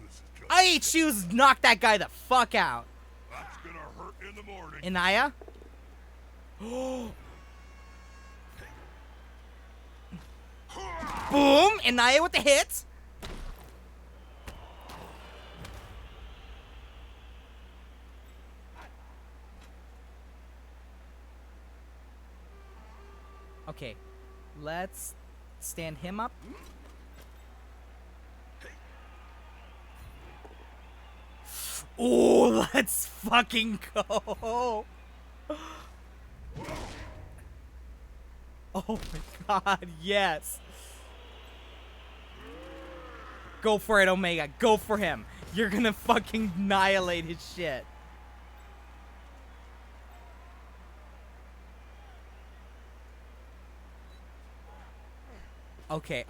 This is just
I ate shoes, knocked that guy the fuck out.
that's gonna hurt in the morning.
Inaya? Boom! Inaya with the hit. Okay, let's stand him up. Oh, let's fucking go. Oh my god, yes. Go for it, Omega. Go for him. You're gonna fucking annihilate his shit. Okay.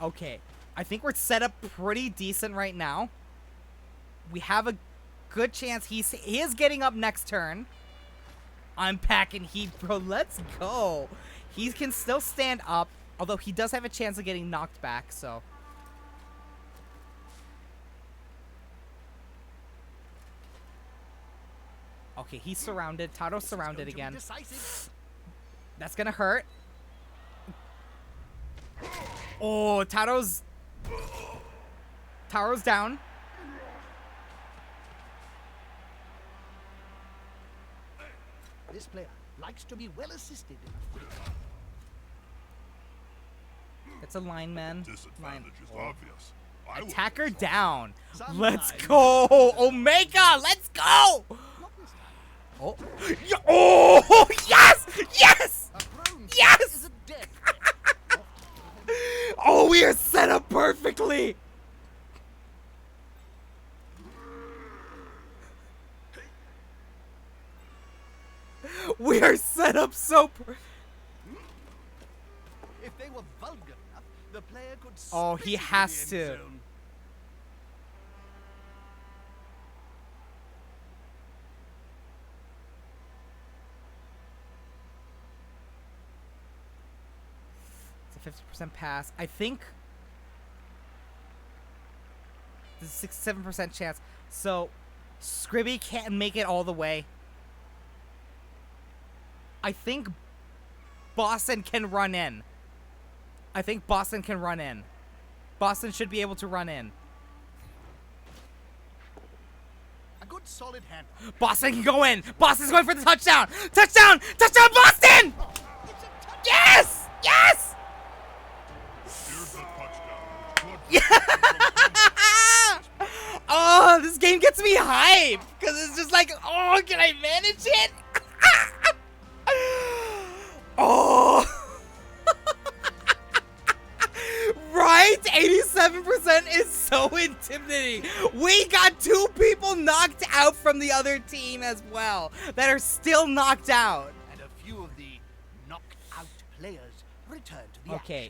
I think we're set up pretty decent right now. We have a good chance he is getting up next turn. I'm packing heat, bro. Let's go. He can still stand up, although he does have a chance of getting knocked back, so. Okay, he's surrounded. Taro's surrounded again. That's gonna hurt. Oh, Taro's down.
This player likes to be well assisted in a fight.
It's a lineman.
Disadvantage is obvious. I would-
Attacker down.
Sometimes-
Let's go. Omega, let's go.
Not this time.
Oh, oh, yes.
A prone
Yes!
is a dead.
Oh, we are set up perfectly. We are set up so
If they were vulgar enough, the player could.
Oh,
spit
he
into
has
the end
to.
zone.
It's a 50% pass. I think there's a 6-7% chance. So Scribby can't make it all the way. I think Boston can run in. Boston should be able to run in.
A good solid hand.
Boston can go in. Boston's going for the touchdown. Touchdown, Boston!
It's a touch.
Yes! Yes!
Here's the touchdown. Which could
Oh, this game gets me hyped because it's just like, oh, can I manage it? Oh, right? 87% is so intimidating. We got 2 people knocked out from the other team as well that are still knocked out.
And a few of the knocked out players return to the
Okay,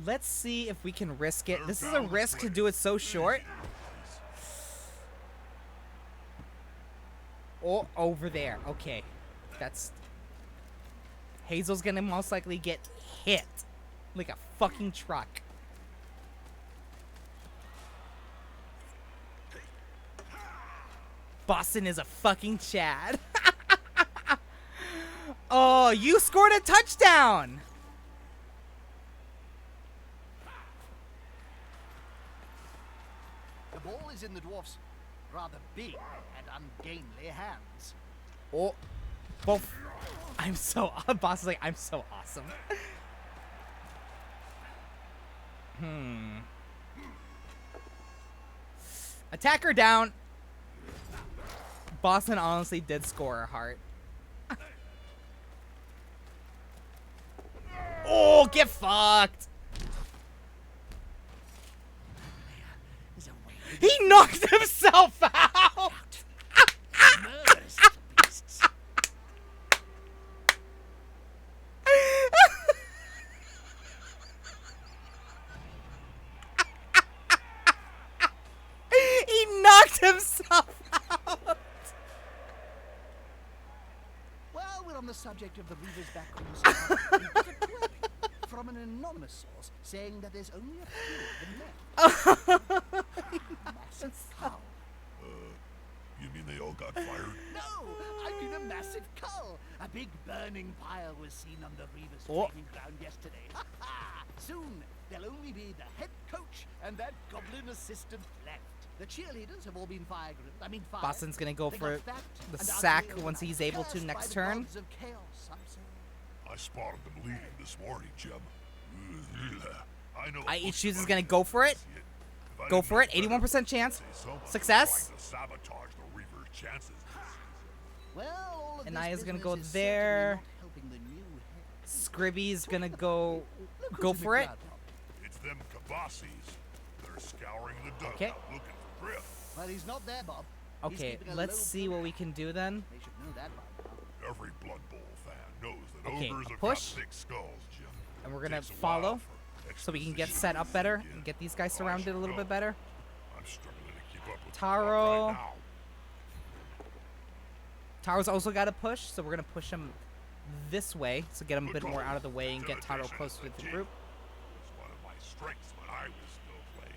let's see if we can risk it. This is a risk to do it so short. Oh, over there. Okay. That's... Hazel's gonna most likely get hit. Like a fucking truck. Boston is a fucking Chad. Oh, you scored a touchdown!
The ball is in the dwarf's rather big and ungainly hands.
Oh, both. I'm so. Boss is like, I'm so awesome. Attacker down. Boston honestly did score a heart. Oh, get fucked.
There's a way
He knocked himself out.
murderous little beasts.
He knocked himself out.
Well, we're on the subject of the Reaver's back room. So we got a query from an anonymous source saying that there's only a few of them left. Massive cull.
You mean they all got fired?
No, I mean a massive cull. A big burning pile was seen on the Reaver's
Oh.
training ground yesterday. Ha ha! Soon, there'll only be the head coach and that goblin assistant left. The cheerleaders have all been fired.
Boston's gonna go
They
for
got fact
the
and
sack
ugly
once he's able to
cursed by
next
the
turn.
gods of chaos, some say.
I spotted them leaving this morning, Jim. I know.
Shoes is gonna go for it. Go for it. 81% chance. Success.
Sabotage the Reaver's chances this season.
Well, all of
And
this
Naya's gonna
business
go
is certainly
there.
not helping the new head.
Scribby's gonna go
Look
go
who's in
for
the
it.
crowd, Bob.
It's them Kabassis. They're scouring the dugout
Okay.
looking for Griff.
Well, he's not there, Bob. He's
Okay,
keeping a
let's
low
see what we can do then.
They should know that by now.
Every Blood Bowl fan knows that
Okay,
ogres have
push.
got thick skulls, Jim.
And we're gonna
Takes a while
follow
for
so we can get
exposition
set up
to
better
begin.
and get these guys
Oh, I
surrounded
should
a little
know.
bit better.
I'm struggling to keep up with
Taro.
the crowd right now.
Taro's also got to push, so we're gonna push him this way, so get him a bit more out of the way and get Taro closer to the group.
It's one of my strengths when I was still playing.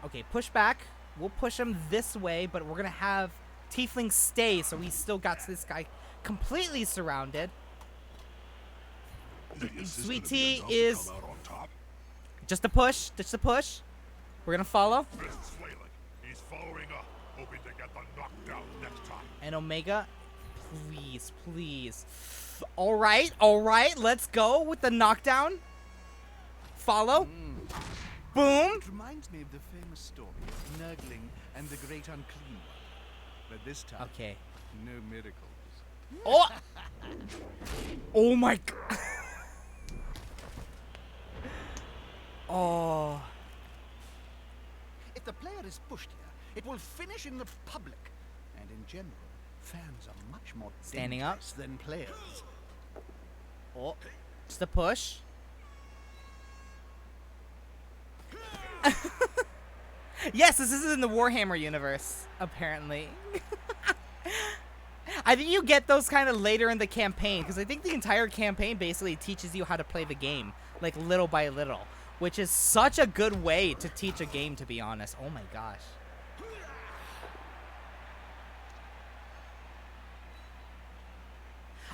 Okay, push back. We'll push him this way, but we're gonna have Tiefling stay, so we still got this guy completely surrounded.
Is the assistant
Sweet
of
Tea
the enough to
is
come out on top?
just a push, just a push. We're gonna follow.
Fists flailing. He's following up, hoping to get the knockdown next time.
And Omega, please, please. All right, let's go with the knockdown. Follow. Boom.
It reminds me of the famous story of Nurgling and the Great Unclean One. But this time,
Okay.
no miracles.
Oh. Oh my god. Oh.
If the player is pushed here, it will finish in the public. And in general, fans are much more
Standing up.
dangerous than players.
Oh. Just a push. Yes, this is in the Warhammer universe, apparently. I think you get those kind of later in the campaign, because I think the entire campaign basically teaches you how to play the game, like little by little, which is such a good way to teach a game, to be honest. Oh my gosh.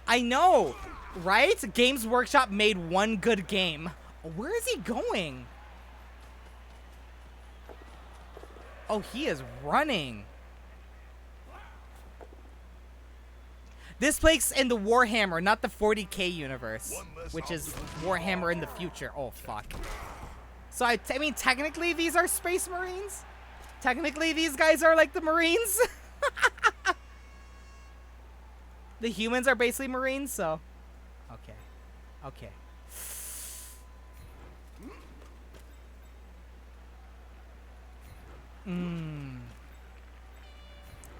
I know, right? Games Workshop made one good game. Where is he going? Oh, he is running. This plays in the Warhammer, not the 40K universe, which is Warhammer in the future. Oh, fuck. So, I mean, technically, these are Space Marines? Technically, these guys are like the Marines? The humans are basically Marines, so... Okay. Okay.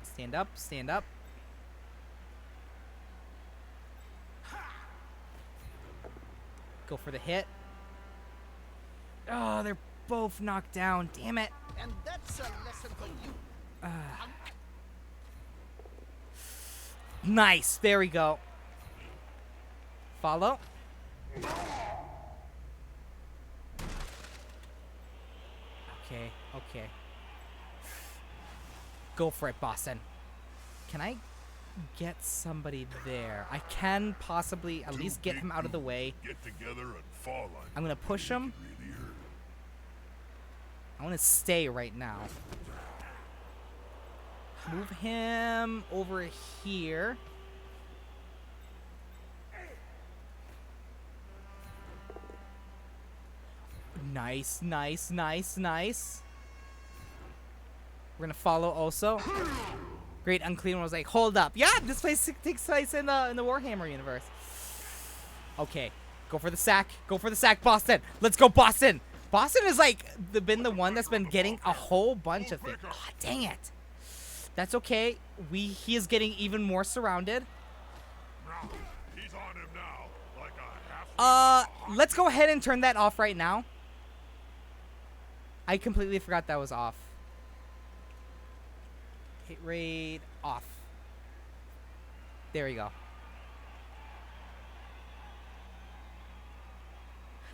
Stand up, stand up. Go for the hit. Oh, they're both knocked down. Damn it.
And that's a lesson for you. punk.
Nice. There we go. Follow. Okay, okay. Go for it, Boston. Can I get somebody there? I can possibly at least get him out of the way.
Get together and fall on
I'm gonna push
you.
him.
It really hurt.
I want to stay right now. Move him over here. Nice, nice, nice, nice. We're gonna follow also. Great Unclean One was like, hold up. Yeah, this place takes place in the Warhammer universe. Okay, go for the sack. Go for the sack, Boston. Let's go, Boston. Boston is like been the one that's been getting a whole bunch of things. Oh, dang it. That's okay. He is getting even more surrounded.
He's on him now, like a half.
Let's go ahead and turn that off right now. I completely forgot that was off. Hit rate off. There we go.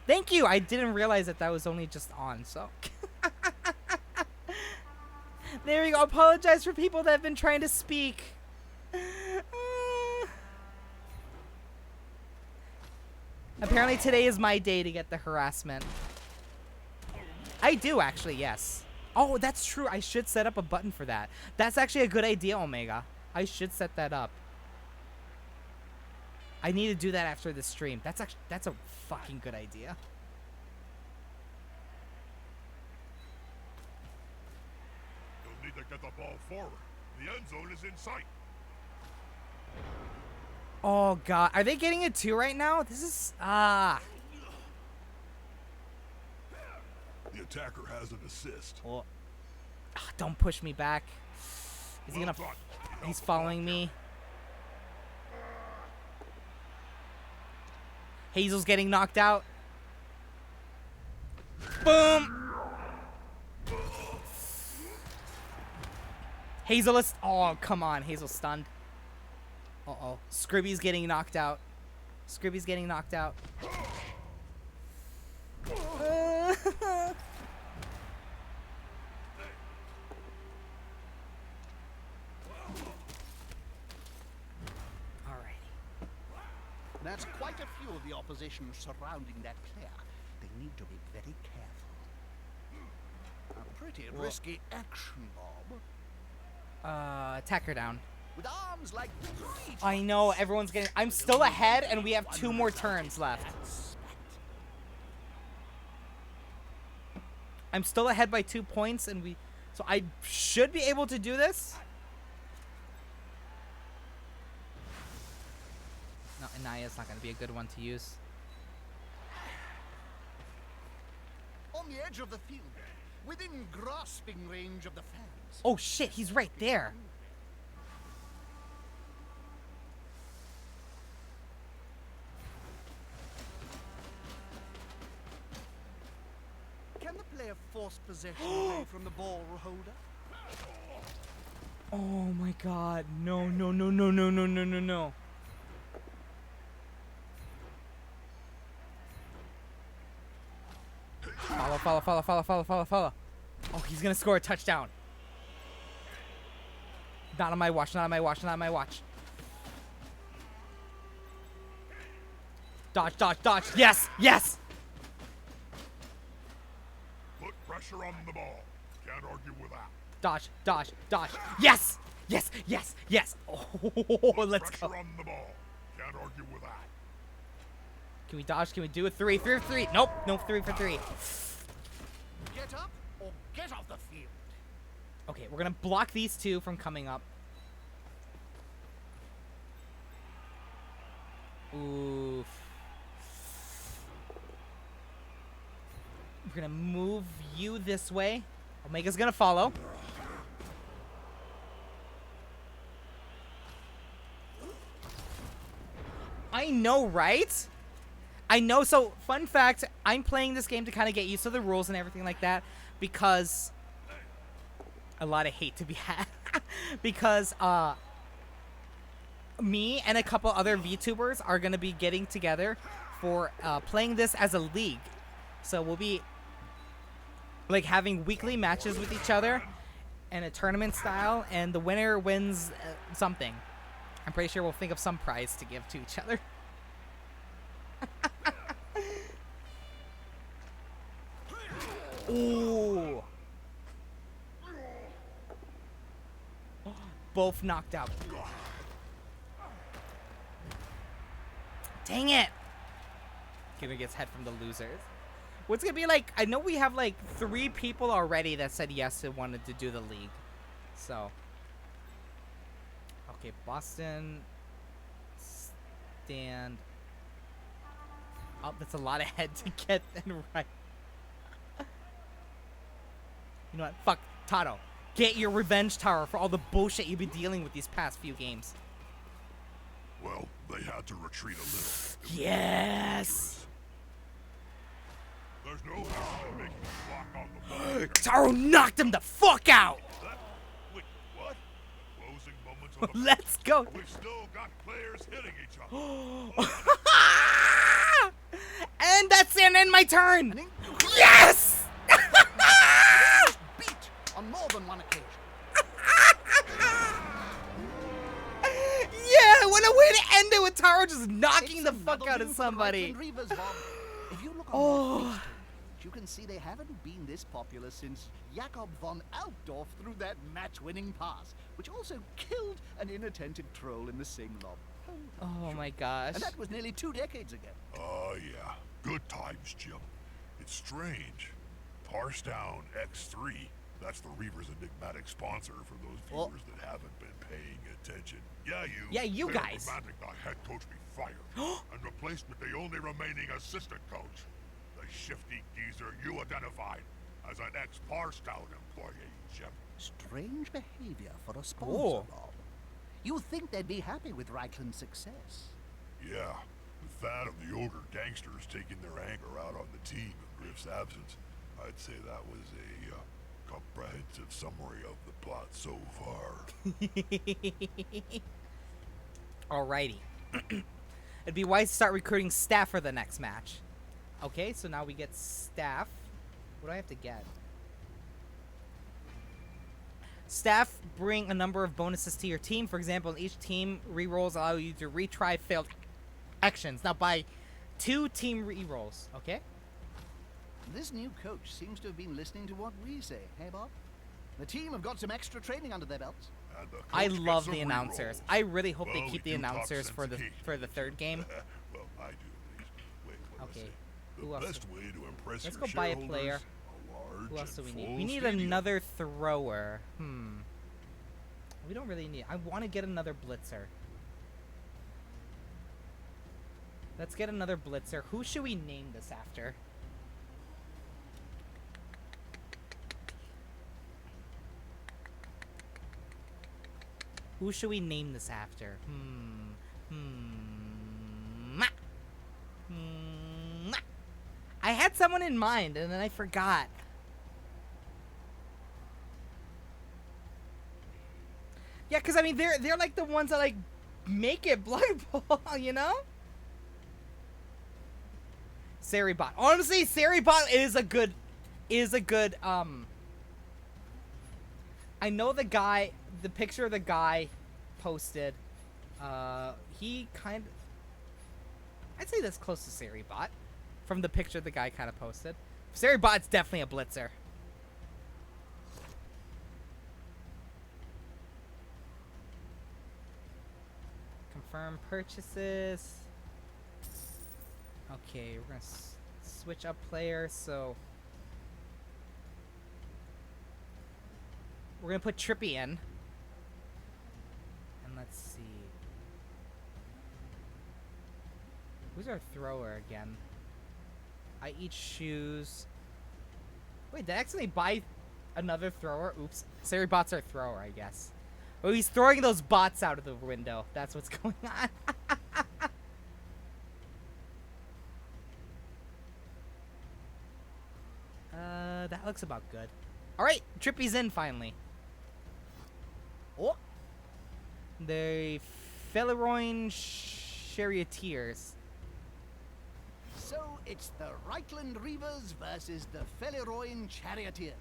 Thank you. I didn't realize that was only just on, so. There we go. Apologize for people that have been trying to speak. Apparently today is my day to get the harassment. I do actually, yes. Oh, that's true. I should set up a button for that. That's actually a good idea, Omega. I should set that up. I need to do that after the stream. That's a fucking good idea.
You'll need to get the ball forward. The end zone is in sight.
Oh god, are they getting it too right now? This is
The attacker has an assist.
Oh, don't push me back. Is he gonna? He's following me. Hazel's getting knocked out. Boom. Hazel is. Oh, come on. Hazel's stunned. Uh-oh. Scribby's getting knocked out. Scribby's getting knocked out.
That's quite a few of the opposition surrounding that player. They need to be very careful. A pretty risky action, Bob.
Attacker down.
With arms like great
I know, everyone's getting... I'm still ahead, and we have 2 more turns left. I'm still ahead by 2 points, and we... So I should be able to do this. No, Anaya's not going to be a good one to use.
On the edge of the field, within grasping range of the fans.
Oh, shit, he's right there.
Can the player force possession away from the ball holder?
Oh, my God. No, no, no, no, no, no, no, no, no. Follow, follow, follow, follow, follow, follow, follow. Oh, he's gonna score a touchdown. Not on my watch, not on my watch, not on my watch. Dodge, dodge, dodge. Yes, yes.
Put pressure on the ball. Can't argue with that.
Dodge, dodge, dodge. Yes, yes, yes, yes. Oh, let's
Pressure
go.
on the ball. Can't argue with that.
Can we dodge? Can we do a 3 for 3? Nope, no 3 for 3.
Get up or get off the field.
Okay, we're gonna block these 2 from coming up. Oof. We're gonna move you this way. Omega's gonna follow. I know, right? I know. So, fun fact, I'm playing this game to kind of get used to the rules and everything like that because a lot of hate to be had because me and a couple other VTubers are going to be getting together for playing this as a league. So, we'll be like having weekly matches with each other and a tournament style, and the winner wins something. I'm pretty sure we'll think of some prize to give to each other. Ooh. Both knocked out. Dang it. Gonna get head from the losers. What's gonna be like? I know we have like 3 people already that said yes and wanted to do the league. So, okay, Boston stand. Oh, that's a lot of head to get then right. You know what? Fuck, Tato. Get your revenge tower for all the bullshit you've been dealing with these past few games.
Well, they had to retreat a little. It was
Yes!
There's no harm in making a block on the ball.
Taro knocked him the fuck out!
Wait, what? The closing moments of the
Let's go!
We've still got players hitting each other.
And that's the end my turn!
An
Yes!
beat on more than one occasion.
Yeah, what a way to end it with Taro just knocking
It's
the fuck
another
out of
win for
somebody.
Reichland Reavers, Bob. If you look on
Oh.
their Facebook page, you can see they haven't been this popular since Jakob von Altdorf threw that match-winning pass, which also killed an inattentive troll in the same lob.
Oh my gosh.
And that was nearly 2 decades ago.
Yeah. Good times, Jim. It's strange. Parsedown X3, that's the Reaver's enigmatic sponsor for those
Well-
viewers that haven't been paying attention. Yeah, you.
Yeah, you
failed
guys.
Romantic, the head coach be fired and replaced with the only remaining assistant coach, the shifty geezer you identified as an ex-Parsedown employee, Jim.
Strange behavior for a sponsor,
Oh.
Bob. You'd think they'd be happy with Reichland's success.
Yeah, with that and the older gangsters taking their anger out on the team in Griff's absence, I'd say that was a comprehensive summary of the plot so far.
Alrighty. It'd be wise to start recruiting staff for the next match. Okay, so now we get staff. What do I have to get? Staff bring a number of bonuses to your team. For example, each team rerolls allow you to retry failed actions. Now buy 2 team rerolls, okay?
This new coach seems to have been listening to what we say, hey, Bob? The team have got some extra training under their belts.
And the
I
coach
love
gets
the
a
announcers.
reroll.
I really hope they
Well,
keep
we
the
do talk
announcers for the
sense
third game.
Well, I do at least. Wait, what did I
Okay,
say?
who
The
else
best way to impress
Let's
your
go buy a
shareholders,
player.
a large
Who else do
and
we need?
full
We need
stadium.
another thrower. We don't really need. I want to get another blitzer. Let's get another blitzer. Who should we name this after? Who should we name this after? I had someone in mind and then I forgot. Yeah, because I mean they're like the ones that like make it Blood Bowl, you know? Saribot. Honestly, Saribot is a good I know the guy, the picture of the guy posted, he kind of, I'd say that's close to Saribot from the picture the guy kind of posted. Saribot's definitely a blitzer. Confirm purchases. Okay, we're gonna switch up players, so we're gonna put Trippy in. And let's see. Who's our thrower again? I eat shoes. Wait, did I accidentally buy another thrower? Oops. Saribot's our thrower, I guess. Oh, he's throwing those bots out of the window. That's what's going on. That looks about good. Alright, Trippy's in finally. Oh! The Felleroin Charioteers.
So it's the Reichland Reavers versus the Felleroin Charioteers.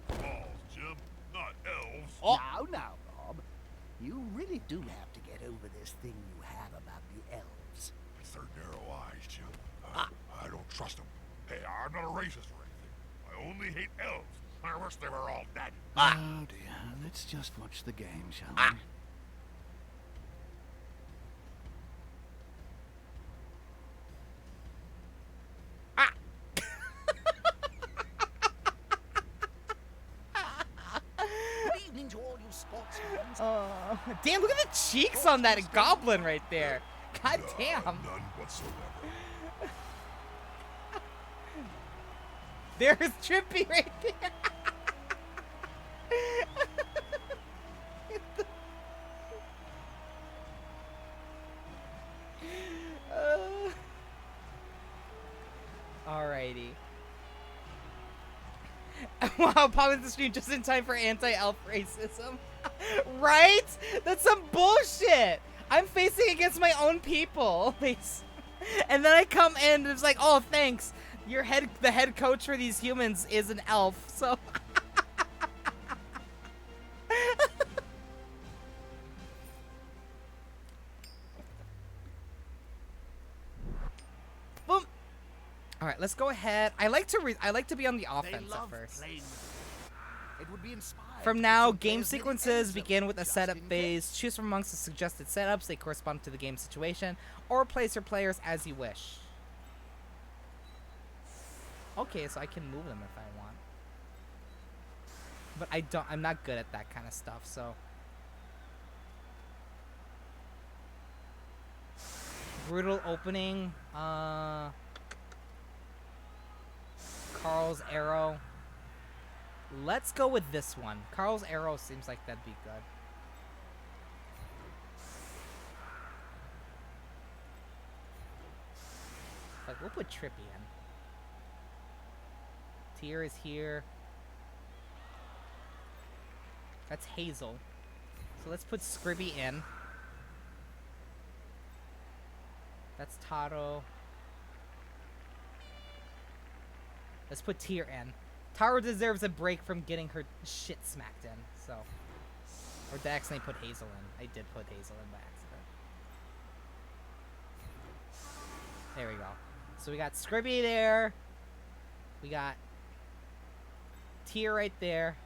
Balls, Jim, not elves.
Oh.
Now, Bob. You really do have to get over this thing you have about the elves.
It's their narrow eyes, Jim. I don't trust them. Hey, I'm not a racist or anything. I only hate elves. I wish they were all dead.
Oh dear, let's just watch the game, shall we?
Damn, look at the cheeks on that goblin right there. God damn.
None whatsoever.
There's Trippy right there. Alrighty. Wow, popping the stream just in time for anti-elf racism. Right? That's some bullshit. I'm facing against my own people. And then I come in and it's like, oh, thanks. The head coach for these humans is an elf, so. Boom. All right, let's go ahead. I like to be on the offense at first.
It would be inspired.
From now, game sequences begin with a setup phase. Choose from amongst the suggested setups. They correspond to the game situation, or place your players as you wish. Okay, so I can move them if I want. But I'm not good at that kind of stuff, so. Brutal opening. Carl's arrow. Let's go with this one. Carl's arrow seems like that'd be good. Like, we'll put Trippy in. Tyr is here. That's Hazel. So let's put Scribby in. That's Taro. Let's put Tyr in. Taro deserves a break from getting her shit smacked in, so. Or did I accidentally put Hazel in? I did put Hazel in by accident. There we go. So we got Scribby there. We got Tyr right there.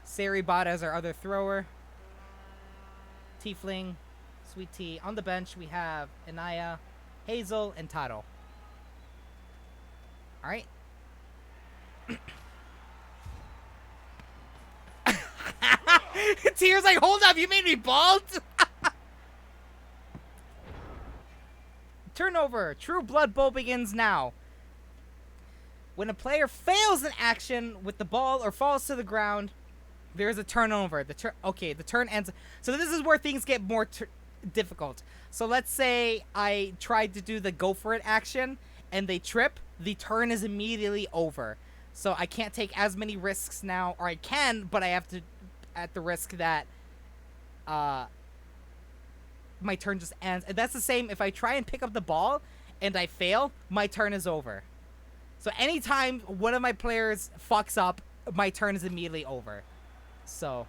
Saribot as our other thrower. Tiefling. Sweet Tea. On the bench, we have Anaya, Hazel, and Taro. Alright. Tyr's like, hold up, you made me bald? Turnover. True Blood Bowl begins now. When a player fails an action with the ball or falls to the ground, there's a turnover. The turn ends. So this is where things get more difficult. So let's say I tried to do the go for it action and they trip. The turn is immediately over. So I can't take as many risks now, or I can, but I have to at the risk that my turn just ends. And that's the same if I try and pick up the ball and I fail, my turn is over. So anytime one of my players fucks up, my turn is immediately over. So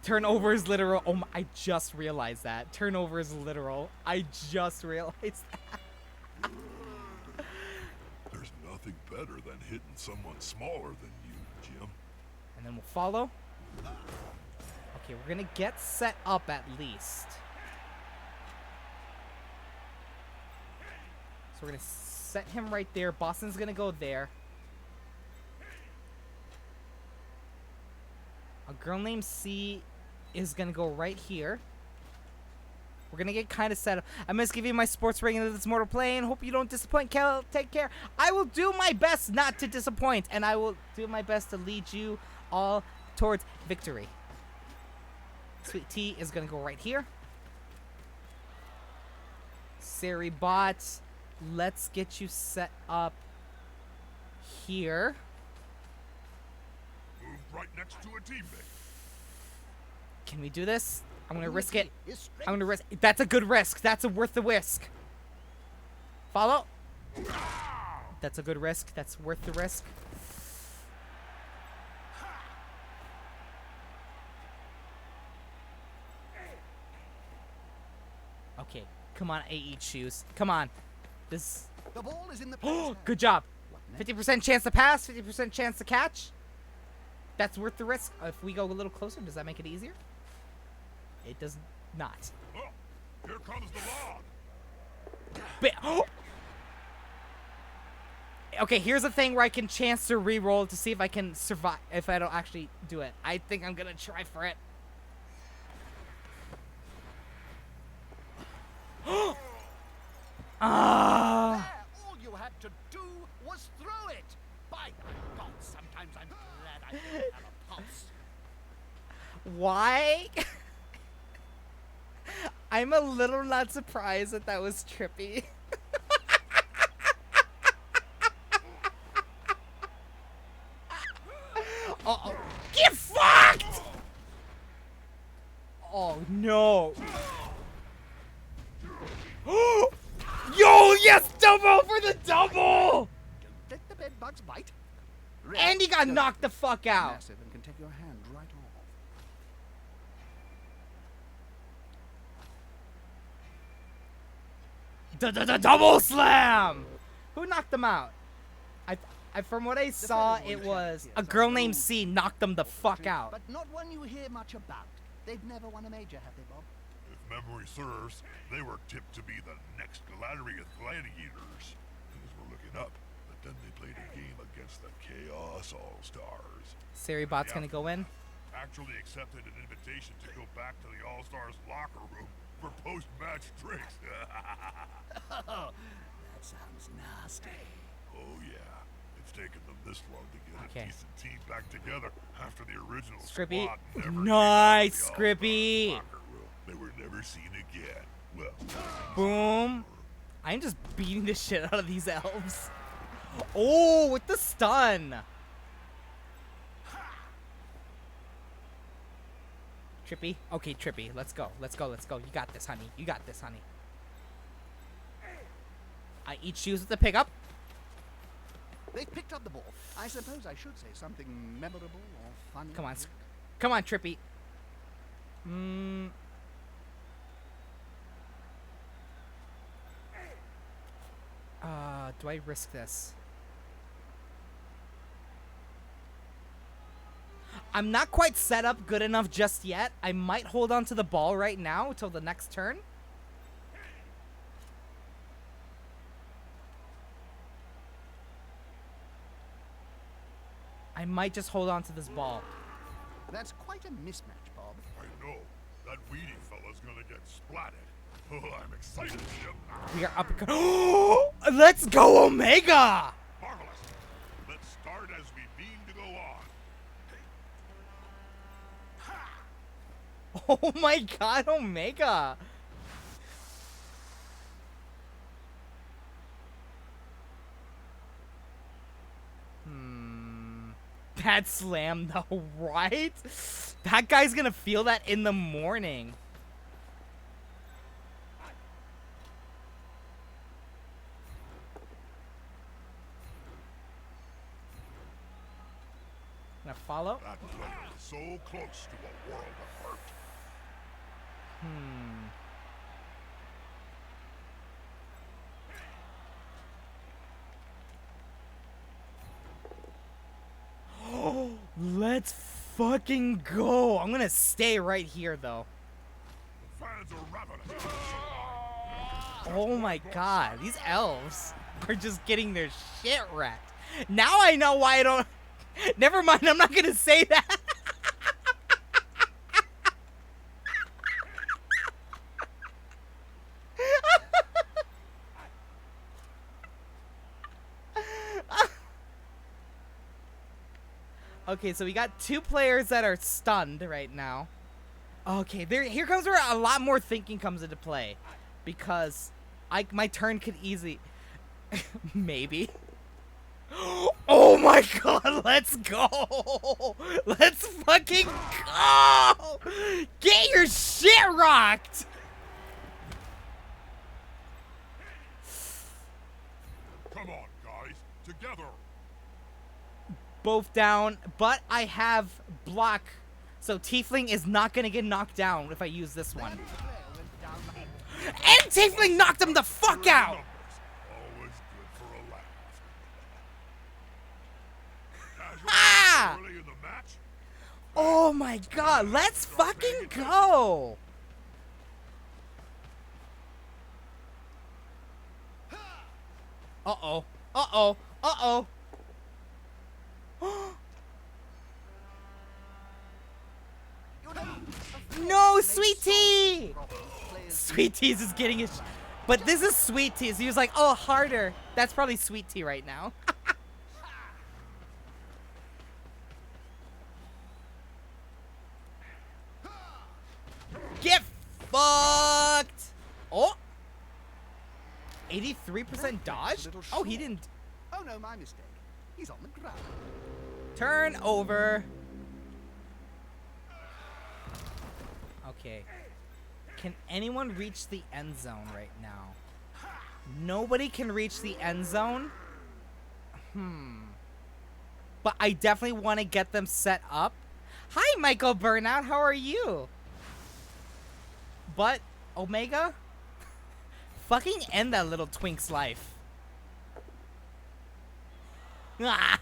turnover is literal. Oh my, I just realized that. Turnover is literal. I just realized that.
There's nothing better than hitting someone smaller than you, Jim.
And then we'll follow. Okay, we're gonna get set up at least. So we're gonna set him right there. Boston's gonna go there. A girl named C is gonna go right here. We're gonna get kind of set up. I must give you my sports rating of this mortal plane. Hope you don't disappoint. Kel, take care. I will do my best not to disappoint, and I will do my best to lead you all towards victory. Sweet Tea is gonna go right here. Saribot, let's get you set up here.
Move right next to a teammate.
Can we do this? I'm gonna risk it. I'm gonna risk. That's a good risk. That's worth the risk. Follow. That's a good risk. That's worth the risk. Okay, come on, AE shoes. Come on. This.
The ball is in the
Oh, good job. 50% chance to pass. 50% chance to catch. That's worth the risk. If we go a little closer, does that make it easier? It does not.
Oh, here comes the log.
Okay, here's a thing where I can chance to re-roll to see if I can survive, if I don't actually do it. I think I'm gonna try for it. Ah!
There, all you had to do was throw it. By God, sometimes I'm glad I don't have a pulse.
Why? I'm a little not surprised that that was trippy. Uh-oh. Get fucked! Oh, no. Yo, yes, double for the double!
Don't let the bed bugs bite.
And he got knocked the fuck out.
Massive and can take your hand right off.
Double slam! Who knocked them out? I from what I saw, it was a girl named C knocked them the fuck out.
But not one you hear much about. They've never won a major, have they, Bob?
If memory serves, they were tipped to be the next gladiators. Things were looking up, but then they played a game against the Chaos All-Stars.
Seribot's gonna go in.
Actually accepted an invitation to go back to the All-Stars locker room for post-match drinks.
Oh, that sounds nasty.
Oh yeah, it's taken them this long to get
Okay.
a decent team back together after the original
Scrippy.
squad never came out of
Nice,
the All-Stars
Scrippy.
locker room. They were never seen again. Well,
Boom. I'm just beating the shit out of these elves. Oh, with the stun. Trippy. Okay, Trippy. Let's go. Let's go. Let's go. You got this, honey. You got this, honey. I eat shoes with the pickup.
They've picked up the ball. I suppose I should say something memorable or funny.
Come on. Come on, Trippy. Do I risk this? I'm not quite set up good enough just yet. I might hold on to the ball right now till the next turn. I might just hold on to this ball.
That's quite a mismatch, Bob.
I know. That weedy fella's gonna get splatted. Oh, I'm excited, Jim.
We are up. Let's go, Omega!
Marvelous. Let's start as we mean to go on.
Oh my god, Omega! That slam though, right? That guy's gonna feel that in the morning. Gonna follow?
That player is so close to a world of hurt.
Let's fucking go. I'm gonna stay right here though.
Fans are ravenous.
Oh my god, these elves are just getting their shit wrecked. Now I know why I don't. Never mind, I'm not gonna say that. Okay, so we got two players that are stunned right now. Okay, here comes where a lot more thinking comes into play, because my turn could easily, maybe. Oh my god, let's go! Let's fucking go! Get your shit rocked!
Come on, guys. Together.
Both down, but I have block, so Tiefling is not gonna get knocked down if I use this one. And Tiefling knocked him the fuck out!
Always good for a laugh.
Ah!
Early in the match,
Oh my god, let's fucking go! Uh-oh. Uh-oh. Uh-oh. No, Sweet Tea! Sweet Tea's is getting his... But this is Sweet Tea, so he was like, oh, harder. That's probably Sweet Tea right now. Get fucked! Oh! 83% dodge? Oh, he didn't...
Oh no, my mistake. He's on the ground.
Turn over. Okay. Can anyone reach the end zone right now? Nobody can reach the end zone? But I definitely want to get them set up. Hi, Michael Burnout. How are you? But, Omega? Fucking end that little twink's life.
Smack.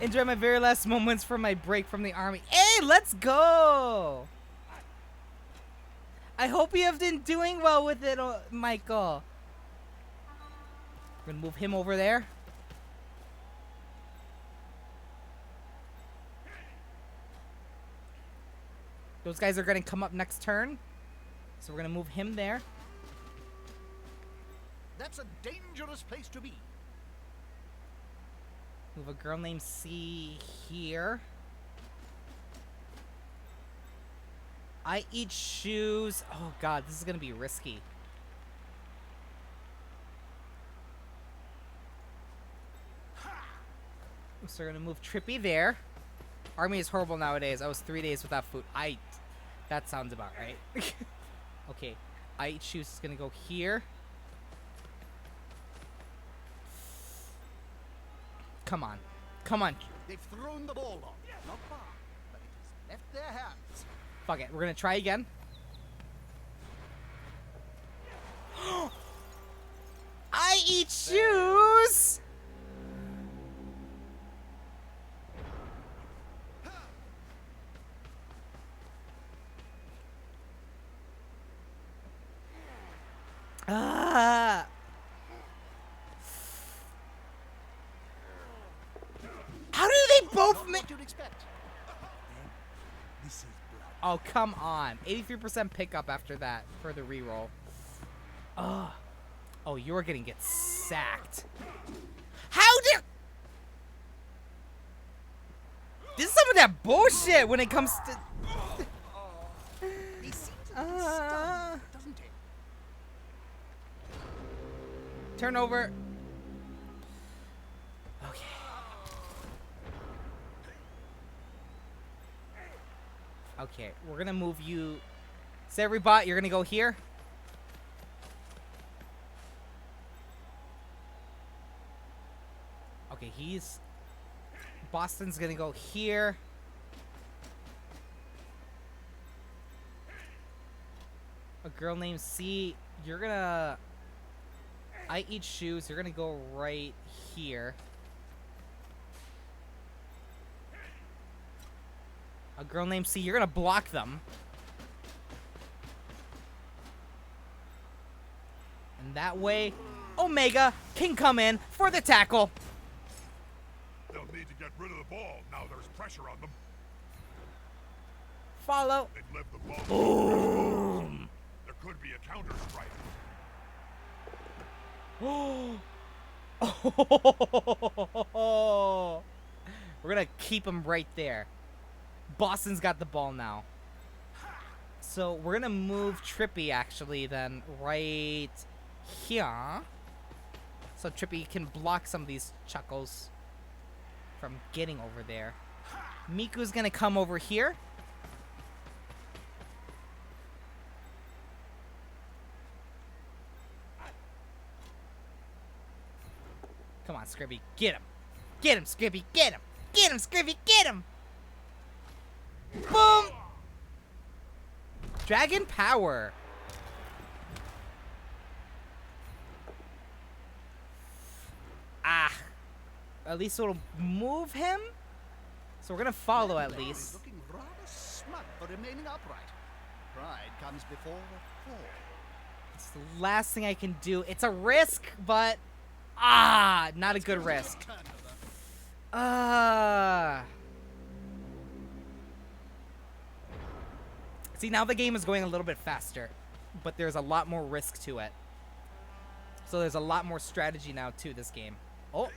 Enjoy my very last moments from my break from the army. Hey, let's go! I hope you have been doing well with it, Michael. We're gonna move him over there. Those guys are gonna come up next turn. So we're gonna move him there.
That's a dangerous place to be.
Move a girl named C here. I eat shoes. Oh god, this is gonna be risky. So we're gonna move Trippy there. Army is horrible nowadays. I was 3 days without food. That sounds about right. Okay, I eat shoes is gonna go here. Come on. Come on.
They've thrown the ball off. Not far, but it has left their hands.
Fuck it. We're gonna try again. I eat shoes! Ah! How do they both make...
What you'd expect. This is blood.
Oh, come on. 83% pickup after that for the reroll. Ugh. Oh, you're gonna get sacked. How did... This is some of that bullshit when it comes to...
He seems a little stunned, doesn't he?
Turn over. Okay. Okay, we're gonna move you. Everybot, you're gonna go here. Okay, Boston's gonna go here. A girl named C, you're gonna... I eat shoes, you're gonna go right here. A girl named C, you're gonna block them. And that way, Omega can come in for the tackle.
They'll need to get rid of the ball. Now there's pressure on them.
Follow.
They've left the ball.
Boom.
There could be a counter strike.
We're gonna keep him right there. Boston's got the ball now. So we're gonna move Trippy actually then right here. So Trippy can block some of these chuckles from getting over there. Miku's gonna come over here. Come on, Scribby, get him. Get him, Scribby, get him. Get him, Scribby, get him. Boom. Dragon power. Ah. At least it'll move him. So we're gonna follow
That
at
player is
least.
looking rather smug for remaining upright. Pride comes before a fall.
It's the last thing I can do. It's a risk, but not a good risk. See, now the game is going a little bit faster, but there's a lot more risk to it. So there's a lot more strategy now to this game. Oh.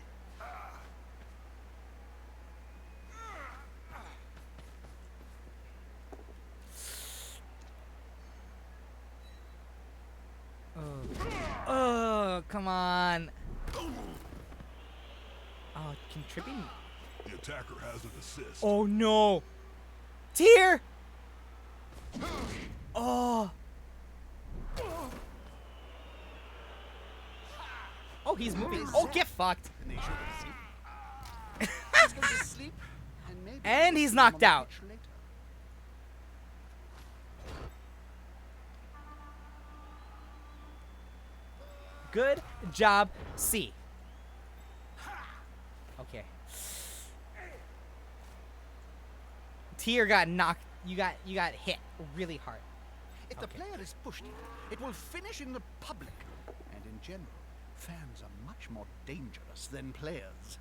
Oh, come on. Oh, can Trippy?
The attacker has an assist.
Oh no. Tier. Oh. Oh, he's moving. Oh, get fucked.
And they should have seen. He's going to sleep, and maybe
And
we'll
he's
see him
knocked
on the
out.
pitch later.
Good job, C. Okay. Tier got knocked. You got hit really hard.
If the
Okay.
player is pushed, it will finish in the public. And in general, fans are much more dangerous than players.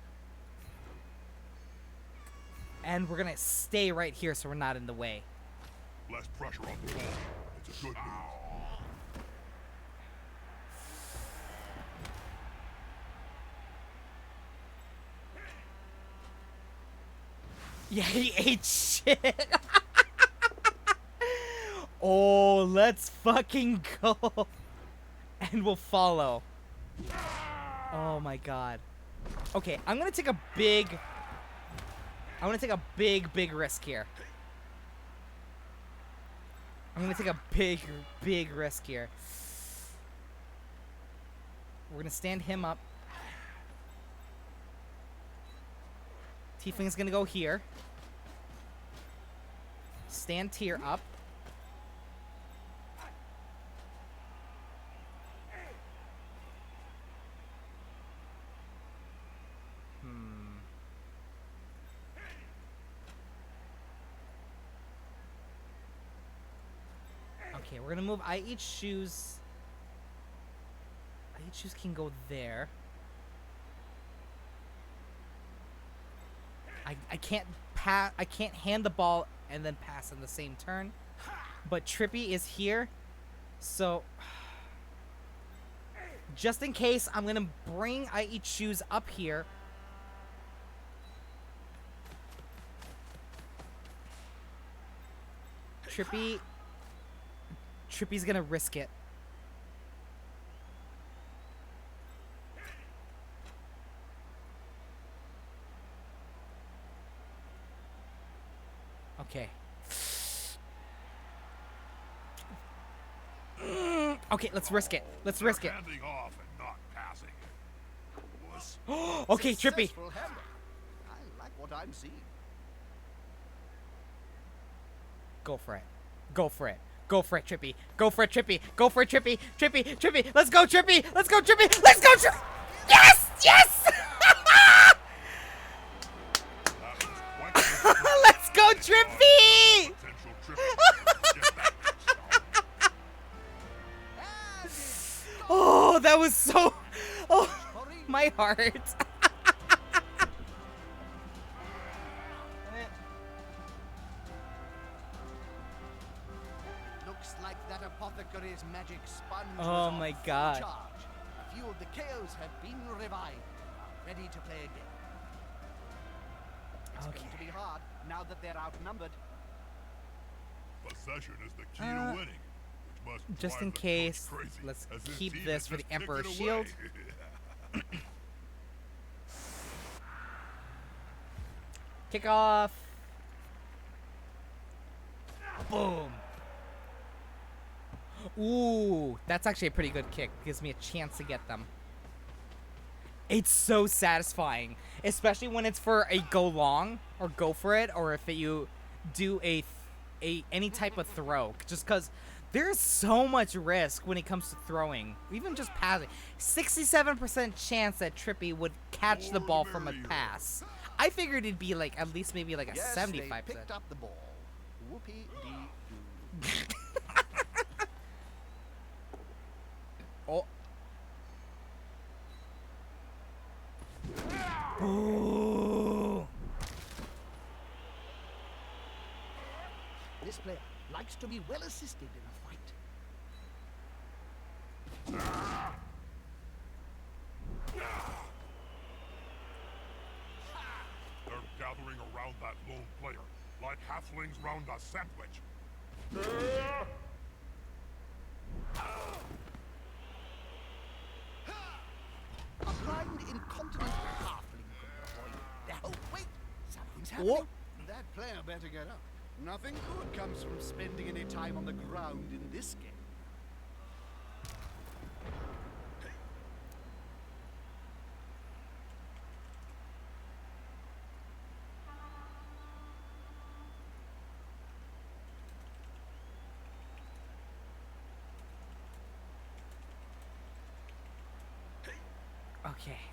And we're gonna stay right here so we're not in the way.
Less pressure on the ball. It's a good move.
Yeah, he ate shit. Oh, let's fucking go. And we'll follow. Oh my god. Okay, I'm gonna take a big risk here. I'm gonna take a big risk here. We're gonna stand him up. Tiefling's gonna go here. Stand Tier up. Okay, we're gonna move IH shoes. IH shoes can go there. I can't pass. I can't hand the ball and then pass in the same turn. But Trippy is here, so just in case, I'm gonna bring IH shoes up here. Trippy's gonna risk it. Okay. Okay, let's risk it. Let's risk it.
Handing off and not passing it. Wuss.
Okay, Trippy.
Successful handle. I like what I'm seeing.
Go for it. Go for it. Go for it, Trippy. Go for it, Trippy. Go for it, Trippy. Trippy. Let's go, Trippy. Let's go, Trippy. Let's go, Trippy. Yes! Yes!
That was quite
Let's go, Trippy!
potential trip. Get that touchdown.
Oh, that was so... Oh, my heart.
Looks like that apothecary's magic sponge
Oh
was on
my
full
God.
charge. A few of the KOs have been revived, ready to play again. It's
Okay.
going to be hard now that they're outnumbered.
Possession is the key to winning. Which must
just
drive
in
the coach
case,
crazy,
let's
as his
keep
team
this
has
for the
just kicked
Emperor's
it
Shield.
away.
Kick off. Boom. Ooh, that's actually a pretty good kick. Gives me a chance to get them. It's so satisfying, especially when it's for a go long or go for it, or if you do a any type of throw. Just because there's so much risk when it comes to throwing, even just passing. 67% chance that Trippy would catch the ball from a pass. I figured it'd be like at least maybe like a
Yes,
75%.
they picked up the ball. Whoopee-dee-doo.
Oh. Ooh.
This player likes to be well assisted in a fight.
They're gathering around that lone player, like halflings round a sandwich.
A blind, incontinent halfling couldn't avoid that. Oh, wait! Something's happening.
What?
That player better get up. Nothing good comes from spending any time on the ground in this game.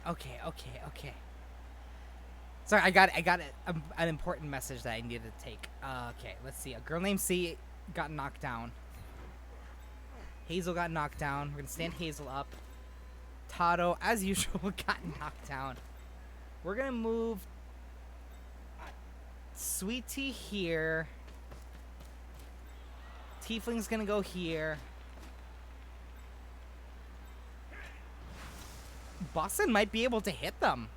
Okay. Sorry, I got an important message that I needed to take. Okay, let's see. A girl named C got knocked down. Hazel got knocked down. We're gonna stand Hazel up. Tato, as usual, got knocked down. We're gonna move Sweet Tea here. Tiefling's gonna go here. Boston might be able to hit them.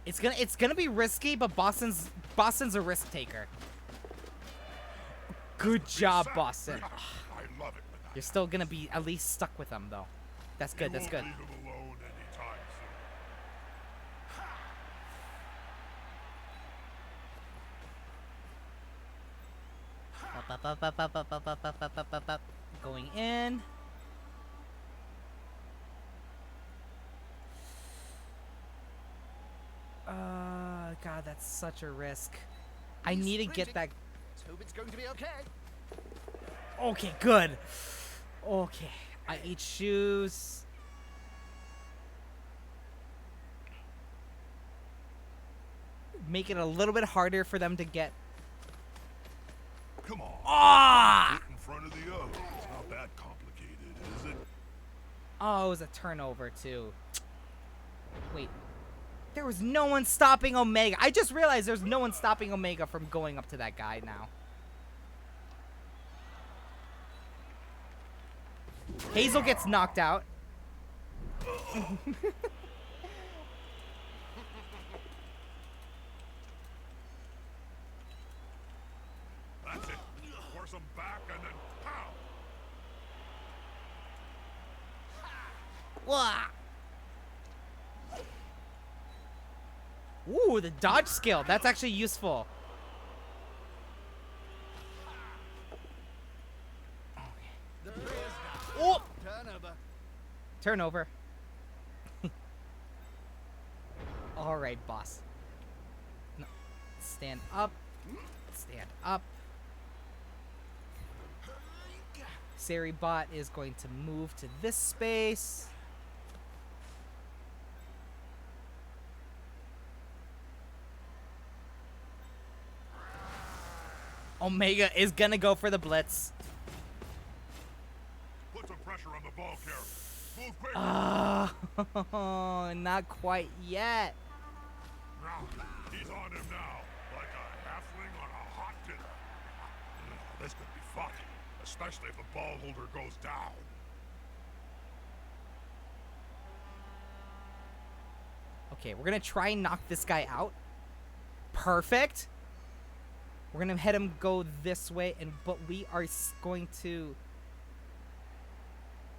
It's gonna be risky, but Boston's a risk taker. Good job, Boston.
I love it when that
You're still gonna be at least stuck with them though. That's good. That's good.
Leave him alone anytime
Going in. God, that's such a risk. I need to get that.
Let's hope it's going to be okay.
Okay, good. Okay, I eat shoes. Make it a little bit harder for them to get.
soon. Come on.
Ah!
Get in front of the O. It's not that complicated, is it?
Oh, it was a turnover too. Wait. There was no one stopping Omega. I just realized there's no one stopping Omega from going up to that guy now. Hazel gets knocked out.
That's it. Force him back and then pow.
Wah! Ooh, the dodge skill. That's actually useful.
The player's down.
Oh!
Turnover.
Turnover. All right, boss. No. Stand up. Stand up. Saribot is going to move to this space. Omega is gonna go for the blitz.
Put some pressure on the ball carrier. Move quick.
Not quite yet.
He's on him now, like a halfling on a hot dinner. This could be fun, especially if the ball holder goes down.
Okay, we're gonna try and knock this guy out. Perfect. We're gonna head him go this way, but we are going to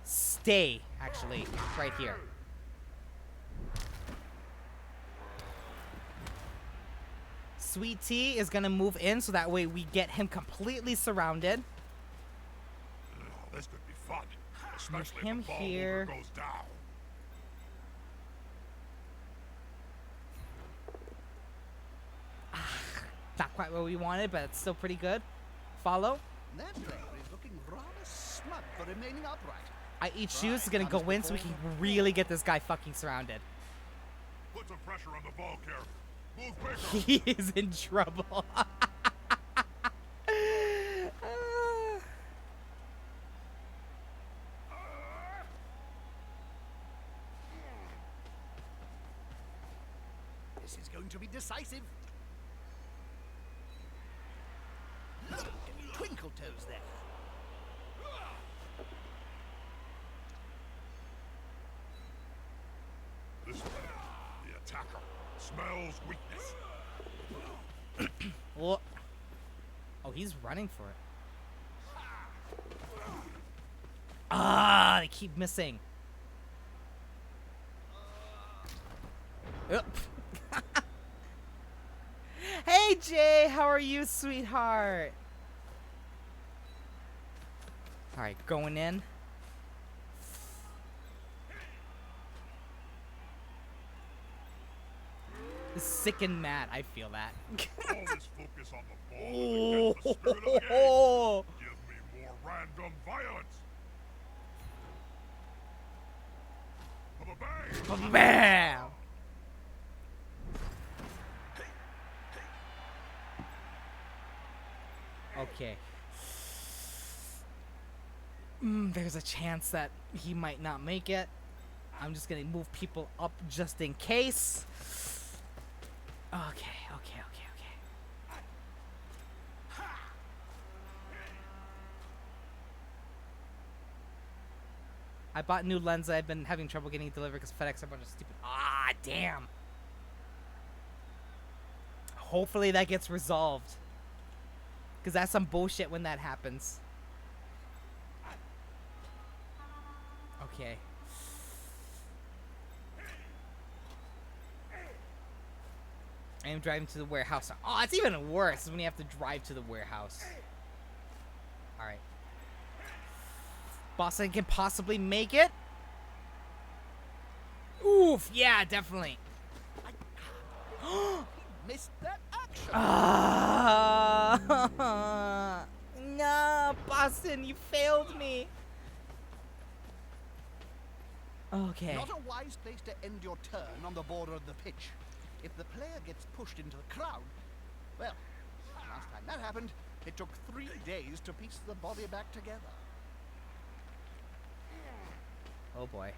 stay actually right here. Sweet Tea is gonna move in so that way we get him completely surrounded.
This could be fun, especially
him
if the ball
here.
holder goes down.
Not quite what we wanted, but it's still pretty good. Follow.
That player is looking rather smug for remaining upright.
I eat shoes is gonna go in so we can really get this guy fucking surrounded.
Put some pressure on the ball carrier. Move quicker.
He is in trouble.
This is going to be decisive. Look at Twinkle Toes there.
This way, the attacker smells weakness.
Well, oh, he's running for it. Ah, they keep missing. Oop. Hey, Jay, how are you, sweetheart? All right, going in. Sick and mad, I feel that.
Always focus on the ball and against the spirit of the game.
Oh.
Give me more random violence. Bang!
Bam! Okay. There's a chance that he might not make it. I'm just gonna move people up just in case. Okay. I bought new lenses. I've been having trouble getting it delivered because FedEx are a bunch of stupid. Ah, damn. Hopefully that gets resolved. Because that's some bullshit when that happens. Okay. I am driving to the warehouse. Oh, it's even worse when you have to drive to the warehouse. Alright. Boston can possibly make it. Oof, yeah, definitely.
Missed that action.
Ah, no, Boston, you failed me. Okay.
Not a wise place to end your turn on the border of the pitch. If the player gets pushed into the crowd, well, last time that happened, it took 3 days to piece the body back together.
Oh boy.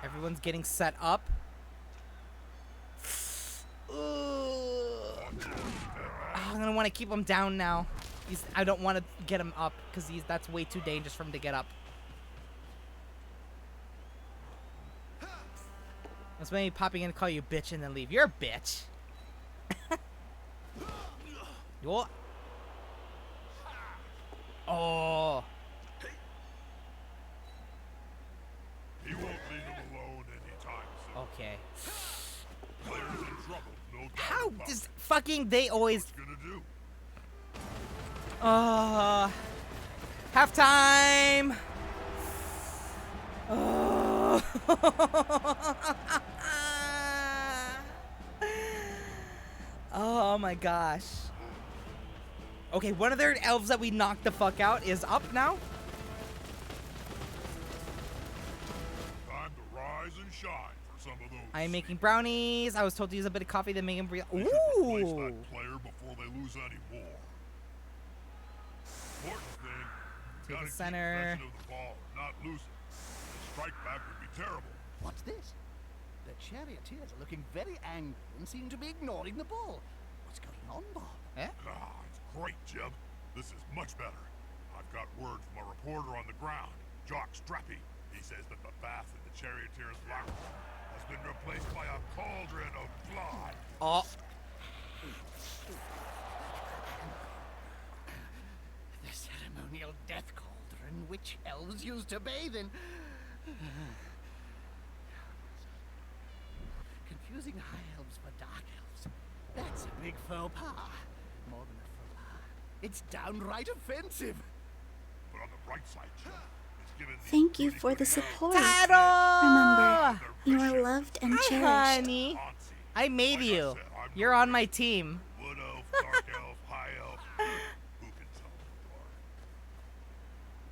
Everyone's getting set up. I'm gonna want to keep him down now. I don't want to get him up because that's way too dangerous for him to get up. That's maybe popping in to call you a bitch and then leave. You're a bitch. Yo. Oh.
He won't leave him alone anytime soon.
Okay.
Players in trouble, no doubt
How
about
does
it.
fucking they always?
What's gonna do?
Halftime. Oh my gosh. Okay, one of their elves that we knocked the fuck out is up now.
Time to rise and shine for some of those.
I am making brownies. I was told to use a bit of coffee, then make them real.
They should replace
Ooh.
that player before they lose any more. Important thing,
Take
gotta
the center.
keep possession of the ball, not lose it. A strike back would be terrible.
What's this? The charioteers are looking very angry and seem to be ignoring the ball. What's going on, Bob?
Eh?
Ah, it's great, Jim. This is much better. I've got word from a reporter on the ground, Jock Strappy. He says that the bath in the charioteers' locker room has been replaced by a cauldron of blood.
Oh.
The ceremonial death cauldron which elves used to bathe in. Confusing high elves for dark elves. That's a big faux pas. More than a faux pas. It's downright offensive.
But on the bright side, Jim, it's given these
Thank you
pretty
for the
good
support.
Taro!
Remember, you are loved and
Hi,
cherished.
honey.
elves.
I made
Like I
you.
said, I'm
You're
no
on my team.
Wood elf, dark elf, high elf. Who can tell them apart?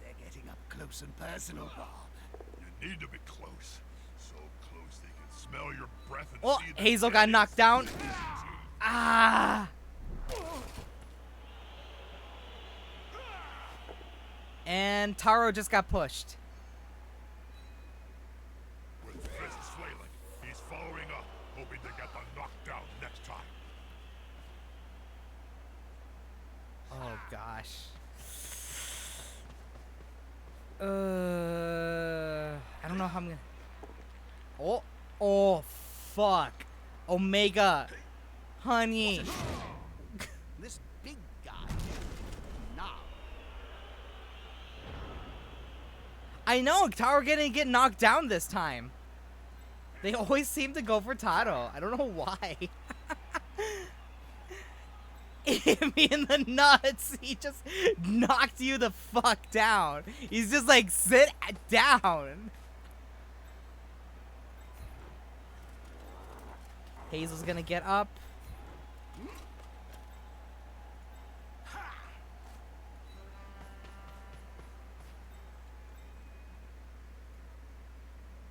They're getting up close and personal, Bob.
You need to be close. So close they can Smell your breath and
Oh,
see the
Hazel got
dead
knocked down.
inside.
Ah! And Taro just got pushed.
With fists flailing, he's following up, hoping to get the knockdown next time.
Oh gosh. I don't know how I'm gonna. Oh, fuck. Omega, honey.
This big guy. Now.
I know Taro gonna get knocked down this time. They always seem to go for Taro. I don't know why. It hit me in the nuts. He just knocked you the fuck down. He's just like, sit down. Hazel's gonna get up.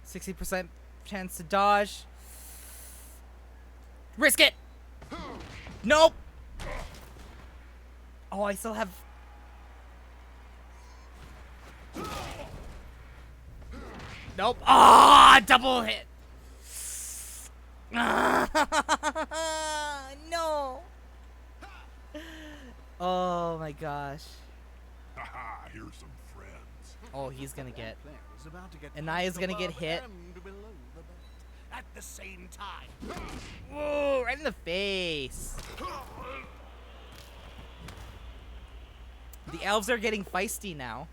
%60 chance to dodge. Risk it. Nope. Oh, I still have. Nope. Ah, double hit. No. Oh my gosh.
Haha, here's some friends.
Oh, he's gonna get.
Player is about to get
Anaya's
punched
gonna get
above
hit.
and below the belt at the same time.
Whoa, right in the face. The elves are getting feisty now.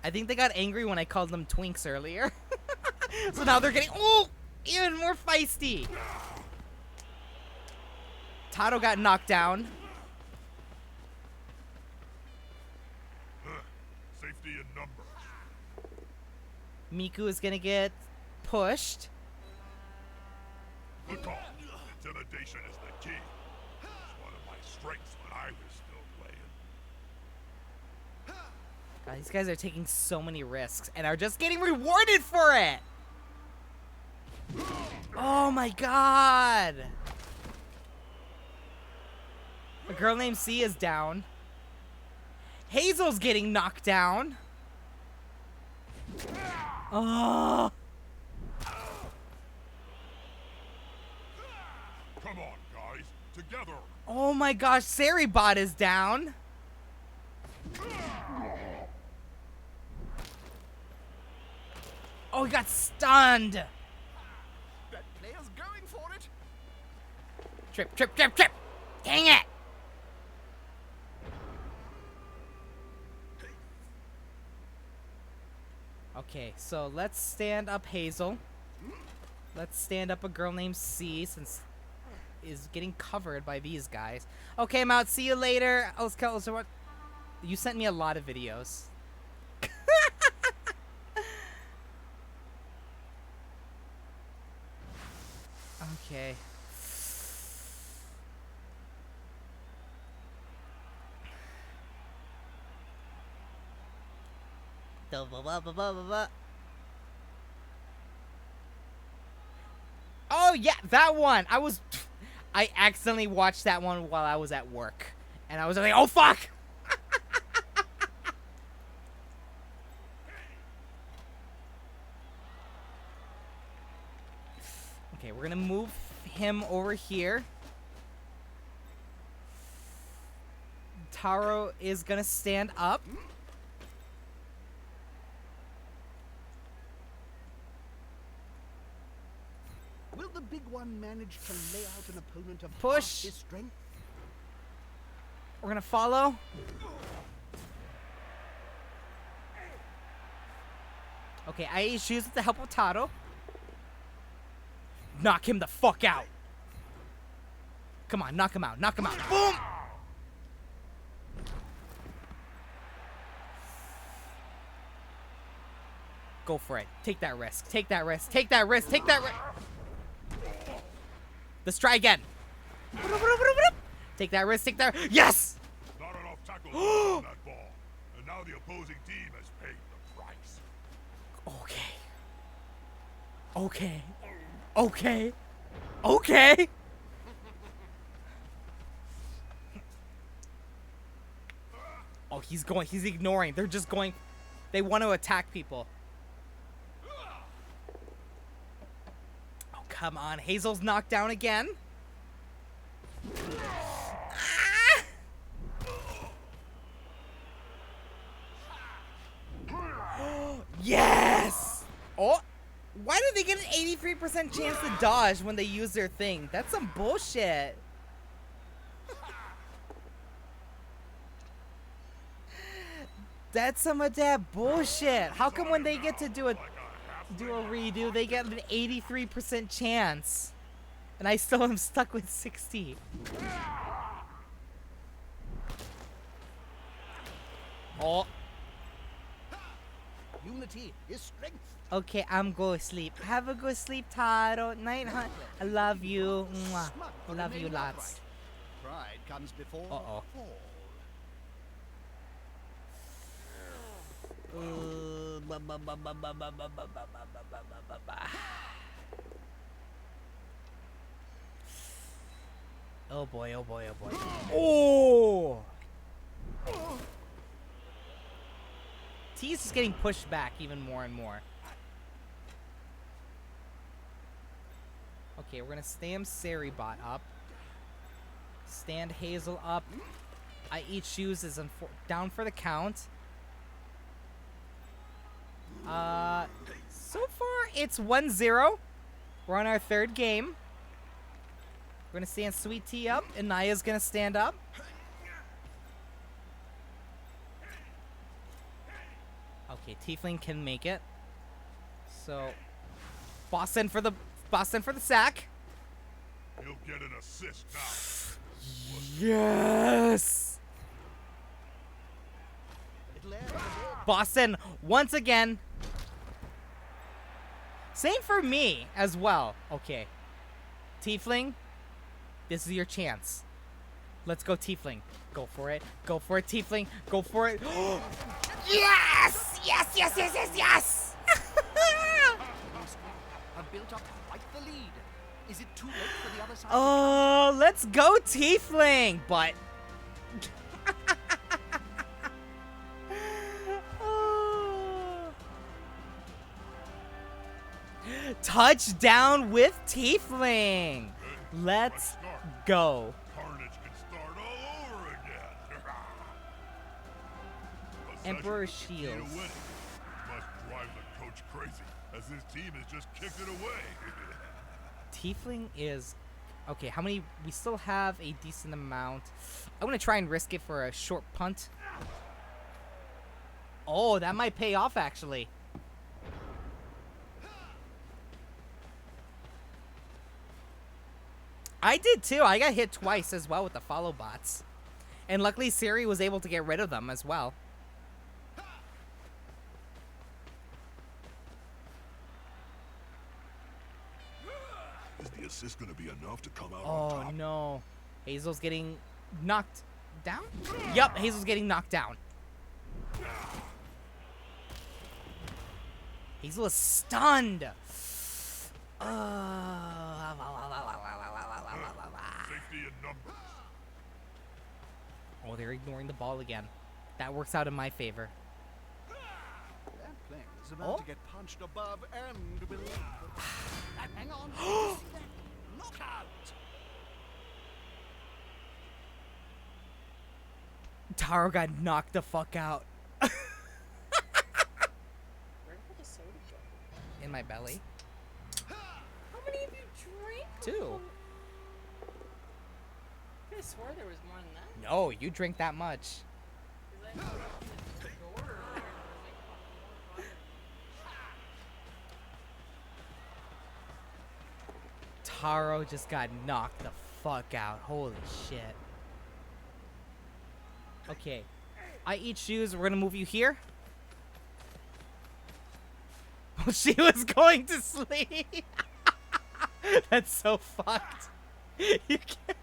I think they got angry when I called them twinks earlier. So now they're getting, even more feisty. Taro got knocked down.
Safety in numbers.
Miku is gonna get pushed.
Good call. Intimidation is the key. It's one of my strengths when I was still playing.
God, these guys are taking so many risks and are just getting rewarded for it. Oh my god. A girl named C is down. Hazel's getting knocked down. Oh.
Come on, guys. Together.
Oh my gosh, Saribot is down. Oh, he got stunned.
That player's going for it.
Trip, trip, trip, trip. Dang it. Okay, so let's stand up Hazel. Let's stand up a girl named C since is getting covered by these guys. Okay, I'm out. See you later. What? You sent me a lot of videos. Okay. Oh yeah, that one. I accidentally watched that one while I was at work, and I was like, oh fuck. Okay, we're gonna move him over here. Taro is gonna stand up.
Will the big one manage to lay out an opponent of
Push.
half his strength?
We're gonna follow. Okay, I use shoes with the help of Taro. Knock him the fuck out. Come on, knock him out, knock him out. Boom! Go for it. Take that risk. Take that risk. Take that risk. Take that risk. Let's try again. Take that risk. Take that. Yes!
Not enough tackles on that ball. And now the opposing team has paid the price.
Okay. Okay. Okay. Okay. Oh, he's going. He's ignoring. They're just going. They want to attack people. Oh, come on. Hazel's knocked down again. Ah! Yes! Oh, why do they get an 83% chance to dodge when they use their thing? That's some bullshit. That's some of that bullshit. How come when they get to do a redo, they get an 83% chance? And I still am stuck with 60. Oh.
Unity is strength.
Okay, I'm going to sleep. Have a good sleep, Taro. Night, hon. I love you. Mwah.
Smug
I
for
love you
remaining
lots.
upright. Pride comes before
Uh-oh.
fall.
Oh boy, oh boy, oh boy. Oh! T's is getting pushed back even more and more. Okay, we're gonna stand Saribot up. Stand Hazel up. I eat shoes is down for the count. So far it's 1-0. We're on our third game. We're gonna stand Sweet Tea up, and Naya's gonna stand up. Okay, Tiefling can make it. So, Boston for the sack.
He'll get an assist now.
Yes.
Little air in the bed.
Boston once again. Same for me as well. Okay, Tiefling, this is your chance. Let's go, Tiefling. Go for it. Go for it, Tiefling. Go for it. Yes! Yes, yes, yes, yes, yes!
Have built up quite the lead. Is it too late for the other side?
Oh, let's go, Tiefling! But... Touchdown with Tiefling! Let's go.
Carnage can start all over again.
Emperor
Possession is the key to
Shields.
winning. Must drive the coach crazy, as his team has just kicked it away.
Tiefling is... Okay, how many... We still have a decent amount. I'm going to try and risk it for a short punt. Oh, that might pay off, actually. I did, too. I got hit twice as well with the follow bots. And luckily, Siri was able to get rid of them as well.
Is the assist going to be enough to come out
Oh,
on top?
no. Hazel's getting knocked down? Yup, Hazel's getting knocked down. Hazel is stunned.
Safety in numbers.
Oh, they're ignoring the ball again. That works out in my favor.
That plane is about
Oh.
to get punched above and below. Hang on. Did you see that? Knockout.
Taro got knocked the fuck out.
Where did the soda go?
In my belly.
How many of you drank?
2.
I swore there was more than that.
No, you drink that much.
Is that the door or
Taro just got knocked the fuck out. Holy shit. Okay. I eat shoes. We're gonna move you here. Oh, she was going to sleep. That's so fucked. You can't.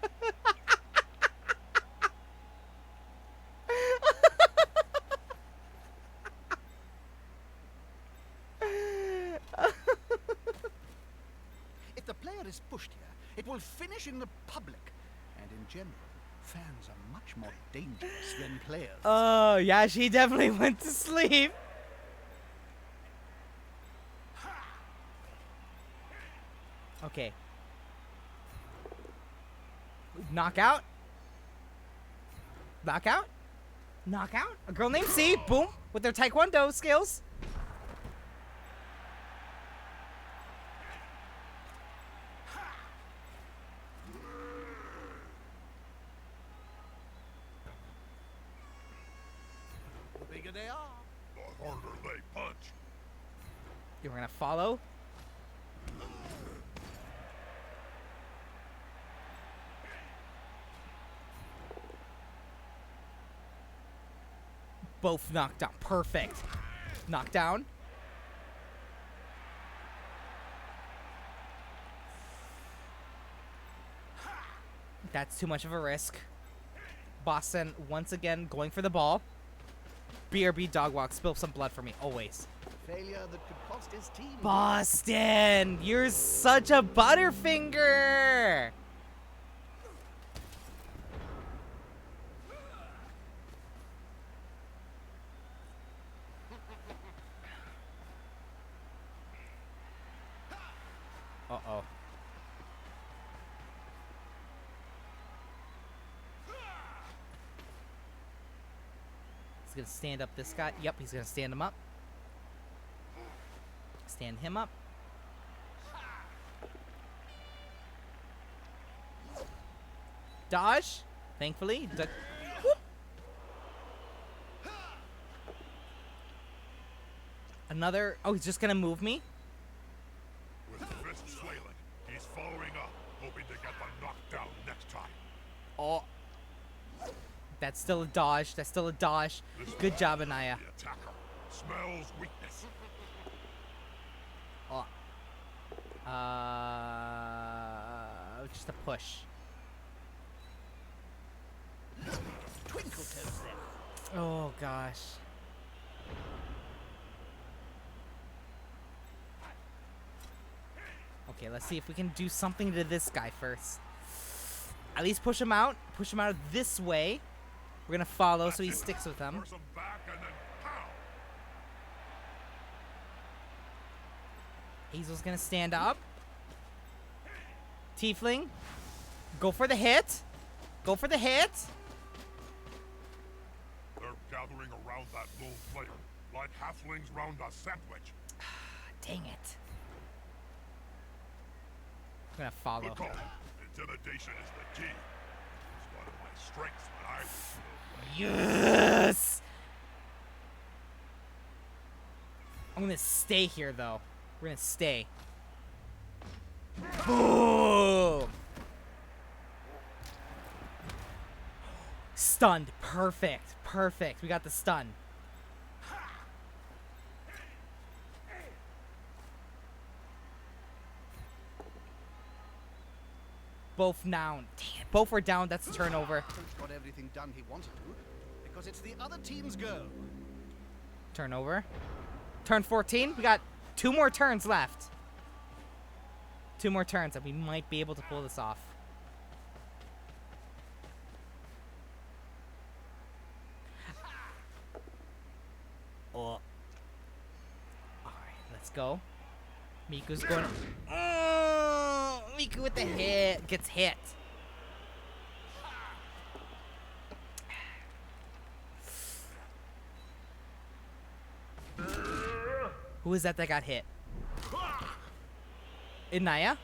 If will finish in the public. And in general, fans are much more dangerous than players.
Oh, yeah, she definitely went to sleep. Okay. Knockout. Knockout. Knockout. A girl named C. Boom. With their taekwondo skills.
The bigger they are.
The harder they punch.
We're gonna follow. Both knocked down. Perfect. Knockdown. That's too much of a risk. Boston once again going for the ball. BRB dog walk. Spill some blood for me. Always.
Failure that could cost his team.
Boston, you're such a butterfinger. Uh-oh. He's gonna stand up this guy. Yep, he's gonna stand him up. Stand him up. Dodge. Thankfully. Whoop. Another. Oh, he's just gonna move me.
With fists flailing, he's following up, hoping to get the knockdown next time.
Oh. That's still a dodge. That's still a dodge. Good job, Anaya.
The attacker smells weakness.
Oh. Just a push.
Twinkle toes there.
Oh gosh. Okay, let's see if we can do something to this guy first. At least push him out. Push him out this way. We're gonna follow so he sticks with them.
Force him back and then pow.
Hazel's gonna stand up. Tiefling. Go for the hit. Go for the hit.
They're gathering around that lone player, like halflings round a sandwich.
Dang it. I'm gonna follow.
Good call. Intimidation is the key. It's one of my strengths when I was
Yes! I'm gonna stay here though. We're gonna stay. Boom! Stunned. Perfect. Perfect. We got the stun. Both down. Damn, both were down. That's a turnover.
Coach got everything done he wanted to, because it's the other team's go.
Turnover. Turn 14. We got 2 more turns left. 2 more turns, and we might be able to pull this off. Oh. Alright, let's go. Miku's going. Oh, Miku with the hit. Gets hit. Who is that got hit? Inaya?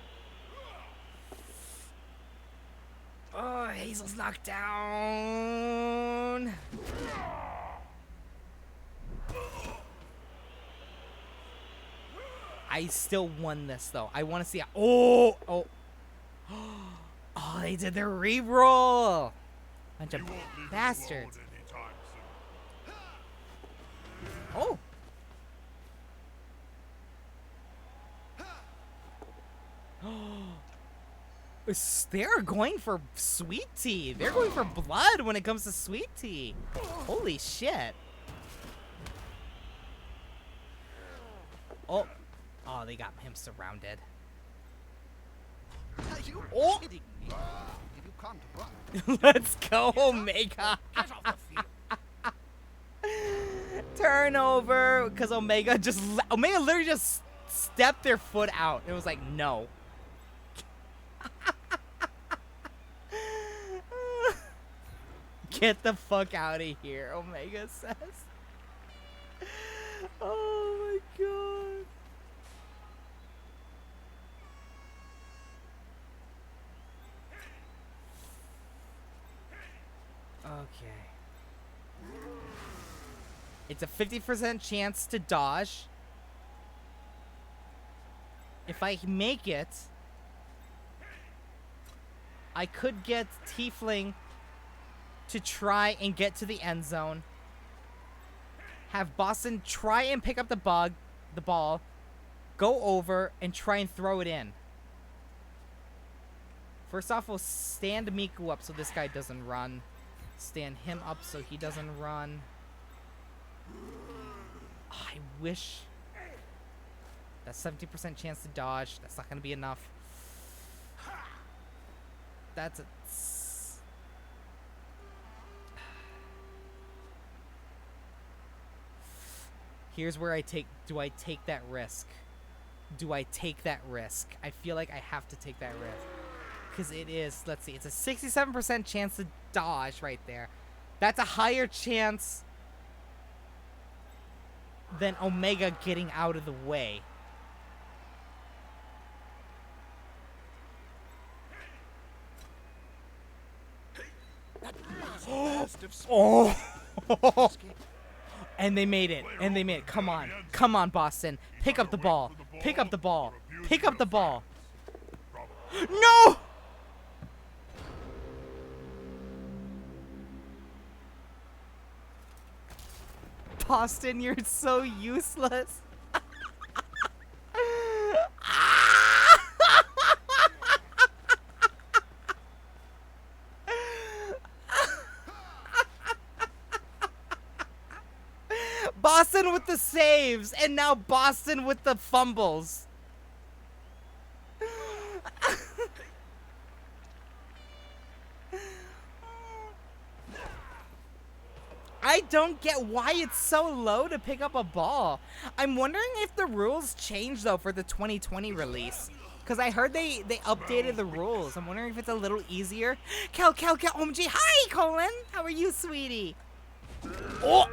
Oh, Hazel's knocked down. I still won this though. I want to see. Oh. Oh, they did their reroll. Bunch of
You won't leave us
bastards.
alone anytime soon.
Oh. They're going for sweet tea. They're going for blood when it comes to sweet tea. Holy shit. Oh. Oh, they got him surrounded.
Are you
Oh.
kidding me? If you can't run,
Let's go, Omega.
get off the field.
Turnover, because Omega literally just stepped their foot out. It was like, no. Get the fuck out of here, Omega says. Oh my god. Okay. It's a 50% chance to dodge. If I make it, I could get Tiefling to try and get to the end zone. Have Boston try and pick up the ball, go over, and try and throw it in. First off, we'll stand Miku up so this guy doesn't run. Stand him up so he doesn't run. I wish. That's 70% chance to dodge. That's not going to be enough. That's a... Here's where I take... Do I take that risk? Do I take that risk? I feel like I have to take that risk. Because it is... Let's see. It's a 67% chance to dodge right there. That's a higher chance than Omega getting out of the way. Oh! And they made it. And they made it. Come on. Come on, Boston. Pick up the ball. Pick up the ball. Pick up the ball. No! Boston, you're so useless. Boston with the saves, and now Boston with the fumbles. I don't get why it's so low to pick up a ball. I'm wondering if the rules changed, though, for the 2020 release. Because I heard they updated the rules. I'm wondering if it's a little easier. Kel, OMG. Hi, Colin. How are you, sweetie? Oh!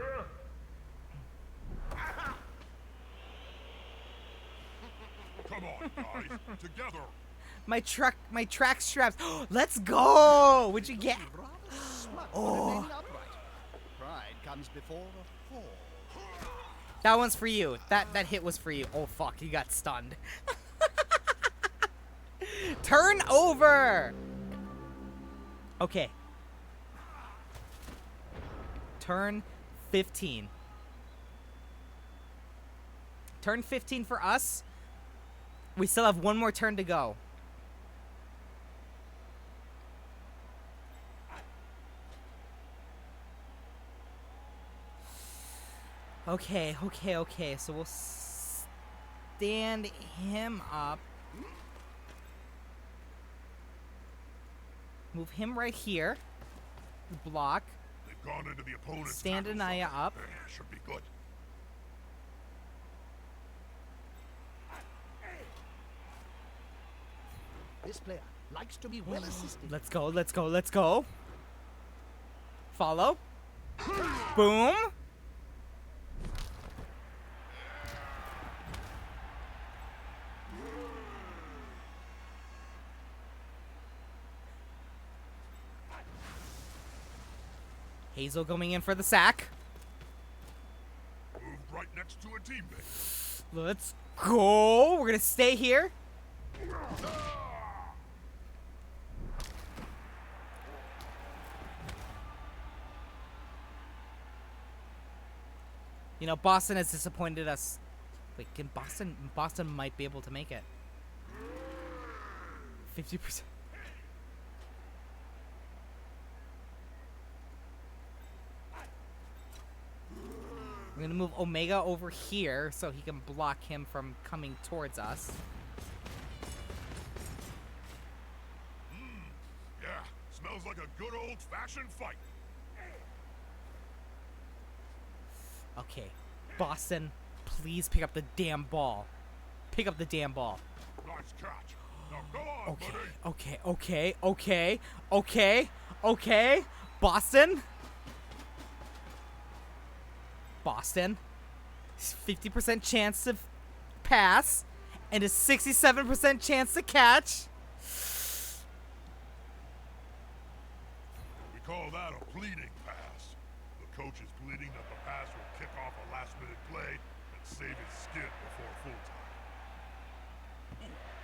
Come on, guys. Together.
My track straps. Let's go. What'd you get?
Rather smart
Oh.
for remaining upright. Pride comes before a fall.
That one's for you. That hit was for you. Oh, fuck. You got stunned. Turn over. Okay. Turn 15. Turn 15 for us. We still have one more turn to go. Okay. So we'll stand him up. Move him right here. Block.
They've gone into the opponent's
Stand
tackle
Anaya
zone.
up.
Should be good.
This player likes to be well assisted.
Let's go. Follow. Boom. Hazel going in for the sack.
Moved right next to a teammate.
Let's go. We're going to stay here. You know, Boston has disappointed us. Wait, can Boston might be able to make it. 50%. We're gonna move Omega over here so he can block him from coming towards us.
good old-fashioned fight.
Okay, Boston, please pick up the damn ball. Pick up the damn ball.
Nice catch. Now go on,
Okay,
buddy.
okay. Boston. 50% chance to pass, and a 67% chance to catch.
We call that a pleading pass. The coach is pleading that the pass will kick off a last-minute play and save his skin before full time.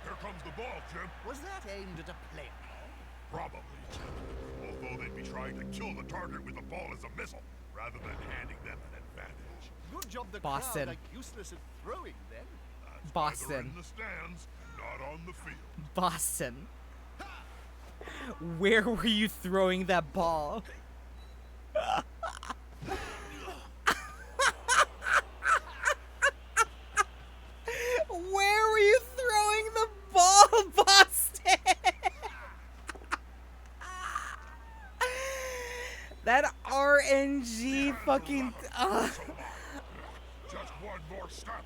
Here comes the ball, Jim.
Was that aimed at a player?
Probably, Jim. Although they'd be trying to kill the target with the ball as a missile, rather than handing them an advantage.
Good job the
Boston.
crowd are useless at throwing then.
That's why they're
Boston.
in the stands, not on the field.
Boston. Where were you throwing that ball? Where were you throwing the ball, Boston? That RNG fucking.
Just one more step.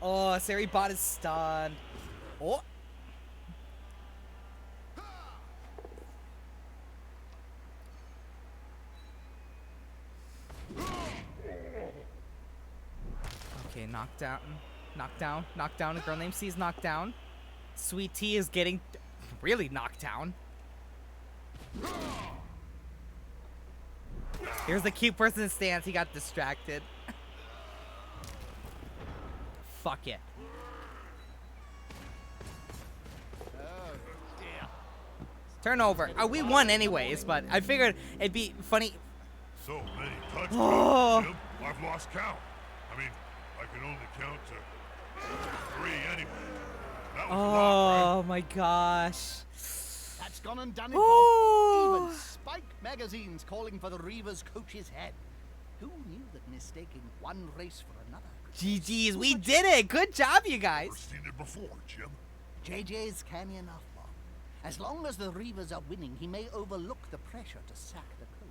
Oh, Sari bot is stunned. Oh. Okay, knockdown. Knockdown. A girl named C is knocked down. Sweet Tea is getting really knocked down. Here's the cute person stance. He got distracted. Fuck it.
Oh dear.
Turnover. We won anyways, but I figured it'd be funny.
So many touchdowns,
Oh.
Jim. I've lost count. I mean, I can only count to 3 anyway. That was a lot,
Oh my gosh.
That's gone and done it,
Oh.
Bob. Even Spike magazine's calling for the Reavers coach's head. Who knew that mistaking one race for another could cause
GG's,
so
we
much
did it. Good job, you
right?
guys.
Never seen it before, Jim.
JJ's canny enough, Bob. As long as the Reavers are winning, he may overlook the pressure to sack the coach.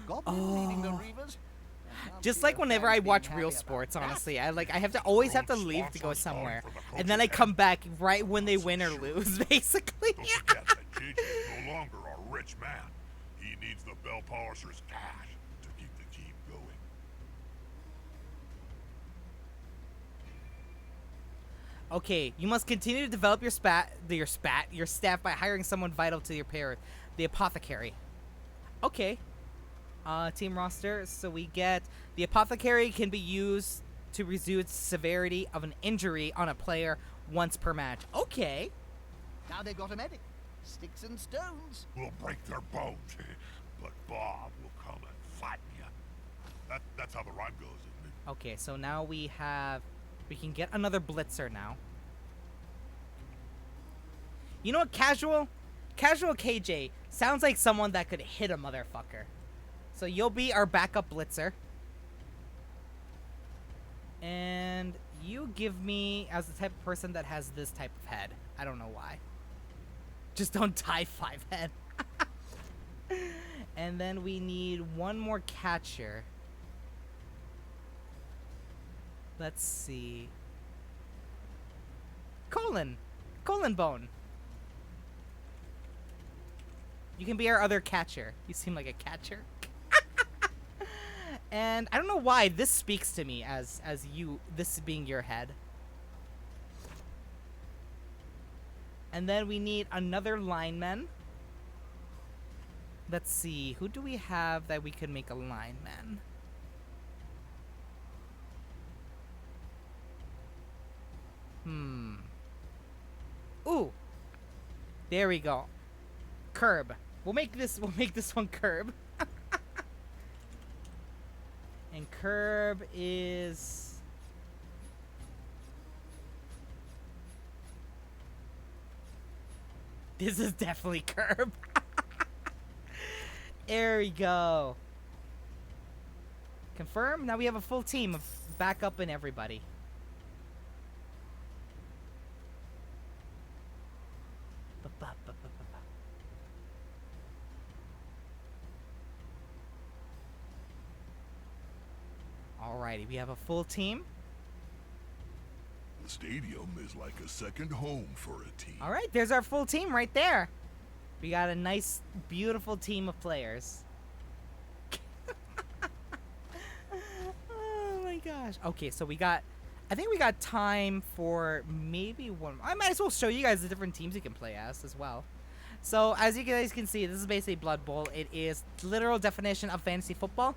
Goblin leading the Reavers. I can't
Just
see
like
the
whenever
fans
I
being
watch
happy
real
about
sports,
that.
honestly, I have to always have to leave to go somewhere, and then I come back right when they win or lose, basically.
Don't forget that JJ is no longer our rich man. He needs the bell polisher's cash to keep the team going.
Okay, you must continue to develop your staff by hiring someone vital to your pair, the apothecary. Okay. Team roster. So we get the apothecary can be used to reduce severity of an injury on a player once per match. Okay.
Now they've got a medic. Sticks and stones.
We'll break their bones, but Bob will come and flatten you. That's how the rhyme goes, isn't it?
Okay, so now we can get another blitzer now. You know what, casual KJ sounds like someone that could hit a motherfucker. So you'll be our backup blitzer. And you give me as the type of person that has this type of head. I don't know why. Just don't tie 5 head. And then we need one more catcher. Let's see. Colon Bone. You can be our other catcher. You seem like a catcher. And I don't know why this speaks to me as you, this being your head. And then we need another lineman. Let's see, who do we have that we could make a lineman? Ooh. There we go. Curb. We'll make this one Curb. And Curb is This is definitely Curb. There we go. Confirm. Now we have a full team of backup and everybody. Alrighty, we have a full team.
The stadium is like a second home for a team.
All right, there's our full team right there. We got a nice, beautiful team of players. Oh my gosh. Okay, so I think we got time for maybe one. I might as well show you guys the different teams you can play as well. So as you guys can see, this is basically Blood Bowl. It is the literal definition of fantasy football.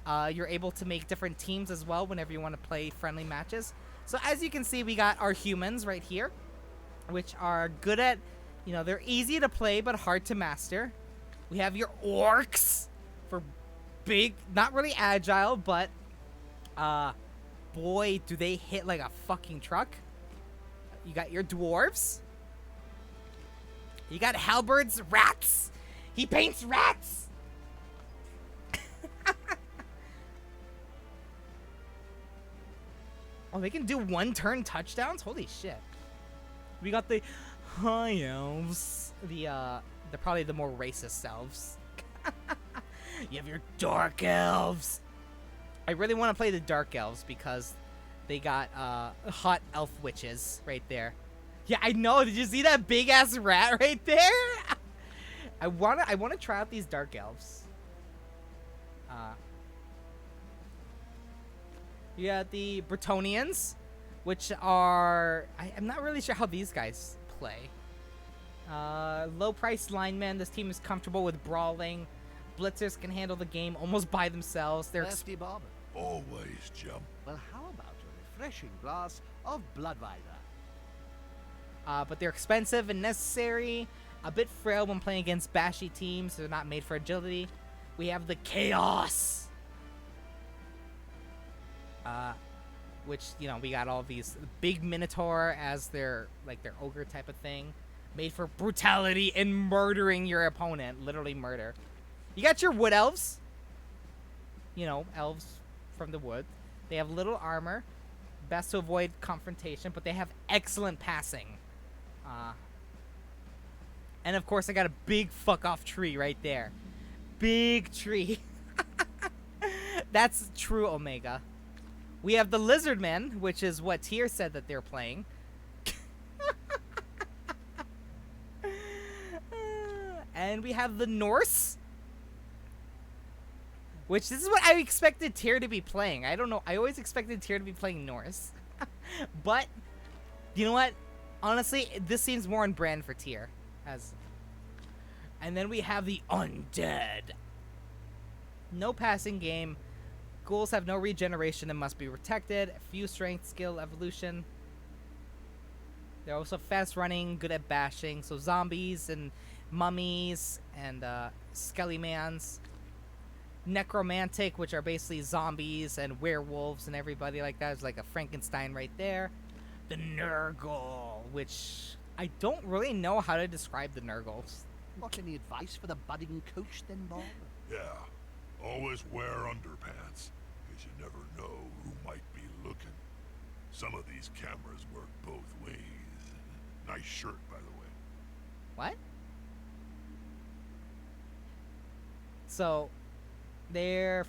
You're able to make different teams as well whenever you want to play friendly matches. So as you can see, we got our humans right here, which are good at, they're easy to play but hard to master. We have your orcs for big, not really agile, but boy, do they hit like a fucking truck. You got your dwarves. You got halberds, rats. He paints rats. Oh, they can do one-turn touchdowns? Holy shit. We got the high elves. They're probably the more racist elves. You have your dark elves. I really want to play the dark elves because they got hot elf witches right there. Yeah, I know. Did you see that big-ass rat right there? I wanna try out these dark elves. You got the Bretonians, which are... I'm not really sure how these guys play. Low-priced linemen. This team is comfortable with brawling. Blitzers can handle the game almost by themselves. They're...
Lefty Barber.
Always, chum.
Well, how about a refreshing glass of Bloodweiser?
But they're expensive and necessary. A bit frail when playing against bashy teams. They're not made for agility. We have the Chaos. Which, we got all these big Minotaur as their ogre type of thing. Made for brutality and murdering your opponent. Literally murder. You got your wood elves. Elves from the wood. They have little armor. Best to avoid confrontation, but they have excellent passing. And of course, I got a big fuck off tree right there. Big tree. That's true Omega. We have the Lizard Men, which is what Tyr said that they're playing. And we have the Norse, which this is what I expected Tyr to be playing. I don't know. I always expected Tyr to be playing Norse. But, you know what? Honestly, this seems more on brand for Tyr. And then we have the Undead. No passing game. Ghouls have no regeneration and must be protected. Few strength, skill, evolution. They're also fast running, good at bashing. So zombies and mummies and skelly-mans. Necromantic, which are basically zombies and werewolves and everybody like that. It's like a Frankenstein right there. The Nurgle, which I don't really know how to describe the Nurgles.
Got any advice for the budding coach then, Bob?
Yeah. Always wear underpants, because you never know who might be looking. Some of these cameras work both ways. Nice shirt, by the way.
What? So, they're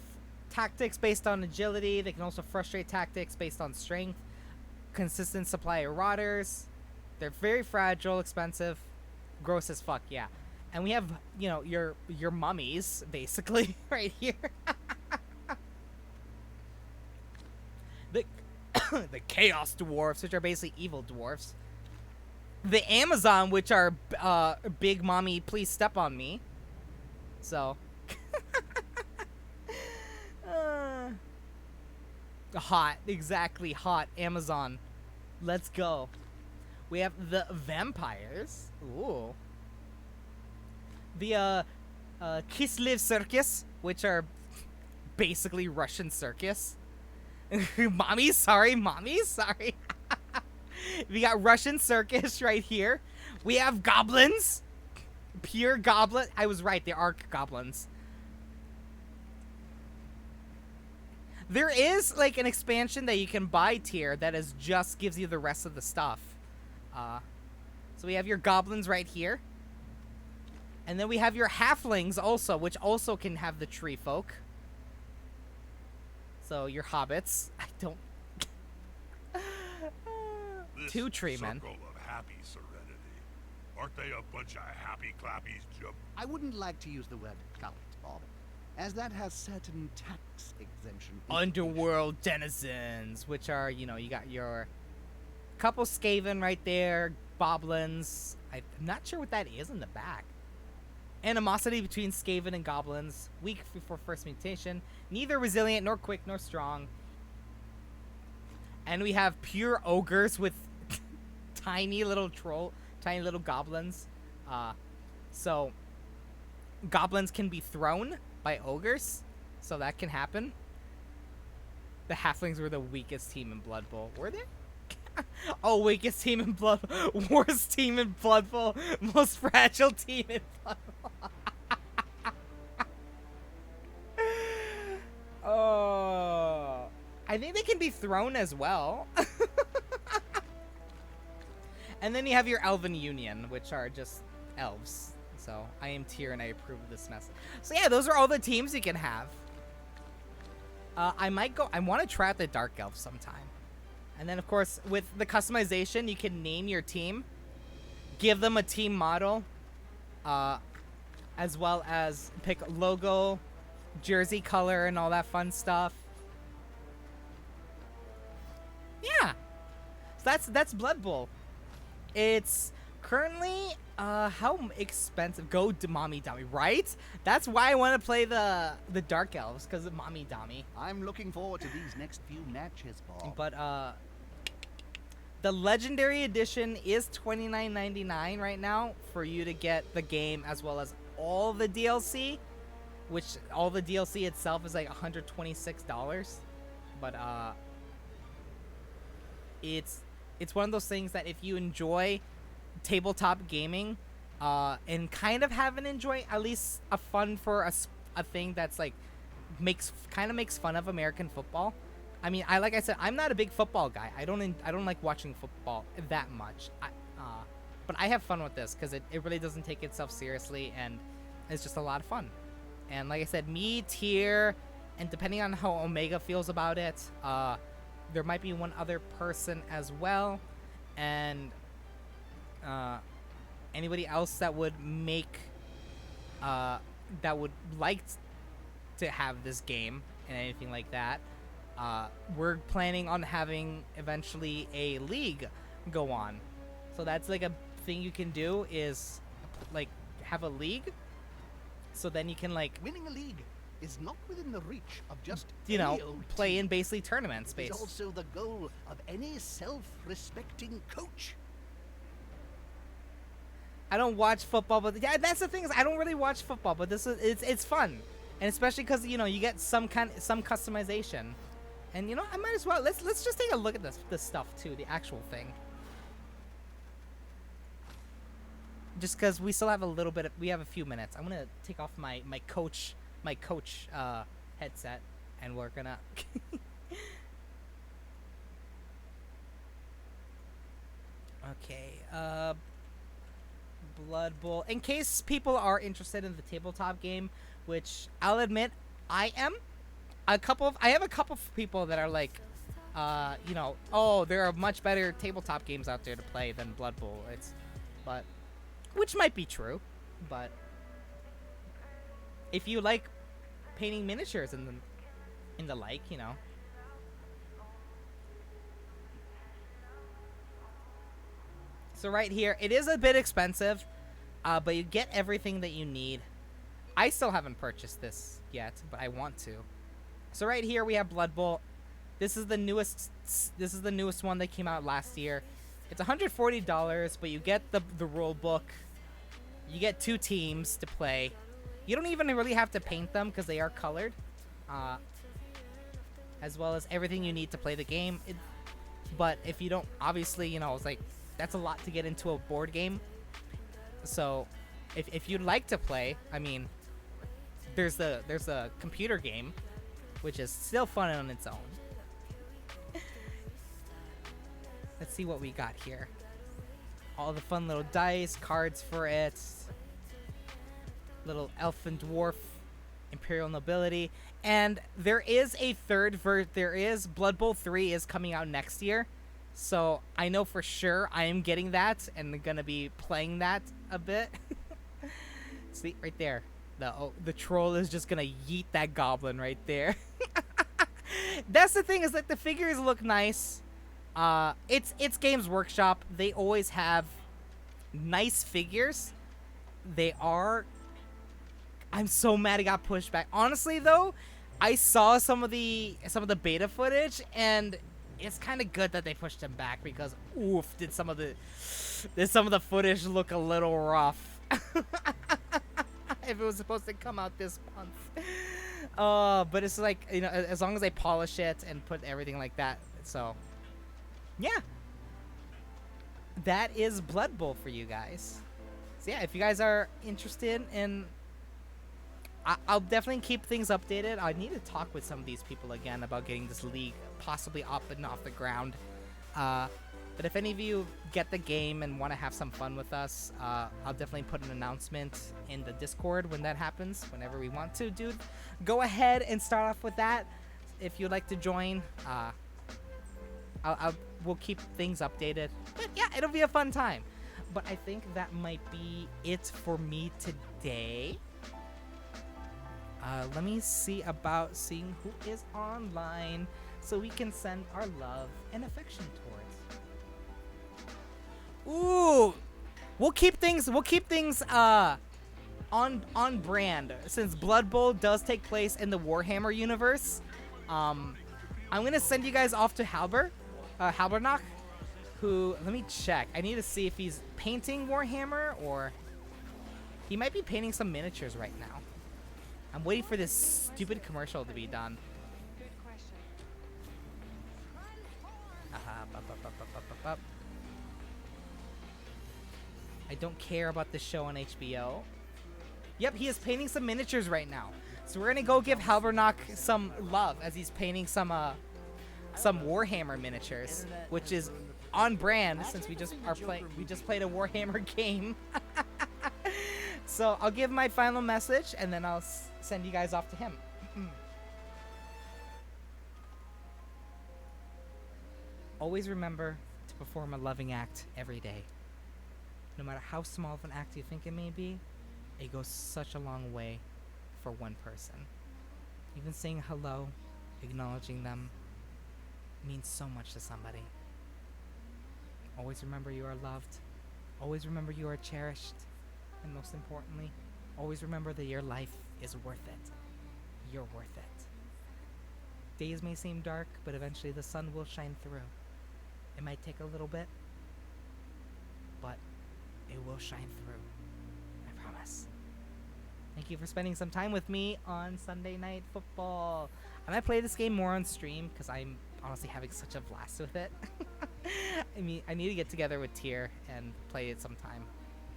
tactics based on agility. They can also frustrate tactics based on strength. Consistent supply of rotters. They're very fragile, expensive, gross as fuck, yeah. And we have, your mummies, basically, right here. The Chaos Dwarfs, which are basically evil dwarfs. The Amazon, which are big mommy, please step on me. So. Hot, exactly, hot. Amazon. Let's go. We have the Vampires. Ooh. The Kislev Circus, which are basically Russian circus. Mommy, sorry. We got Russian circus right here. We have goblins. Pure goblin. I was right, they are goblins. There is like an expansion that you can buy tier that is just gives you the rest of the stuff. So we have your goblins right here. And then we have your halflings also, which also can have the tree folk. So your hobbits. I don't.
This
Two treatment.
circle of happy serenity. Aren't they a bunch of happy clappies, Jim?
I wouldn't like to use the word cult, Bob, as that has certain tax exemption.
Underworld denizens, which are, you got your couple Skaven right there, goblins. I'm not sure what that is in the back. Animosity between Skaven and goblins. Weak before first mutation. Neither resilient, nor quick, nor strong. And we have pure ogres with tiny little goblins. So goblins can be thrown by ogres, so that can happen. The halflings were the weakest team in Blood Bowl. Were they? Oh, weakest team in Blood Bowl. Worst team in Blood Bowl. Most fragile team in Blood Bowl. Oh. I think they can be thrown as well. And then you have your Elven Union, which are just elves. So I am tier and I approve of this mess. So yeah, those are all the teams you can have. I want to try out the Dark Elves sometime. And then, of course, with the customization, you can name your team, give them a team model, as well as pick logo, jersey color, and all that fun stuff. Yeah. So that's Blood Bowl. It's currently, how expensive? Go to Mommy Dummy, right? That's why I want to play the Dark Elves, because of Mommy Dummy.
I'm looking forward to these next few matches, Bob.
But the Legendary Edition is $29.99 right now for you to get the game as well as all the DLC, which all the DLC itself is like $126. But it's one of those things that if you enjoy tabletop gaming and kind of haven't enjoyed at least a fun for a thing that's like makes fun of American football. I mean, like I said, I'm not a big football guy. I don't like watching football that much. But I have fun with this because it really doesn't take itself seriously and it's just a lot of fun. And like I said, me, tier, and depending on how Omega feels about it, there might be one other person as well, and anybody else that would like to have this game and anything like that. We're planning on having eventually a league go on, so that's like a thing you can do is like have a league, so then you can like
Winning a league is not within the reach of just
play
team.
in basically tournament space.
It's also the goal of any self-respecting coach.
I don't watch football, but yeah, that's the thing is I don't really watch football, but it's fun, and especially because you get some customization, and I might as well let's just take a look at this stuff too, the actual thing, just because we still have we have a few minutes. I'm gonna take off my coach headset, and we're gonna. Okay, Blood Bowl. In case people are interested in the tabletop game, which I'll admit I am. I have a couple of people that are like, oh, there are much better tabletop games out there to play than Blood Bowl. Which might be true, but if you like painting miniatures and the like, So right here, it is a bit expensive, but you get everything that you need. I still haven't purchased this yet, but I want to. So right here we have Blood Bowl. This is the newest one that came out last year. It's $140, but you get the rule book. You get 2 teams to play. You don't even really have to paint them because they are colored, as well as everything you need to play the game. But if you don't, obviously, it's like that's a lot to get into a board game. So if you'd like to play, I mean, there's a computer game, which is still fun on its own. Let's see what we got here. All the fun little dice, cards for it. Little elf and dwarf Imperial Nobility, and there is a third there is Blood Bowl 3 is coming out next year. So I know for sure I am getting that and gonna be playing that a bit. See right there, the troll is just gonna yeet that goblin right there. That's the thing, is that the figures look nice. It's Games Workshop. They always have nice figures. I'm so mad it got pushed back. Honestly though, I saw some of the beta footage, and it's kind of good that they pushed them back, because oof, did some of the footage look a little rough. If it was supposed to come out this month. But it's like, you know, as long as they polish it and put everything like that. So, yeah. That is Blood Bowl for you guys. So yeah, if you guys are interested in, I'll definitely keep things updated. I need to talk with some of these people again about getting this league possibly up and off the ground. But if any of you get the game and want to have some fun with us, I'll definitely put an announcement in the Discord when that happens, whenever we want to, dude. Go ahead and start off with that. If you'd like to join, we'll keep things updated. But yeah, it'll be a fun time. But I think that might be it for me today. Let me see about seeing who is online so we can send our love and affection towards. Ooh, we'll keep things on brand, since Blood Bowl does take place in the Warhammer universe. I'm gonna send you guys off to Halbernock, who, let me check. I need to see if he's painting Warhammer, or he might be painting some miniatures right now. I'm waiting for this stupid commercial to be done.
Good question.
I don't care about this show on HBO. Yep, he is painting some miniatures right now. So we're gonna go give Halbernock some love as he's painting some Warhammer miniatures, which is on brand since we just played a Warhammer game. So I'll give my final message and then I'll send you guys off to him. Always remember to perform a loving act every day. No matter how small of an act you think it may be, it goes such a long way for one person. Even saying hello, acknowledging them, means so much to somebody. Always remember you are loved. Always remember you are cherished. And most importantly, always remember that your life is worth it. You're worth it. Days may seem dark, but eventually the sun will shine through. It might take a little bit, but it will shine through. I promise. Thank you for spending some time with me on Sunday Night Football. I might play this game more on stream because I'm honestly having such a blast with it. I mean, I need to get together with Tyr and play it sometime.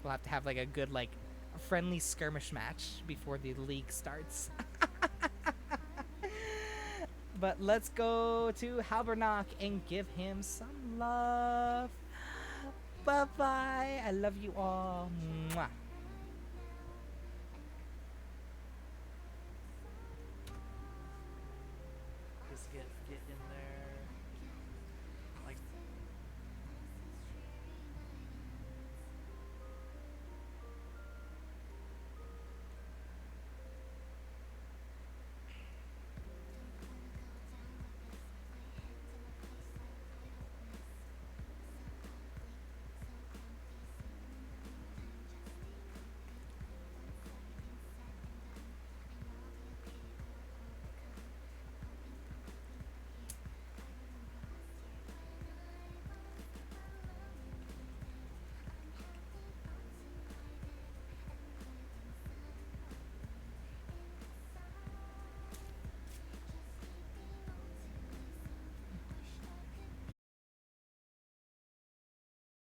We'll have to have like a good, like, a friendly skirmish match before the league starts. But let's go to Halbernock and give him some love. Bye-bye. I love you all. Mwah.